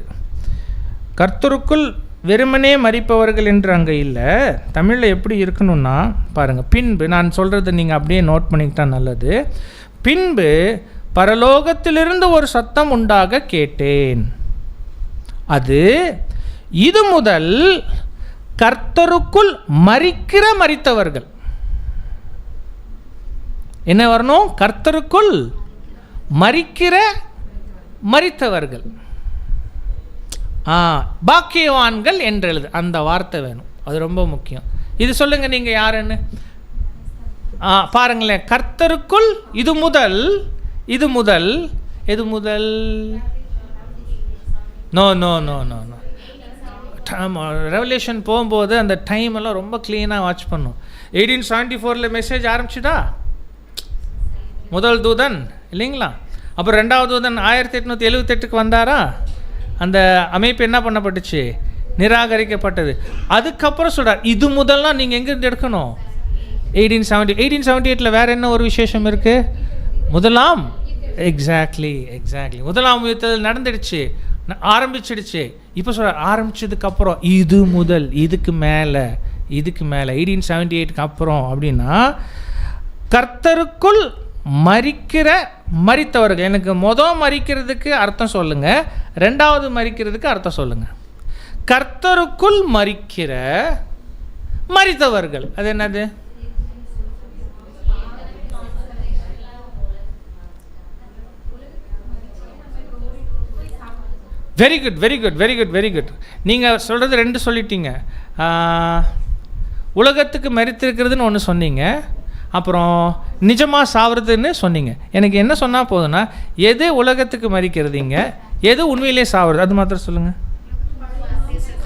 கர்த்தருக்குள் வெறுமனே மரிப்பவர்கள் என்று அங்கே இல்லை. தமிழில் எப்படி இருக்கணும்னா பாருங்கள், பின்பு, நான் சொல்கிறத நீங்கள் அப்படியே நோட் பண்ணிக்கிட்டா நல்லது. பின்பு பரலோகத்திலிருந்து ஒரு சத்தம் உண்டாக கேட்டேன். அது இது முதல் கர்த்தருக்குள் மரித்தவர்கள். என்ன வரணும்? கர்த்தருக்குள் மரித்தவர்கள், பாக்கியவான்கள் என்று எழுது. அந்த வார்த்தை வேணும், அது ரொம்ப முக்கியம். இது சொல்லுங்கள் நீங்கள் யாருன்னு. பாருங்களேன், கர்த்தருக்குள் இது முதல் எது முதல்? நோ ரெவல்யூஷன் போகும்போது அந்த டைம் எல்லாம் ரொம்ப க்ளீனாக வாட்ச் பண்ணும். 1874 மெசேஜ் ஆரம்பிச்சுதா முதல் தூதன், இல்லைங்களா? அப்புறம் 2வது தூதன் 1878 வந்தாரா? அந்த அமைப்பு என்ன பண்ணப்பட்டுச்சு? நிராகரிக்கப்பட்டது. அதுக்கப்புறம் சொல்கிறார் இது முதல்லாம் நீங்கள் எங்கேருந்து எடுக்கணும்? 1878 வேறு என்ன ஒரு விசேஷம் இருக்குது? முதலாம் எக்ஸாக்ட்லி முதலாம் யுத்தத்தில் நடந்துடுச்சு, ஆரம்பிச்சிடுச்சு. இப்போ சொல்ற ஆரம்பிச்சதுக்கப்புறம் இது முதல், இதுக்கு மேலே 1878க்கு அப்புறம் அப்படின்னா கர்த்தருக்குள் மரித்தவர்கள். எனக்கு மரிக்கிறதுக்கு அர்த்தம் சொல்லுங்கள், 2வது மரிக்கிறதுக்கு அர்த்தம் சொல்லுங்கள். கர்த்தருக்குள் மரித்தவர்கள் அது என்னது? Very good. நீங்கள் சொல்கிறது 2 சொல்லிட்டீங்க. உலகத்துக்கு மரித்திருக்கிறதுன்னு ஒன்று சொன்னீங்க, அப்புறம் நிஜமாக சாவறதுன்னு சொன்னீங்க. எனக்கு என்ன சொன்னால் போதுன்னா, எது உலகத்துக்கு மரிக்கிறதுங்க, எது உண்மையிலே சாவறது, அது மாத்திரம் சொல்லுங்கள்.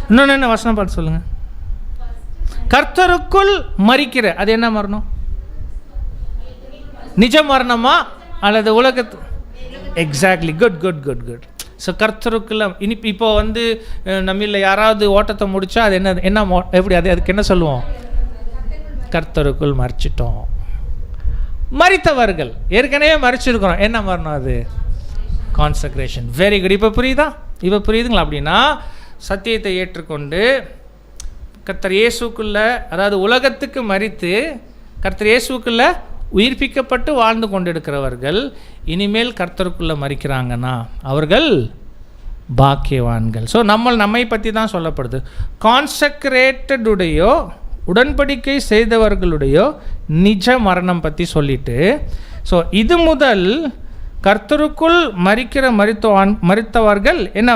இன்னொன்று வசனம் பார்த்து சொல்லுங்கள். கர்த்தருக்குள் மரிக்கிற அது என்ன மரணம்? நிஜ மரணமா அல்லது உலகத்து? Exactly, good. ஸோ கர்த்தருக்குள்ள இப்போ வந்து நம்மள யாராவது ஓட்டத்தை முடித்தா அது என்ன எப்படி அதுக்கு என்ன சொல்லுவோம்? கர்த்தருக்குள் மரிச்சிட்டோம். மரித்தவர்கள் ஏற்கனவே மரிச்சிருக்கிறோம். என்ன மரணம் அது? கான்சக்ரேஷன். Very good. இப்போ புரியுதுங்களா? அப்படின்னா சத்தியத்தை ஏற்றுக்கொண்டு கர்த்தர் இயேசுக்குள்ளே, அதாவது உலகத்துக்கு மரித்து கர்த்தர் இயேசுக்குள்ளே உயிர்ப்பிக்கப்பட்டு வாழ்ந்து கொண்டிருக்கிறவர்கள் இனிமேல் கர்த்தருக்குள்ளே மரிக்கிறாங்கன்னா அவர்கள் பாக்கியவான்கள். ஸோ நம்மை பற்றி தான் சொல்லப்படுது. கான்சக்ரேட்டடுடையோ உடன்படிக்கை செய்தவர்களுடையோ நிஜ மரணம் பற்றி சொல்லிட்டு, ஸோ இது முதல் கர்த்தருக்குள் மரித்தவர்கள் என்ன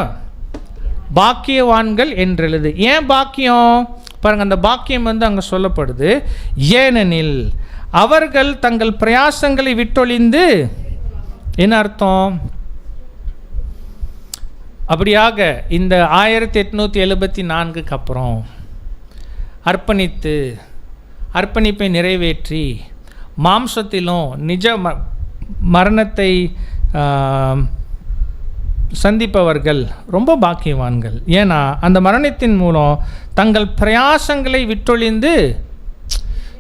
பாக்கியவான்கள் என்றெழுது. ஏன் பாக்கியம் பாருங்க, அந்த பாக்கியம் அங்கே சொல்லப்படுது. ஏனெனில் அவர்கள் தங்கள் பிரயாசங்களை விட்டொழிந்து, என்ன அர்த்தம்? அப்படியாக இந்த 1874 அப்புறம் அர்ப்பணிப்பை நிறைவேற்றி மாம்சத்திலும் நிஜ மரணத்தை சந்திப்பவர்கள் ரொம்ப பாக்கியவான்கள். ஏன்னா அந்த மரணத்தின் மூலம் தங்கள் பிரயாசங்களை விட்டொழிந்து,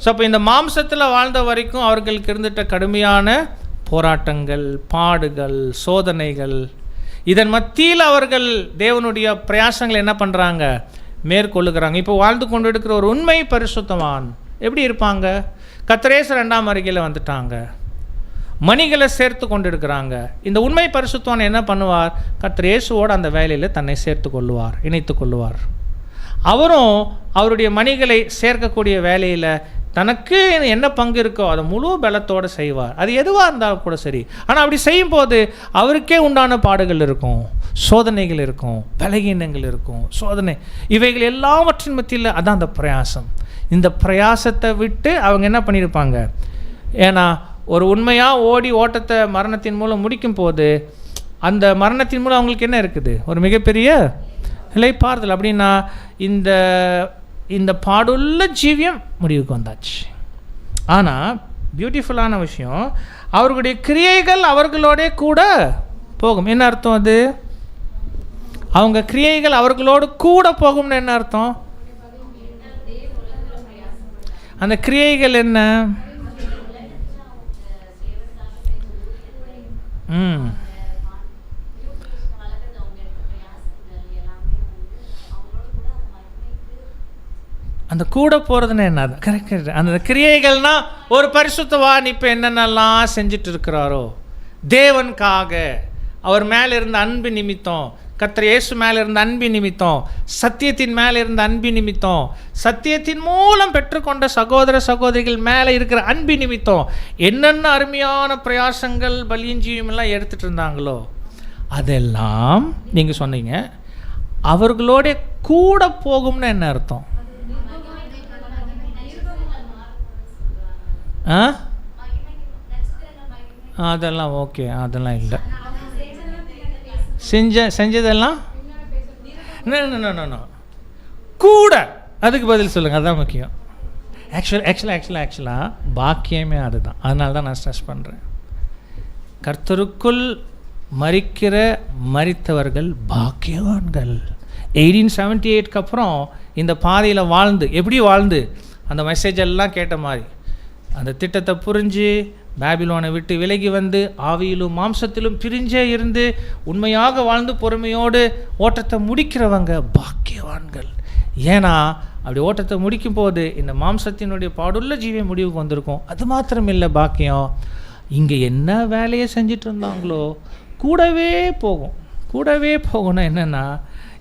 ஸோ அப்போ இந்த மாம்சத்தில் வாழ்ந்த வரைக்கும் அவர்களுக்கு இருந்துட்ட கடுமையான போராட்டங்கள், பாடுகள், சோதனைகள், இதன் மத்தியில் அவர்கள் தேவனுடைய பிரயாசங்களை என்ன பண்ணுறாங்க? மேற்கொள்ளுகிறாங்க. இப்போ வாழ்ந்து கொண்டு இருக்கிற ஒரு உண்மை பரிசுத்தவான் எப்படி இருப்பாங்க? கர்த்தரேசு 2ஆம் வருகையில் வந்துட்டாங்க, மணிகளை சேர்த்து கொண்டு இருக்கிறாங்க. இந்த உண்மை பரிசுத்தவான் என்ன பண்ணுவார்? கர்த்தர் இயேசுவோடு அந்த வேலையில் தன்னை சேர்த்து கொள்ளுவார், இணைத்து கொள்ளுவார். அவரும் அவருடைய மணிகளை சேர்க்கக்கூடிய வேலையில் தனக்கு என்ன பங்கு இருக்கோ அதை முழு பலத்தோடு செய்வார். அது எதுவாக இருந்தாலும் கூட சரி. ஆனால் அப்படி செய்யும்போது அவருக்கே உண்டான பாடுகள் இருக்கும், சோதனைகள் இருக்கும், பலகீனங்கள் இருக்கும், சோதனை, இவைகள் எல்லாவற்றின் மத்தியில் அதான் அந்த பிரயாசம். இந்த பிரயாசத்தை விட்டு அவங்க என்ன பண்ணியிருப்பாங்க? ஏன்னா ஒரு உண்மையாக ஓடி ஓட்டத்தை மரணத்தின் மூலம் முடிக்கும் போது அந்த மரணத்தின் மூலம் அவங்களுக்கு என்ன இருக்குது? ஒரு மிகப்பெரிய இளைப்பாறுதல். அப்படின்னா இந்த பாடுள்ள ஜீவியம் முடிவுக்கு வந்தாச்சு. ஆனால் பியூட்டிஃபுல்லான விஷயம், அவர்களுடைய கிரியைகள் அவர்களோட கூட போகும். என்ன அர்த்தம்? அது அவங்க கிரியைகள் அவர்களோடு கூட போகும்னு என்ன அர்த்தம்? அந்த கிரியைகள் என்ன? அந்த கூட போகிறதுன்னு என்ன? கரெக்ட். அந்த கிரியைகள்னால் ஒரு பரிசுத்தவான் இப்போ என்னென்னலாம் செஞ்சுட்டு இருக்கிறாரோ தேவனுக்காக, அவர் மேலே இருந்த அன்பு நிமித்தம், கர்த்தர் இயேசு மேலே இருந்த அன்பு நிமித்தம், சத்தியத்தின் மேலே இருந்த அன்பு நிமித்தம், சத்தியத்தின் மூலம் பெற்றுக்கொண்ட சகோதர சகோதரிகள் மேலே இருக்கிற அன்பு நிமித்தம் என்னென்ன அருமையான பிரயாசங்கள் பலியஞ்சியும் எல்லாம் எடுத்துகிட்டு இருந்தாங்களோ அதெல்லாம் நீங்கள் சொன்னீங்க அவர்களோட கூட போகும்னு என்ன அர்த்தம்? அதெல்லாம் ஓகே, அதெல்லாம் இல்லை. செஞ்சதெல்லாம் கூட, அதுக்கு பதில் சொல்லுங்கள், அதுதான் முக்கியம். ஆக்சுவலாக பாக்கியமே அதுதான். அதனால தான் நான் ஸ்ட்ரெஸ் பண்ணுறேன். கர்த்தருக்குள் மரித்தவர்கள் பாக்கியவான்கள். 1878 அப்புறம் இந்த பாதையில் வாழ்ந்து, எப்படி வாழ்ந்து அந்த மெசேஜ் எல்லாம் கேட்ட மாதிரி அந்த திட்டத்தை புரிஞ்சு பாபிலோனை விட்டு விலகி வந்து ஆவியிலும் மாம்சத்திலும் பிரிஞ்சே இருந்து உண்மையாக வாழ்ந்து பொறுமையோடு ஓட்டத்தை முடிக்கிறவங்க பாக்கியவான்கள். ஏன்னா அப்படி ஓட்டத்தை முடிக்கும் போது இந்த மாம்சத்தினுடைய பாடுள்ள ஜீவியம் முடிவுக்கு வந்திருக்கும். அது மாத்திரம் இல்லை, பாக்கியம் இங்கே என்ன வேலையை செஞ்சிட்டு இருந்தாங்களோ கூடவே போகும்னா என்னென்னா,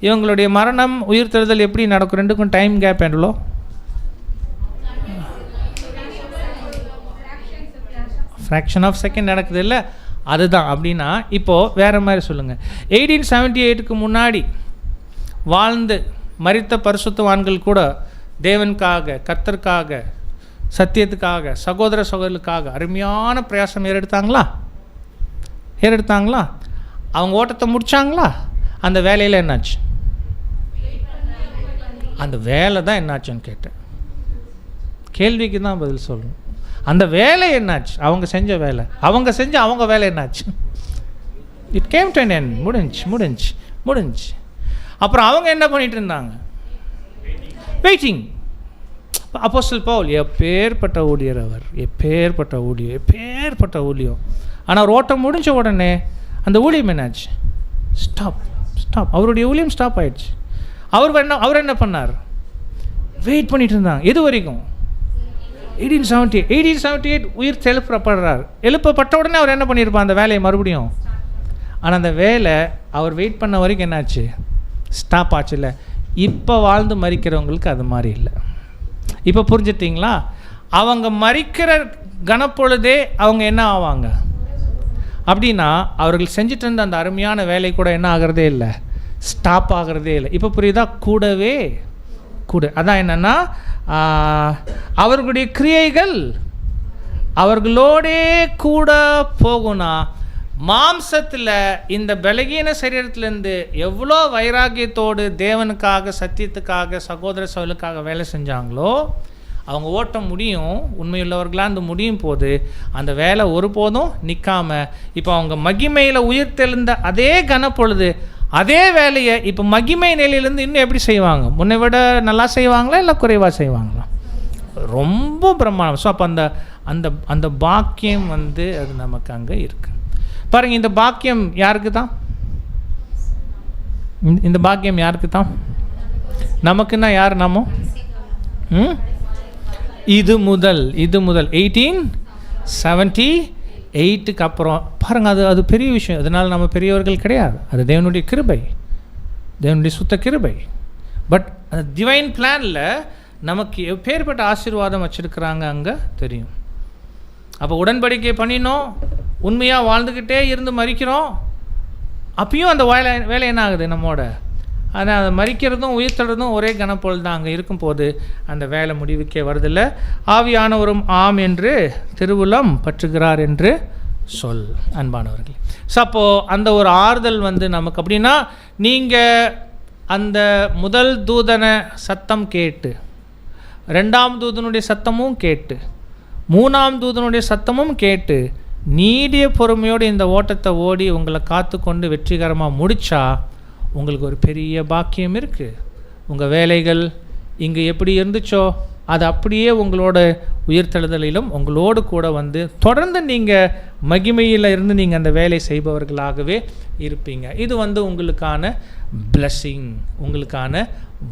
இவங்களுடைய மரணம் உயிர்த்தெழுதல் எப்படி நடக்கும்? ரெண்டுக்கும் டைம் கேப் எவ்வளோ? ஃப்ராக்ஷன் ஆஃப் செகண்ட் நடக்குது இல்லை? அதுதான். அப்படின்னா இப்போது வேறு மாதிரி சொல்லுங்கள். 1878க்கு முன்னாடி வாழ்ந்து மரித்த பரிசுத்தவான்கள் கூட தேவனுக்காக, கர்த்தருக்காக, சத்தியத்துக்காக, சகோதர சகோதரர்களுக்காக அருமையான பிரயாசம் ஏறெடுத்தாங்களா? அவங்க ஓட்டத்தை முடித்தாங்களா? அந்த வேலையில் என்னாச்சு? அந்த வேலை தான் என்னாச்சுன்னு கேட்டேன். கேள்விக்கு தான் பதில் சொல்லணும். அந்த வேலை என்னாச்சு? அவங்க செஞ்ச வேலை, அவங்க வேலை என்னாச்சு? It came to an end. முடிஞ்சு. அப்புறம் அவங்க என்ன பண்ணிட்டு இருந்தாங்க? வெயிட்டிங். அப்போஸ்தலன் பவுல் எப்பேற்பட்ட ஊழியர், அவர் எப்பேற்பட்ட ஊழியம். ஆனால் ஓட்டம் முடிஞ்ச உடனே அந்த ஊழியம் என்னாச்சு? ஸ்டாப். அவருடைய ஊழியம் ஸ்டாப் ஆயிடுச்சு. அவர் என்ன பண்ணார்? வெயிட் பண்ணிட்டு இருந்தாங்க. எது வரைக்கும்? 1878 உயிர் எழுப்பப்பட்ட உடனே அவர் என்ன பண்ணியிருப்பார்? அந்த வேலையை மறுபடியும். ஆனால் அந்த வேலை அவர் வெயிட் பண்ண வரைக்கும் என்னாச்சு? ஸ்டாப் ஆச்சு. இல்லை, இப்போ வாழ்ந்து மரிக்கிறவங்களுக்கு அது மாதிரி இல்லை. இப்போ புரிஞ்சுட்டிங்களா? அவங்க மரிக்கிற கணப்பொழுதே அவங்க என்ன ஆவாங்க? அப்படின்னா அவர்கள் செஞ்சுட்டு இருந்த அந்த அருமையான வேலை கூட என்ன ஆகிறதே இல்லை, ஸ்டாப் ஆகிறதே இல்லை. இப்போ புரியுதா? கூடவே கூட. அதான் என்னென்னா அவர்களுடைய கிரியைகள் அவர்களோடே கூட போகும்னா, மாம்சத்தில் இந்த பலகீன சரீரத்திலேருந்து எவ்வளோ வைராக்கியத்தோடு தேவனுக்காக, சத்தியத்துக்காக, சகோதர சகோதரர்களுக்காக வேலை செஞ்சாங்களோ அவங்க ஓட்டம் முடியும். உண்மையுள்ளவர்களாக அந்த முடியும் போது அந்த வேலை ஒருபோதும் நிற்காம, இப்போ அவங்க மகிமையில் உயிர்த்தெழுந்த அதே கனப்பொழுது அதே வேலையை இப்போ மகிமை நிலையிலேருந்து இன்னும் எப்படி செய்வாங்க? முன்னை விட நல்லா செய்வாங்களா இல்லை குறைவாக செய்வாங்களா? ரொம்ப பிரமாணம். ஸோ அப்போ அந்த அந்த அந்த பாக்கியம் வந்து அது நமக்கு அங்கே இருக்குது. பாருங்கள், இந்த பாக்கியம் யாருக்கு தான்? இந்த பாக்கியம் யாருக்கு தான்? நமக்குன்னா யார்? நாமோ இது முதல் 1878க்கு அப்புறம் பாருங்கள், அது பெரிய விஷயம். அதனால் நம்ம பெரியவர்கள் கிடையாது. அது தேவனுடைய கிருபை, தேவனுடைய சுத்த கிருபை. பட் அந்த டிவைன் பிளானில் நமக்கு எப்பேற்பட்ட ஆசீர்வாதம் வச்சுருக்கிறாங்க அங்கே தெரியும். அப்போ உடன்படிக்கை பண்ணினோம், உண்மையாக வாழ்ந்துக்கிட்டே இருந்து மறிக்கிறோம். அப்பயும் அந்த வேலை என்ன ஆகுது நம்மோட? ஆனால் அதை மறிக்கிறதும் உயிர்த்தெழுறதும் ஒரே கனப்பொழுது தான் அங்கே இருக்கும்போது அந்த வேலை முடிவுக்கே வருதில்லை. ஆவியானவரும் ஆம் என்று திருவுளம் பற்றுகிறார் என்று சொல். அன்பானவர்களே, ஸோ அப்போது அந்த ஒரு ஆறுதல் வந்து நமக்கு. அப்படின்னா நீங்கள் அந்த முதல் தூதனை சத்தம் கேட்டு, ரெண்டாம் தூதனுடைய சத்தமும் கேட்டு, மூணாம் தூதனுடைய சத்தமும் கேட்டு நீடிய பொறுமையோடு இந்த ஓட்டத்தை ஓடி உங்களை காத்து கொண்டு வெற்றிகரமாக முடித்தா உங்களுக்கு ஒரு பெரிய பாக்கியம் இருக்குது. உங்கள் வேலைகள் இங்கே எப்படி இருந்துச்சோ அது அப்படியே உங்களோட உயிர்த்தெழுதலிலும் உங்களோடு கூட வந்து தொடர்ந்து நீங்கள் மகிமையில் இருந்து நீங்கள் அந்த வேலை செய்பவர்களாகவே இருப்பீங்க. இது வந்து உங்களுக்கான பிளஸ்ஸிங், உங்களுக்கான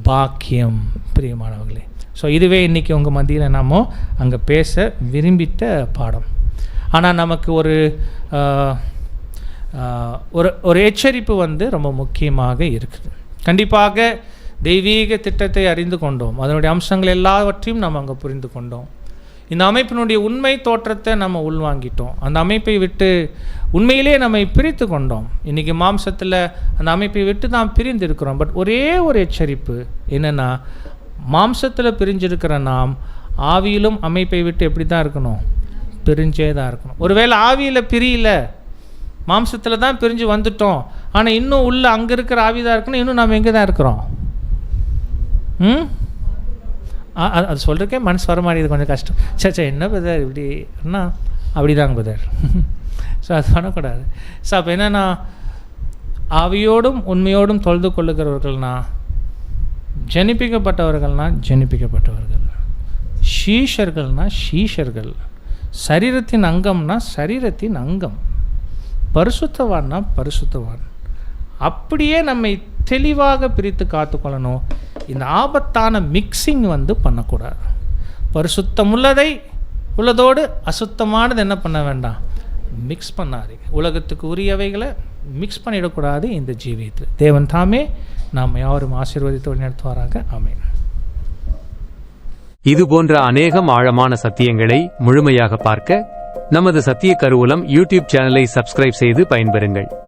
பாக்கியம் பிரியமானவர்களே. ஸோ இதுவே இன்றைக்கி உங்கள் மத்தியில் நாம் அங்கே பேச விரும்பிட்ட பாடம். ஆனால் நமக்கு ஒரு எச்சரிப்பு வந்து ரொம்ப முக்கியமாக இருக்குது. கண்டிப்பாக தெய்வீக திட்டத்தை அறிந்து கொண்டோம், அதனுடைய அம்சங்கள் எல்லாவற்றையும் நம்ம அங்கே புரிந்து கொண்டோம். இந்த அமைப்பினுடைய உண்மை தோற்றத்தை நம்ம உள்வாங்கிட்டோம். அந்த அமைப்பை விட்டு உண்மையிலே நம்மை பிரித்து கொண்டோம். இன்றைக்கி மாம்சத்தில் அந்த அமைப்பை விட்டு நாம் பிரிந்து இருக்கிறோம். பட் ஒரே ஒரு எச்சரிப்பு என்னென்னா, மாம்சத்தில் பிரிஞ்சிருக்கிற நாம் ஆவியிலும் அமைப்பை விட்டு எப்படி தான் இருக்கணும்? பிரிஞ்சே தான் இருக்கணும். ஒருவேளை ஆவியில் பிரியல, மாம்சத்தில் தான் பிரிஞ்சு வந்துட்டோம், ஆனால் இன்னும் உள்ள அங்கே இருக்கிற ஆவி தான் இருக்கணும். இன்னும் நாம் எங்கே தான் இருக்கிறோம்? அது சொல்கிறக்கே மனசு வர மாதிரி கொஞ்சம் கஷ்டம். சே என்ன பதர் இப்படி என்ன அப்படி தாங்க பதர். ஸோ அது பண்ணக்கூடாது. ஸோ அப்போ என்னென்னா, ஆவியோடும் உண்மையோடும் தொழுது கொள்ளுகிறவர்கள்னா ஜனிப்பிக்கப்பட்டவர்கள்னா ஜனிப்பிக்கப்பட்டவர்கள், ஷீஷர்கள்னா ஷீஷர்கள், சரீரத்தின் அங்கம்னா சரீரத்தின் அங்கம், பரிசுத்தவான்னா பரிசுத்தவான். அப்படியே நம்மை தெளிவாக பிரித்து காத்துக்கொள்ளணும். இந்த ஆபத்தான மிக்சிங் வந்து பண்ணக்கூடாது. பரிசுத்தம் உள்ளதோடு அசுத்தமானது என்ன பண்ண வேண்டாம்? மிக்ஸ் பண்ணாதீங்க. உலகத்துக்கு உரியவைகளை மிக்ஸ் பண்ணிடக்கூடாது இந்த ஜீவியத்தில். தேவன் தாமே நாம் யாரும் ஆசீர்வதித்து நடத்துவாராக. ஆமென். இது போன்ற அநேகம் ஆழமான சத்தியங்களை முழுமையாக பார்க்க நமது சத்திய கருவூலம் யூடியூப் சேனலை சப்ஸ்கிரைப் செய்து பயன்பெறுங்கள்.